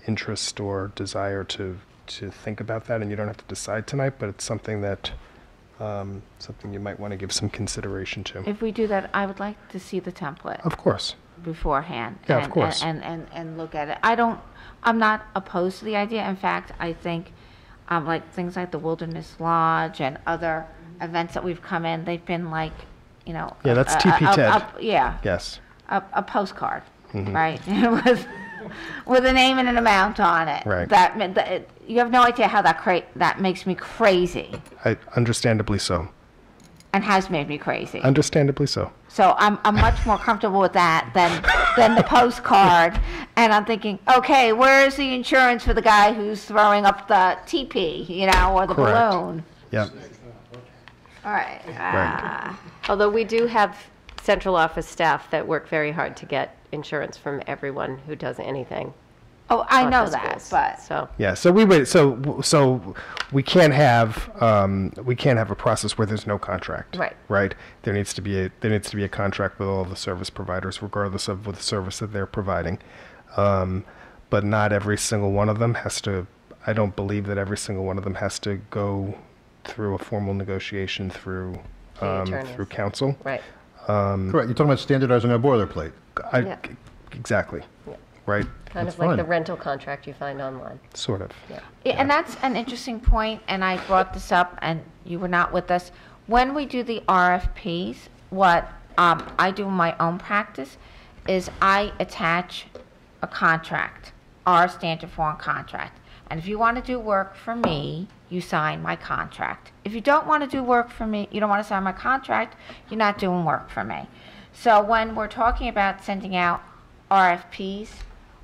B: interest or desire to think about that, and you don't have to decide tonight, but it's something that something you might want to give some consideration to.
C: If we do that, I would like to see the template.
B: Of course.
C: Beforehand.
B: Yeah,
C: and,
B: of course.
C: And look at it. I'm not opposed to the idea. In fact, I think like things like the Wilderness Lodge and other events that we've come in, they've been like,
B: Yeah, that's TP TED.
C: Yeah.
B: Yes.
C: A postcard,
B: Mhm.
C: right? with a name and an amount on it.
B: Right.
C: You have no idea how that makes me crazy,
B: Understandably so.
C: and has made me crazy.
B: Understandably so.
C: So I'm much more comfortable with that than the postcard. And I'm thinking, okay, where is the insurance for the guy who's throwing up the teepee, or the
B: Correct.
C: balloon?
B: Yep.
C: All right.
B: Right.
A: Although we do have central office staff that work very hard to get insurance from everyone who does anything.
C: Oh, I
A: on
C: know
A: the
C: that,
A: schools.
C: but
A: So,
B: Yeah. So we can't have a process where there's no contract.
A: Right.
B: Right. There needs to be a contract with all the service providers, regardless of what the service that they're providing. But not every single one of them has to. I don't believe that every single one of them has to go through a formal negotiation through
A: attorneys.
B: council.
A: right.
H: Correct. You're talking about standardizing a boilerplate.
A: Yeah.
B: Exactly.
A: Yeah.
B: Right.
A: Kind
H: That's
A: of like
H: fine.
A: the rental contract you find online.
B: Sort of.
A: Yeah.
C: Yeah, and that's an interesting point, and I brought this up, and you were not with us. When we do the RFPs, what I do in my own practice is I attach a contract, our standard form contract. And if you want to do work for me, you sign my contract. If you don't want to do work for me, you don't want to sign my contract, you're not doing work for me. So when we're talking about sending out RFPs,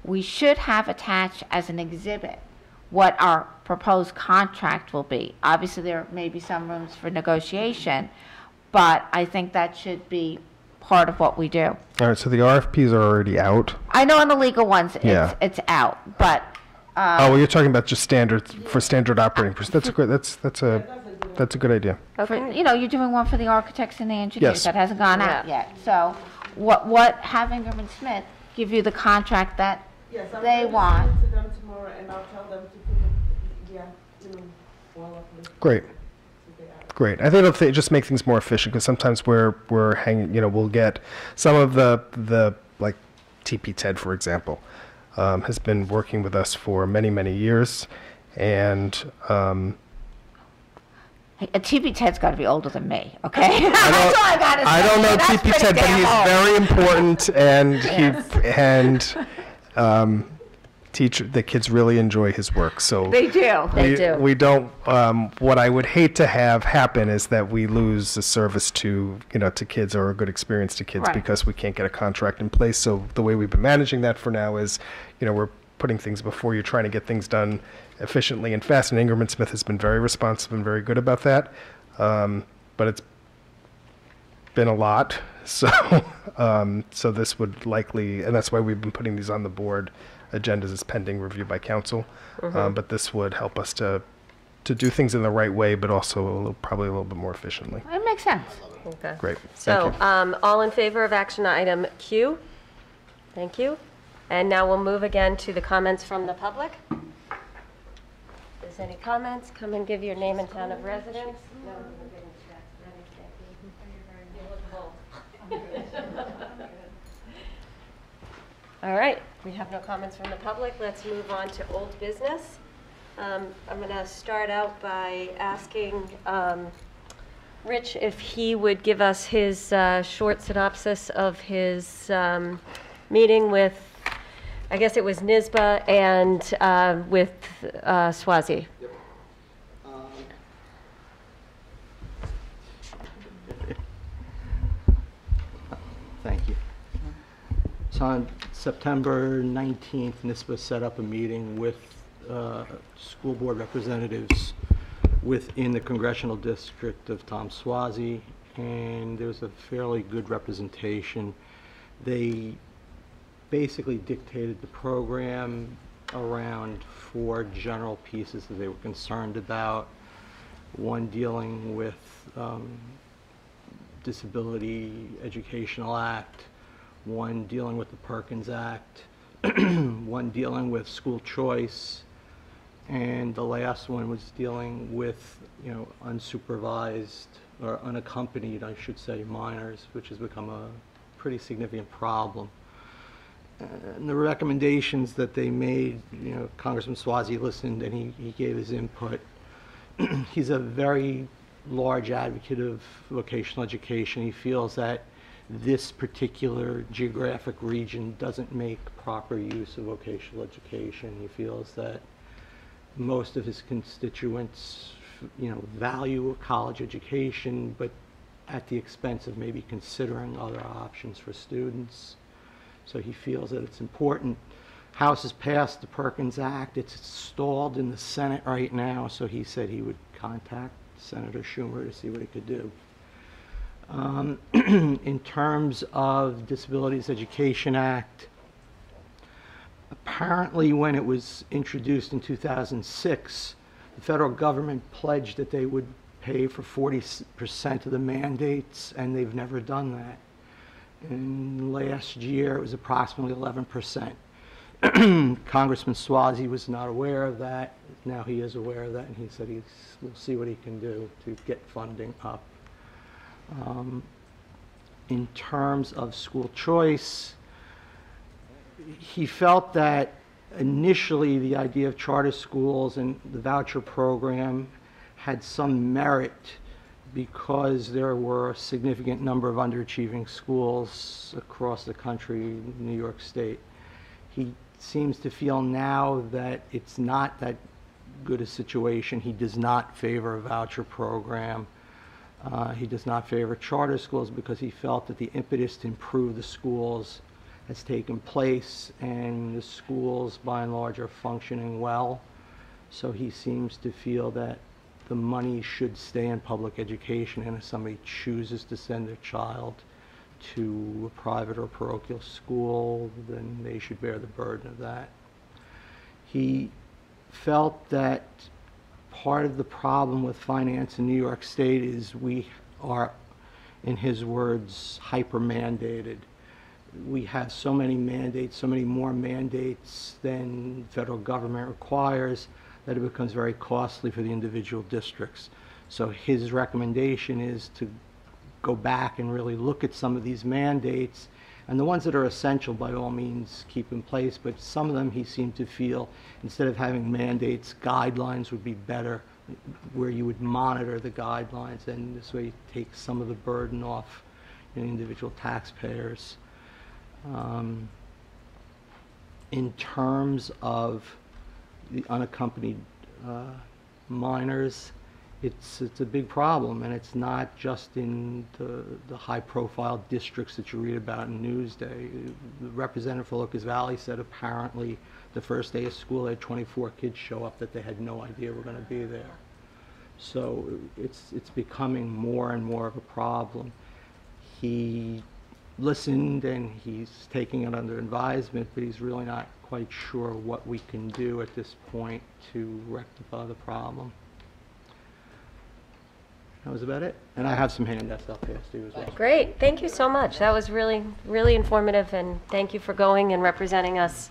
C: we should have attached as an exhibit what our proposed contract will be. Obviously, there may be some rooms for negotiation, but I think that should be part of what we do.
B: All right. So the RFPs are already out.
C: I know on the legal ones,
B: Yeah.
C: it's out, but
B: Oh, well, you're talking about just standard operating procedure. That's a good idea.
C: for, you're doing one for the architects and the engineers
B: Yes.
C: that hasn't gone out yet. So have Ingram & Smith give you the contract that
M: Yes, I'm
C: they
M: going to
C: want.
M: send it to them tomorrow, and I'll tell them to put it, all of it.
B: Great. Great. I think it'll just make things more efficient, because sometimes we're hanging. We'll get some of the like TP TED, for example, has been working with us for many, many years, and
C: Hey, a TP Ted's got to be older than me, okay? That's all I got to say.
B: I don't know
C: That's
B: TP
C: pretty
B: TED, but
C: damn
B: he's
C: old.
B: very important, and
C: Yes.
B: the kids really enjoy his work. So
C: They do.
A: They do.
B: We don't. What I would hate to have happen is that we lose a service to kids, or a good experience to kids,
C: Right.
B: because we can't get a contract in place. So the way we've been managing that for now is, we're putting things before you, trying to get things done efficiently and fast. And Ingram & Smith has been very responsive and very good about that. But it's been a lot. So so this would likely, and that's why we've been putting these on the board agendas as pending review by council. But this would help us to do things in the right way, but also probably a little bit more efficiently.
C: It makes sense.
A: Okay.
B: Great.
A: So,
B: Thank you.
A: all in favor of action item Q? Thank you. And now we'll move again to the comments from the public. If there's any comments, come and give your name and town of residence. No, we're getting stressed. Ready, thank you. You look bold. All right, we have no comments from the public. Let's move on to old business. I'm going to start out by asking Rich if he would give us his short synopsis of his meeting with, I guess it was NISBA and with Swazi.
O: Yep. Thank you. So on September 19th, NISBA set up a meeting with school board representatives within the congressional district of Tom Swazi, and there was a fairly good representation. They basically dictated the program around 4 general pieces that they were concerned about. One dealing with Disability Educational Act, one dealing with the Perkins Act, one dealing with school choice, and the last one was dealing with, unsupervised or unaccompanied, I should say, minors, which has become a pretty significant problem. And the recommendations that they made, Congressman Swazi listened and he gave his input. He's a very large advocate of vocational education. He feels that this particular geographic region doesn't make proper use of vocational education. He feels that most of his constituents, value a college education, but at the expense of maybe considering other options for students. So he feels that it's important. House has passed the Perkins Act. It's stalled in the Senate right now, so he said he would contact Senator Schumer to see what he could do. In terms of Disabilities Education Act, apparently when it was introduced in 2006, the federal government pledged that they would pay for 40% of the mandates, and they've never done that. And last year it was approximately 11%. Congressman Swazi was not aware of that. Now he is aware of that, and he said we'll see what he can do to get funding up. In terms of school choice, he felt that initially the idea of charter schools and the voucher program had some merit because there were a significant number of underachieving schools across the country, New York State. He seems to feel now that it's not that good a situation. He does not favor a voucher program. He does not favor charter schools because he felt that the impetus to improve the schools has taken place and the schools by and large are functioning well. So he seems to feel that the money should stay in public education, and if somebody chooses to send their child to a private or parochial school, then they should bear the burden of that. He felt that part of the problem with finance in New York State is we are, in his words, hyper-mandated. We have so many mandates, so many more mandates than federal government requires, that it becomes very costly for the individual districts. So his recommendation is to go back and really look at some of these mandates, and the ones that are essential by all means keep in place, but some of them he seemed to feel instead of having mandates, guidelines would be better, where you would monitor the guidelines, and this way you take some of the burden off individual taxpayers. In terms of the unaccompanied minors, it's a big problem, and it's not just in the high-profile districts that you read about in Newsday. The representative for Lucas Valley said apparently the first day of school they had 24 kids show up that they had no idea were going to be there. So it's becoming more and more of a problem. He listened and he's taking it under advisement, but he's really not quite sure what we can do at this point to rectify the problem. That was about it. And I have some handouts I'll pass to you as well.
A: Great. Thank you so much. That was really, really informative, and thank you for going and representing us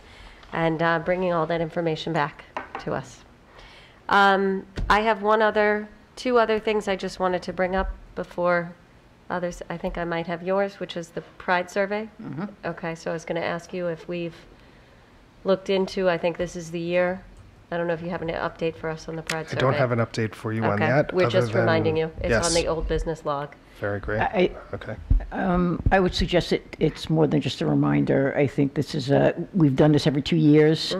A: and bringing all that information back to us. I have two other things I just wanted to bring up before Others, I think I might have yours, which is the Pride Survey.
L: Mhm.
A: Okay, so I was going to ask you if we've looked into, I think this is the year. I don't know if you have an update for us on the Pride
B: I
A: Survey.
B: don't have an update for you on
A: Okay,
B: that.
A: we're
B: other
A: just
B: than-
A: reminding you. It's
B: Yes.
A: on the old business log.
B: Very great. Okay.
L: I would suggest it's more than just a reminder. I think this is we've done this every 2 years.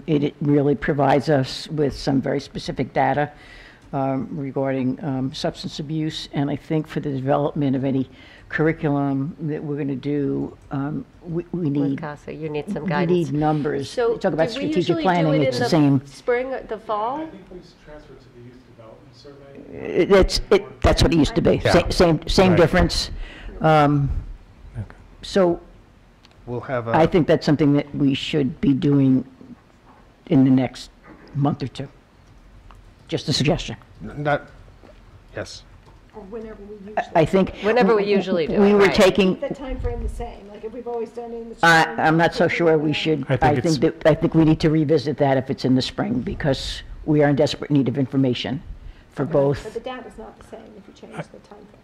L: It really provides us with some very specific data regarding substance abuse, and I think for the development of any curriculum that we're going to do, we need
A: Casa, you need some
L: we
A: guidance.
L: need numbers.
A: So
L: You talk about
A: do we
L: strategic
A: usually
L: planning.
A: do it
L: It's
A: in
L: the same.
A: spring, the fall?
G: I think we transferred to the youth development survey.
L: That's what it used to be.
B: Yeah.
L: Same
B: Right.
L: difference. So
B: We'll have
L: I think that's something that we should be doing in the next month or two. Just a suggestion.
B: not, yes.
F: Or whenever we usually.
L: I think.
A: Whenever we usually do
L: We
A: it,
L: were
A: right.
L: taking,
F: Keep the time frame the same, like if we've always done it in the spring.
L: I'm not so sure we should,
I: I think it's-
L: I think we need to revisit that if it's in the spring, because we are in desperate need of information for
F: But
L: both.
F: the data's not the same if you change the time frame.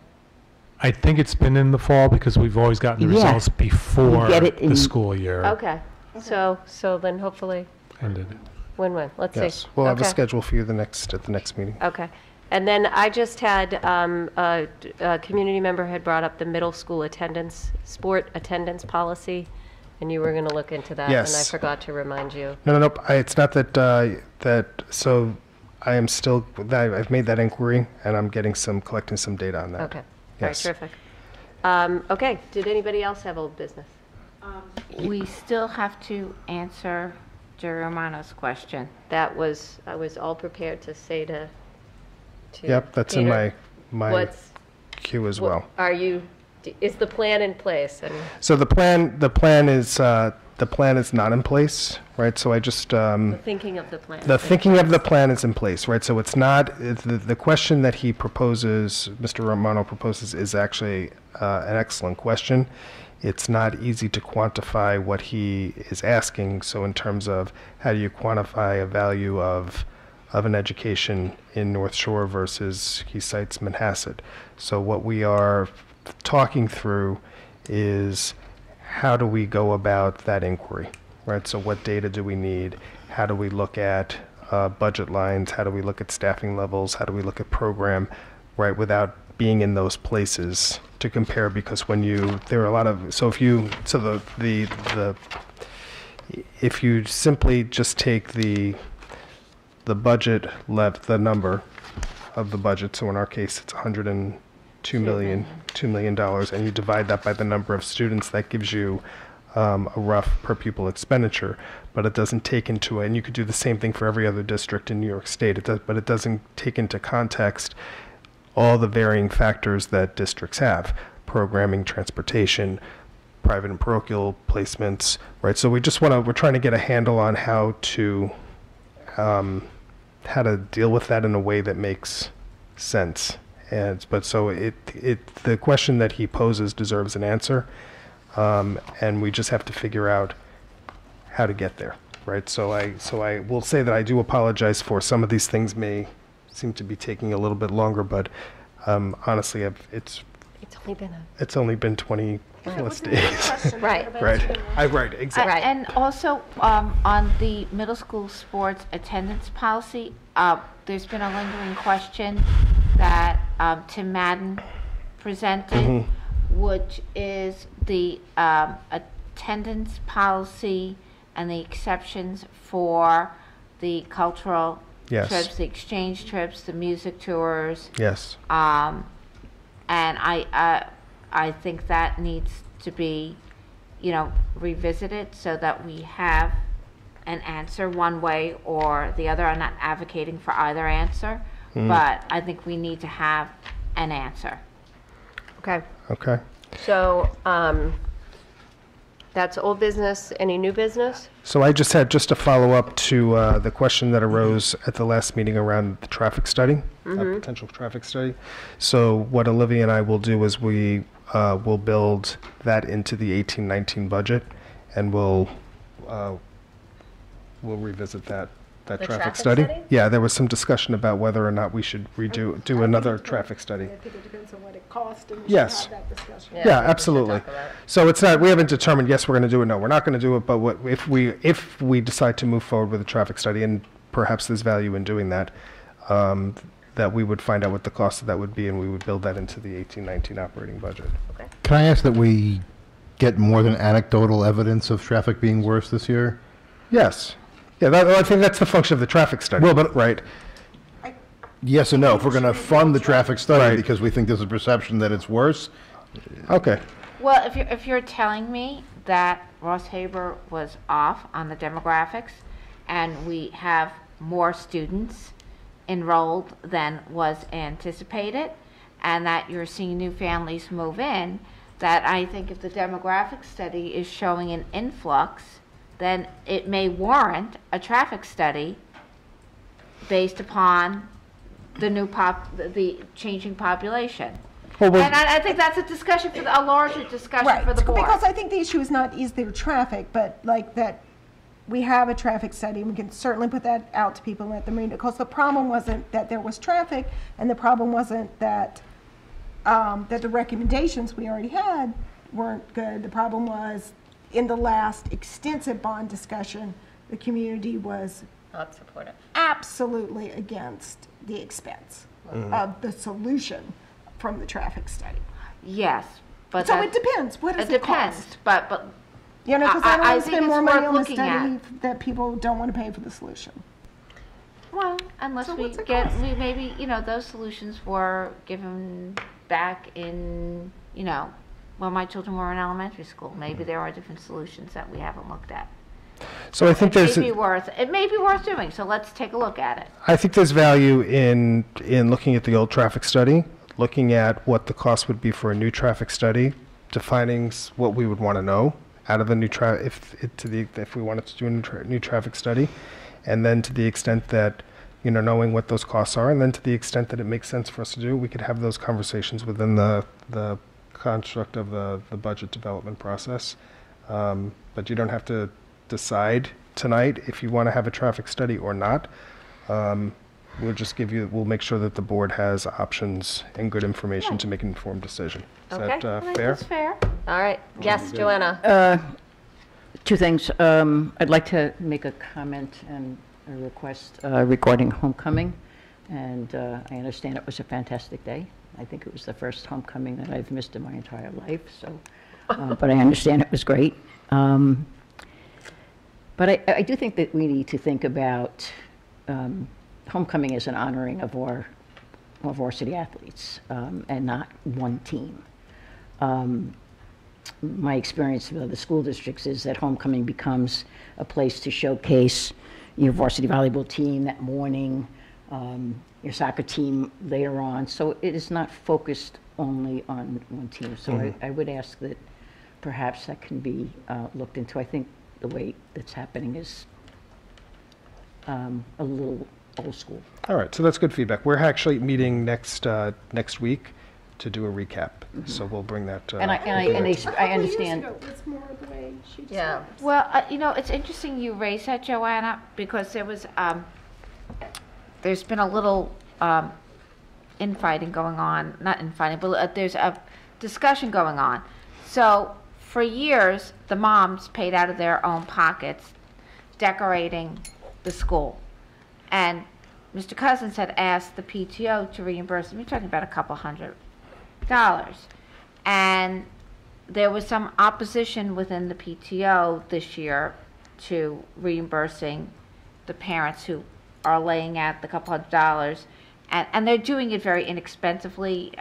I: I think it's been in the fall because we've always gotten the
L: Yeah.
I: results before
L: get it
I: the
L: in-
I: school year
A: Okay, so then hopefully,
I: ended.
A: win-win, let's see.
B: Yes. We'll have a
A: Okay.
B: schedule for you at the next meeting.
A: Okay. And then I just had, a community member had brought up the middle school sport attendance policy, and you were going to look into that. And I
B: Yes.
A: forgot to remind you.
B: No. It's not so I am still, I've made that inquiry, and I'm collecting some data on that.
A: Okay. All right,
B: Yes.
A: terrific. Okay, did anybody else have old business?
C: We still have to answer Jerry Romano's question.
A: I was all prepared to say to
B: Yep, that's in
A: Peter,
B: my
A: what's-
B: queue as
A: what-
B: well.
A: Is the plan in place? And
B: So the plan is not in place, right? So I just,
A: the thinking of the plan?
B: the thinking of the plan is in place, right? So it's not, the question that he proposes, Mr. Romano proposes, is actually an excellent question. It's not easy to quantify what he is asking. So in terms of how do you quantify a value of an education in North Shore versus, he cites Manhasset. So what we are talking through is how do we go about that inquiry, right? So what data do we need? How do we look at budget lines? How do we look at staffing levels? How do we look at program, right, without being in those places to compare? Because there are a lot of, so if you, so if you simply just take the budget the number of the budget, so in our case it's $2 million, and you divide that by the number of students, that gives you a rough per pupil expenditure, but it doesn't take into, and you could do the same thing for every other district in New York State, but it doesn't take into context all the varying factors that districts have: programming, transportation, private and parochial placements, right? So we're trying to get a handle on how to deal with that in a way that makes sense. But the question that he poses deserves an answer, and we just have to figure out how to get there, right? So I will say that I do apologize for some of these things may seem to be taking a little bit longer, but honestly, it's only been 20 plus days.
A: Right.
B: Right. Right. Exactly.
C: And also, on the middle school sports attendance policy, there's been a lingering question that Tim Madden presented, which is the attendance policy and the exceptions for the cultural
B: Yes.
C: trips, the exchange trips, the music tours.
B: Yes.
C: And I think that needs to be, revisited so that we have an answer one way or the other. I'm not advocating for either answer, but I think we need to have an answer.
A: Okay,
B: Okay.
A: so that's old business. Any new business?
B: So I just had a follow-up to the question that arose at the last meeting around the traffic study, potential traffic study. So what Olivia and I will do is we will build that into the 18-19 budget, and we'll revisit that that
A: The
B: traffic
A: traffic
B: study.
A: study?
B: Yeah, there was some discussion about whether or not we should do another traffic study.
F: I think it depends on what it costs, and we should
B: Yes.
F: have that discussion.
B: Yeah, absolutely. So it's not, we haven't determined, yes, we're going to do it, no, we're not going to do it, but what, if we decide to move forward with a traffic study, and perhaps there's value in doing that, that we would find out what the cost of that would be, and we would build that into the 18-19 operating budget.
H: Can I ask that we get more than anecdotal evidence of traffic being worse this year?
B: Yes. Yeah, I think that's the function of the traffic study.
H: Well, but
B: right.
H: Yes and no. If we're going to fund the traffic study
B: Right.
H: because we think there's a perception that it's worse,
B: Okay.
C: Well, if you're telling me that Ross Haber was off on the demographics and we have more students enrolled than was anticipated, and that you're seeing new families move in, that I think if the demographic study is showing an influx, then it may warrant a traffic study based upon the the changing population.
B: Well,
C: And I think that's a discussion for a larger discussion for the board.
F: Because I think the issue is there traffic, but like that, we have a traffic study, and we can certainly put that out to people and let them read it. Because the problem wasn't that there was traffic, and the problem wasn't that that the recommendations we already had weren't good. The problem was, in the last extensive bond discussion, the community was
A: Not supportive.
F: absolutely against the expense of the solution from the traffic study.
C: Yes, but
F: So
C: that-
F: it depends. What does
C: it
F: it
C: depends,
F: cost?
C: but
F: You know, because I don't
C: I
F: want to
C: think
F: spend
C: it's
F: more money
C: worth
F: on a
C: looking
F: study
C: at.
F: that people don't want to pay for the solution.
C: well, unless
F: So
C: we
F: what's it
C: get
F: cost?
C: we maybe those solutions were given back in when my children were in elementary school. Maybe there are different solutions that we haven't looked at.
B: So I think
C: It may be worth doing. So let's take a look at it.
B: I think there's value in looking at the old traffic study, looking at what the cost would be for a new traffic study, defining what we would want to know out of the new if we wanted to do a new traffic study, and then to the extent that knowing what those costs are, and then to the extent that it makes sense for us to do, we could have those conversations within the construct of the budget development process. But you don't have to decide tonight if you want to have a traffic study or not. We'll make sure that the board has options and good information to make an informed decision. Is
A: Okay.
B: that
C: I think
B: fair?
C: that's fair.
A: All right. Yes, Joanna.
L: Two things. I'd like to make a comment and a request regarding homecoming. And I understand it was a fantastic day. I think it was the first homecoming that I've missed in my entire life. So, but I understand it was great. But I do think that we need to think about homecoming as an honoring of our varsity athletes and not one team. My experience with the school districts is that homecoming becomes a place to showcase your varsity volleyball team that morning, your soccer team later on. So it is not focused only on one team. So I would ask that perhaps that can be looked into. I think the way that's happening is a little old school.
B: All right, so that's good feedback. We're actually meeting next week to do a recap, so we'll bring that.
L: And I understand.
F: It's more the way she
A: Yeah.
C: Well, it's interesting you raised that, Joanna, because there was there's been a little infighting going on. Not infighting, but there's a discussion going on. So for years, the moms paid out of their own pockets decorating the school. And Mr. Cousins had asked the PTO to reimburse them. You're talking about a couple $100. And there was some opposition within the PTO this year to reimbursing the parents who are laying out the couple $100. And they're doing it very inexpensively.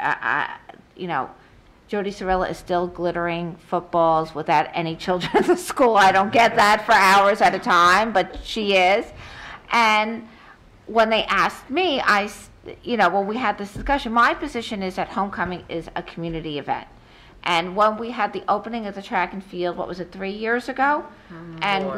C: Jody Sorella is still glittering footballs without any children in the school. I don't get that for hours at a time, but she is. And when they asked me, when we had this discussion, my position is that homecoming is a community event. And when we had the opening of the track and field, 3 years ago? And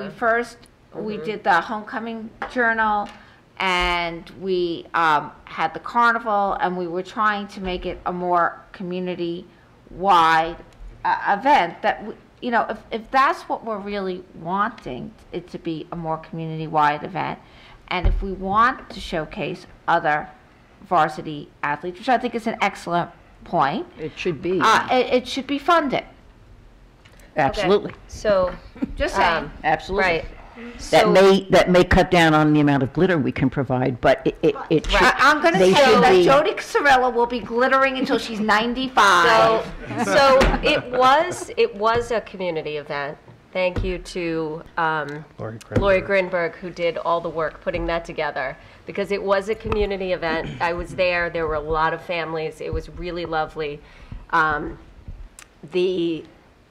C: we did the homecoming journal, and we had the carnival, and we were trying to make it a more community-wide event. That if that's what we're really wanting, it to be a more community-wide event, And if we want to showcase other varsity athletes, which I think is an excellent point,
L: It should be.
C: it should be funded.
L: Absolutely.
A: So,
C: Just saying.
L: Absolutely.
A: right.
L: That
A: So-
L: may cut down on the amount of glitter we can provide, but it should.
C: I'm going to
L: they
C: tell you
L: should
C: that
L: be-
C: Jody Sorella will be glittering until she's 95.
A: So it was a community event. Thank you to Lori Grinberg, who did all the work putting that together, because it was a community event. I was there. There were a lot of families. It was really lovely.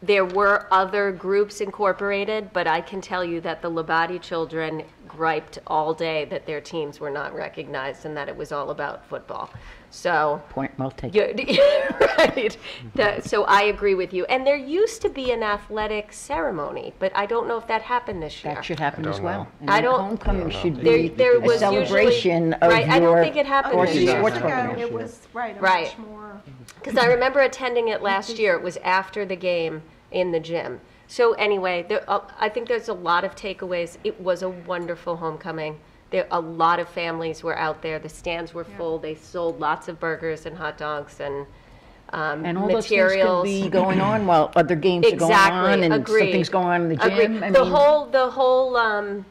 A: There were other groups incorporated, but I can tell you that the Labate children griped all day that their teams were not recognized and that it was all about football. So,
L: Point well taken.
A: right. So I agree with you. And there used to be an athletic ceremony, but I don't know if that happened this year.
L: That should happen as well. And
A: I don't-
L: Homecoming should
A: There-
L: be
A: there
L: a
A: was
L: celebration
A: usually- right,
L: of
A: I don't
L: your
A: think it happened this
L: varsity
A: year.
L: sports
F: Years ago,
L: program.
F: it was, right, a
A: Right.
F: much more.
A: Because I remember attending it last year. It was after the game in the gym. So anyway, I think there's a lot of takeaways. It was a wonderful homecoming. A lot of families were out there. The stands were full. They sold lots of burgers and hot dogs and
L: And all those things could
A: materials.
L: be going on while other games are going on and
A: Agreed.
L: something's going on in the gym.
A: Agreed.
L: I
A: The
L: mean,
A: whole, and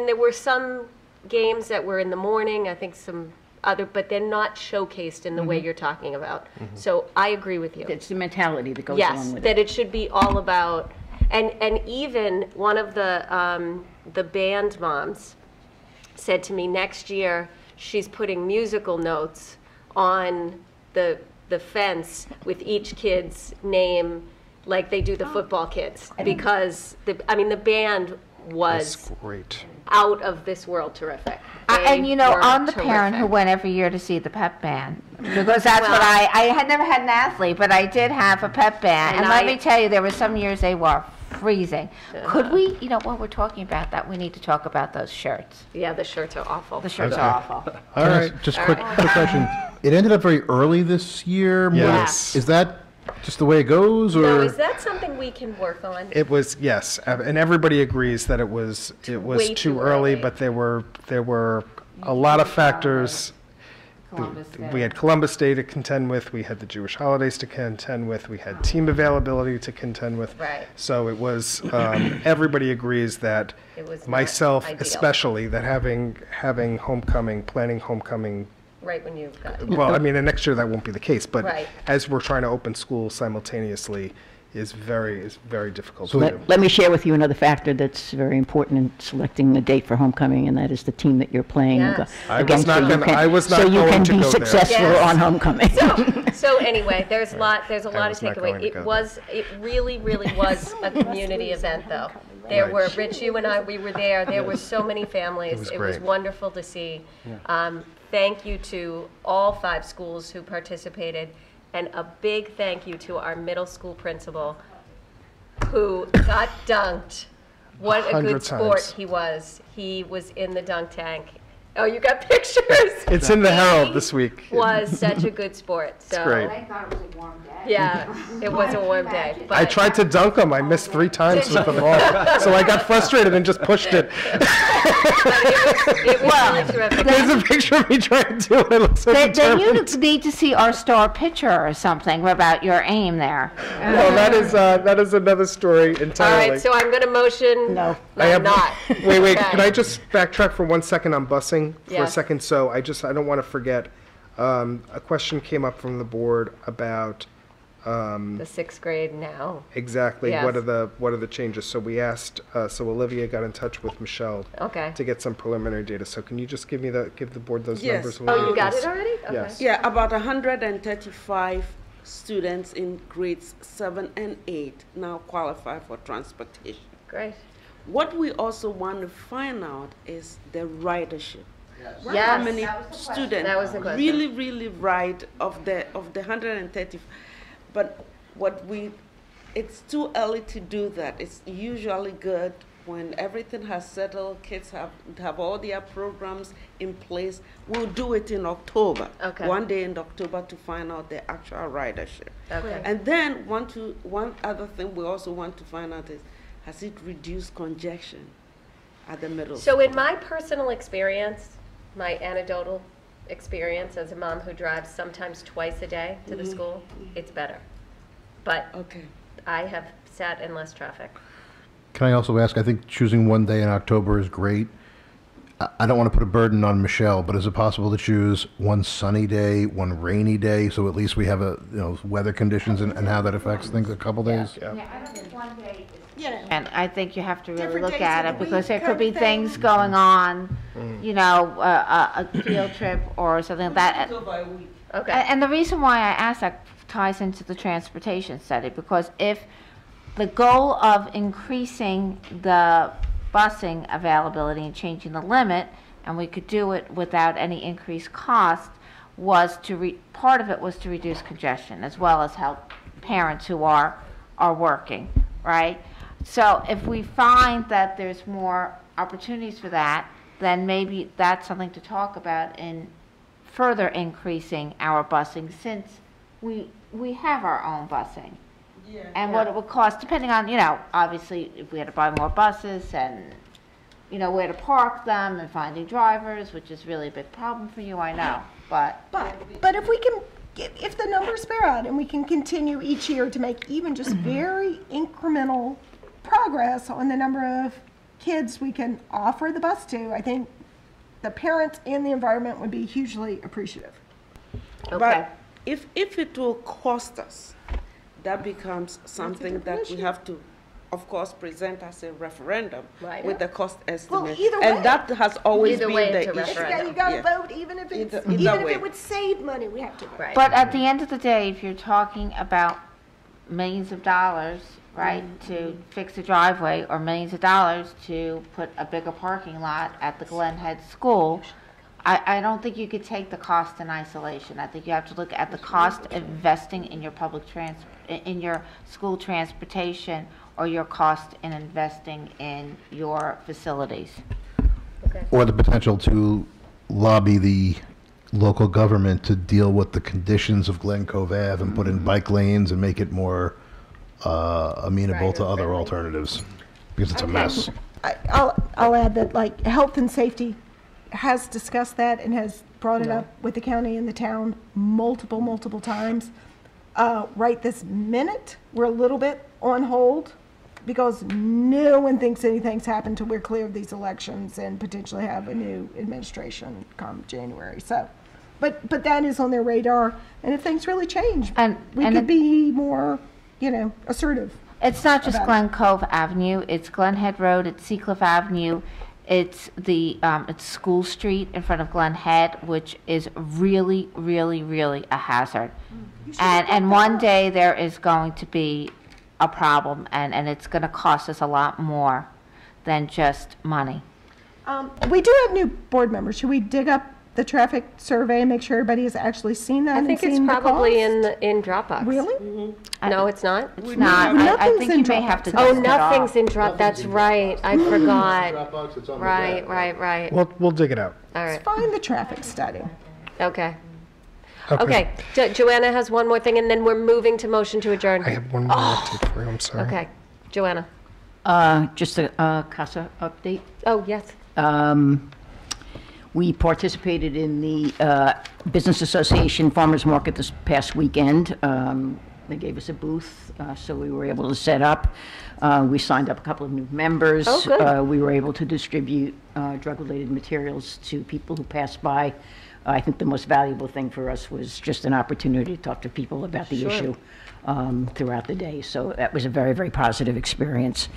A: there were some games that were in the morning. I think some other, but they're not showcased in the way you're talking about. So I agree with you.
L: It's the mentality that goes
A: Yes,
L: along with
A: that
L: it.
A: it should be all about, and even one of the band moms said to me, next year she's putting musical notes on the fence with each kid's name, like they do the football kids, because the band was
B: That's great.
A: out of this world terrific.
C: And
A: They
C: you know,
A: were
C: I'm the parent who
A: terrific.
C: went every year to see the pep band, because that's what I had never had an athlete, but I did have a pep band.
A: And
C: And let
A: I-
C: me tell you, there were some years they were freezing. Could we, you know, while we're talking about that, we need to talk about those shirts.
A: Yeah, the shirts are awful.
C: The shirts are awful.
H: All right. Just quick question. It ended up very early this year. more-
B: Yes.
H: Is that just the way it goes, or?
A: So is that something we can work on?
B: It was, yes, and everybody agrees that it was
A: Way
B: too
A: too
B: early,
A: early.
B: but there were a lot of factors.
C: Columbus Day.
B: We had Columbus Day to contend with, we had the Jewish holidays to contend with, we had team availability to contend with.
A: Right.
B: So it was, everybody agrees that,
A: It was not
B: myself
A: ideal.
B: especially, that having homecoming, planning homecoming,
A: Right when you got.
B: well, I mean, and next year that won't be the case, but
A: Right.
B: as we're trying to open schools simultaneously is very difficult to do.
L: Let me share with you another factor that's very important in selecting the date for homecoming, and that is the team that you're playing
A: Yes.
B: I was
L: against.
B: not
L: so you
B: gonna-
L: can-
B: I was not
L: So you
B: going
L: can
B: to
L: be
B: go there.
L: successful
A: Yes.
L: on homecoming.
A: So anyway, there's a lot of
B: was not
A: takeaway.
B: going to go
A: It really was a community event, though. There
B: Right.
A: were, Rich, you and I, we were there. There were so many families.
B: was
A: It was
B: great.
A: wonderful to see. Thank you to all 5 schools who participated, and a big thank you to our middle school principal, who got dunked. What a
B: 100
A: good sport
B: times.
A: he was. He was in the dunk tank. Oh, you got pictures?
B: It's in the Herald this week.
A: Was such a good sport. So
B: great.
C: I thought it was a warm day.
A: yeah, it was a warm day.
B: I
A: but-
B: tried to dunk him. I missed 3 times with the ball, so I got frustrated and just pushed it.
A: It was really terrific.
B: There's a picture of me trying to do it. I look so
C: Then you
B: determined.
C: need to see our star picture or something about your aim there.
B: Well, that is another story
A: All
B: entirely.
A: right, so I'm going to motion.
L: No.
B: I have
A: not.
B: Wait,
A: Okay.
B: can I just backtrack for 1 second on busing for a
A: Yes.
B: second? So I don't want to forget. A question came up from the board about
A: The 6th grade now.
B: exactly
A: Yes.
B: what are the changes. So we asked. So Olivia got in touch with Michelle
A: Okay.
B: to get some preliminary data. So can you just give the board those
M: Yes.
B: numbers?
A: Oh,
B: Olivia,
A: you got
B: please?
A: it already? Okay.
B: Yes.
M: Yeah, about 135 students in grades 7 and 8 now qualify for transportation.
A: Great.
M: What we also want to find out is the ridership. How
A: Yes.
M: many students
A: That was the question.
M: really ride of the 130? But it's too early to do that. It's usually good when everything has settled, kids have all their programs in place. We'll do it in October.
A: Okay.
M: One day in October to find out the actual ridership.
A: Okay.
M: And then one other thing we also want to find out is, has it reduced congestion? at the middle.
A: So in my personal experience, my anecdotal experience as a mom who drives sometimes twice a day to the school, it's better. But I have sat in less traffic.
H: Can I also ask, I think choosing one day in October is great. I don't want to put a burden on Michelle, but is it possible to choose one sunny day, one rainy day, so at least we have weather conditions and how that affects things a couple days?
C: Yeah, I don't think one day is
F: You know,
C: And I think you have to really
F: Different
C: look
F: days
C: at
F: of
C: it
F: the
C: because
F: week
C: there
F: kind
C: could be
F: of thing.
C: things going on, you know, a field trip or something like that.
A: Okay.
C: And the reason why I asked that ties into the transportation study, because if the goal of increasing the busing availability and changing the limit, and we could do it without any increased cost, was to part of it was to reduce congestion as well as help parents who are working, right? So if we find that there's more opportunities for that, then maybe that's something to talk about in further increasing our busing, since we have our own busing. And what it would cost, depending on, obviously, if we had to buy more buses and, where to park them and finding drivers, which is really a big problem for you, I know, but.
F: But if we can, if the numbers bear out and we can continue each year to make even just very incremental progress on the number of kids we can offer the bus to, I think the parents and the environment would be hugely appreciative.
A: Okay.
M: But if it will cost us, that becomes something that we have to, of course, present as a referendum with the cost estimate.
F: either way.
M: And that has always
A: Either
M: been
A: way,
M: the
A: it's a
M: issue.
A: referendum.
F: You gotta
M: Yeah.
F: vote, even if it's,
M: Either
F: even if
M: way.
F: it would save money, we have to vote.
A: Right.
C: But at the end of the day, if you're talking about millions of dollars, right, to fix a driveway, or millions of dollars to put a bigger parking lot at the Glen Head School, I don't think you could take the cost in isolation. I think you have to look at the cost of investing in your in your school transportation, or your cost in investing in your facilities.
H: Or the potential to lobby the local government to deal with the conditions of Glen Cove Ave and put in bike lanes and make it more amenable to other alternatives, because it's a mess.
F: I'll add that, like, health and safety has discussed that and has brought it up with the county and the town multiple times. Right this minute, we're a little bit on hold because no one thinks anything's happened till we're clear of these elections and potentially have a new administration come January. So, but that is on their radar, and if things really change, we could be more, assertive.
C: It's not just
F: about
C: Glen Cove Avenue, it's Glen Head Road, it's Seacliff Avenue, it's it's School Street in front of Glen Head, which is really, really, really a hazard. And one day there is going to be a problem, and it's going to cost us a lot more than just money.
F: We do have new board members. Should we dig up the traffic survey and make sure everybody has actually seen that?
A: I think
F: and
A: it's
F: seen the
A: probably
F: cost?
A: in Dropbox.
F: Really?
A: No, it's not?
C: It's not. I
F: Nothing's
C: think
F: in
C: you may have to
F: Dropbox.
C: dust
A: Oh,
C: it
A: nothing's
C: off.
A: in Drop, that's right, I forgot.
H: Dropbox, it's on the
A: Right,
H: web.
A: right.
B: We'll dig it out.
A: All
F: Let's
A: right,
F: find the traffic study.
A: okay. Okay, Joanna has one more thing, and then we're moving to motion to adjourn.
B: I have one more update for you, I'm sorry.
A: Okay, Joanna.
L: Just a CASA update.
A: Oh, yes.
L: We participated in the Business Association Farmers Market this past weekend. They gave us a booth, so we were able to set up. We signed up a couple of new members.
A: Oh, good.
L: We were able to distribute drug-related materials to people who passed by. I think the most valuable thing for us was just an opportunity to talk to people about the issue throughout the day. So that was a very, very positive experience.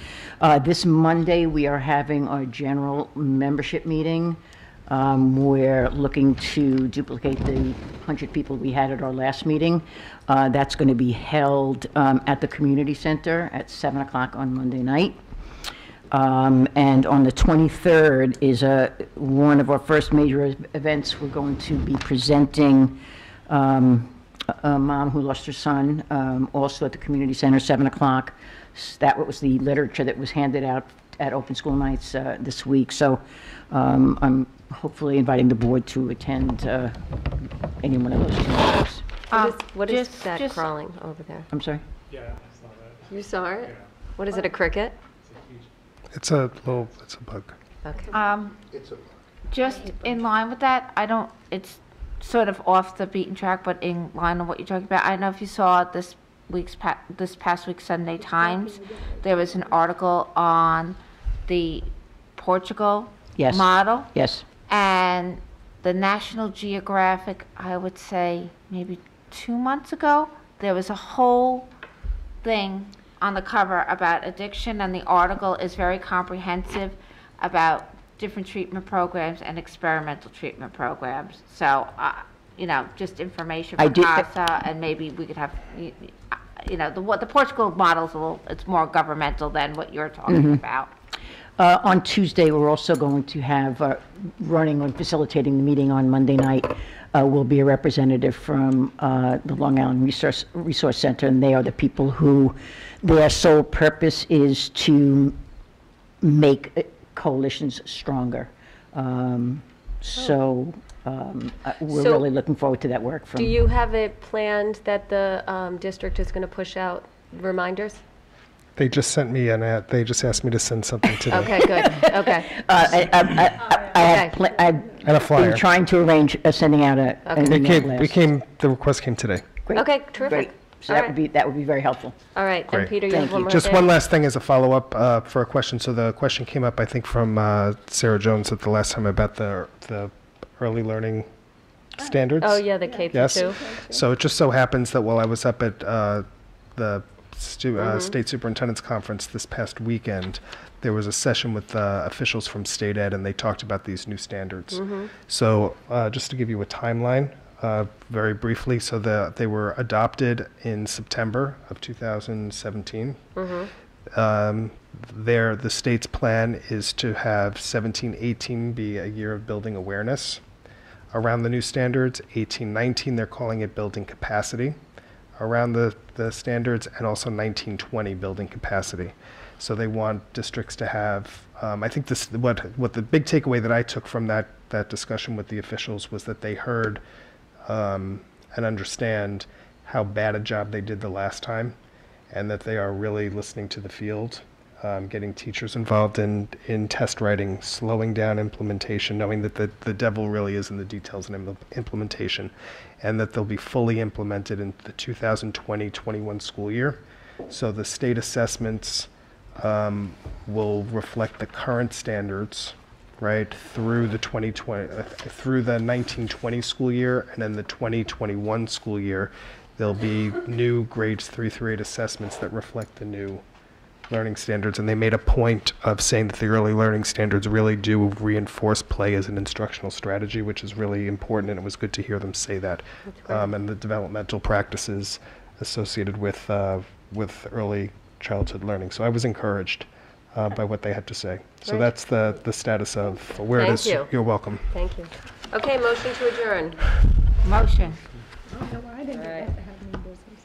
L: This Monday, we are having our general membership meeting. We're looking to duplicate the 100 people we had at our last meeting. That's going to be held at the community center at 7 o'clock on Monday night. And on the 23rd is one of our first major events. We're going to be presenting a mom who lost her son, also at the community center, 7 o'clock. That was the literature that was handed out at Open School Nights this week. So I'm hopefully inviting the board to attend any one of those two meetings.
A: What is
C: just-
A: that crawling over there?
L: I'm sorry?
G: Yeah, I saw that.
A: You saw it? What is it, a cricket?
G: It's a huge.
B: It's a bug.
A: Okay.
C: Just in line with that, it's sort of off the beaten track, but in line with what you're talking about. I don't know if you saw this past week's Sunday Times, there was an article on the Portugal
L: Yes.
C: model.
L: Yes.
C: And the National Geographic, I would say maybe 2 months ago, there was a whole thing on the cover about addiction, and the article is very comprehensive about different treatment programs and experimental treatment programs. So, just information
L: I
C: for
L: did-
C: CASA, and maybe we could have, the Portugal model's it's more governmental than what you're talking about.
L: On Tuesday, we're also going to have, running and facilitating the meeting on Monday night, will be a representative from the Long Island Resource Center, and they are the people who, their sole purpose is to make coalitions stronger. So we're
A: So-
L: really looking forward to that work.
A: Do you have it planned that the district is going to push out reminders?
B: They just sent me an ad. They just asked me to send something today.
A: Okay, good. Okay.
B: And a flyer.
L: been trying to arrange sending out an email blast.
B: The request came today.
L: Great.
A: Okay, terrific.
L: Great. So
A: All
L: that would be very helpful.
A: All right, and
B: Great.
A: Peter, you
L: Thank
A: have one
L: you.
A: more
B: Just
A: thing?
B: one last thing as a follow-up for a question. So the question came up, I think, from Sarah Jones at the last time about the early learning standards.
A: Oh, yeah, the K through
B: Yes.
A: 2.
B: So it just so happens that while I was up at the State Superintendent's Conference this past weekend, there was a session with officials from State Ed, and they talked about these new standards. So just to give you a timeline, very briefly, so they were adopted in September of 2017. The state's plan is to have 17-18 be a year of building awareness around the new standards. 18-19, they're calling it building capacity around the standards, and also 19-20 building capacity. So they want districts to have, I think what the big takeaway that I took from that discussion with the officials was that they heard and understand how bad a job they did the last time, and that they are really listening to the field, getting teachers involved in test writing, slowing down implementation, knowing that the devil really is in the details and implementation, and that they'll be fully implemented in the 2020-21 school year. So the state assessments will reflect the current standards, right, through the 1920 school year, and then the 2021 school year, there'll be new grades 3 through 8 assessments that reflect the new learning standards. And they made a point of saying that the early learning standards really do reinforce play as an instructional strategy, which is really important, and it was good to hear them say that. And the developmental practices associated with early childhood learning. So I was encouraged by what they had to say. So
A: Great.
B: that's the status of where it
A: Thank
B: is.
A: you.
B: You're welcome.
A: Thank you. Okay, motion to adjourn.
C: Motion.
F: No, I didn't
A: All right.
F: have to have any business.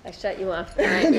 A: I shut you off. All right.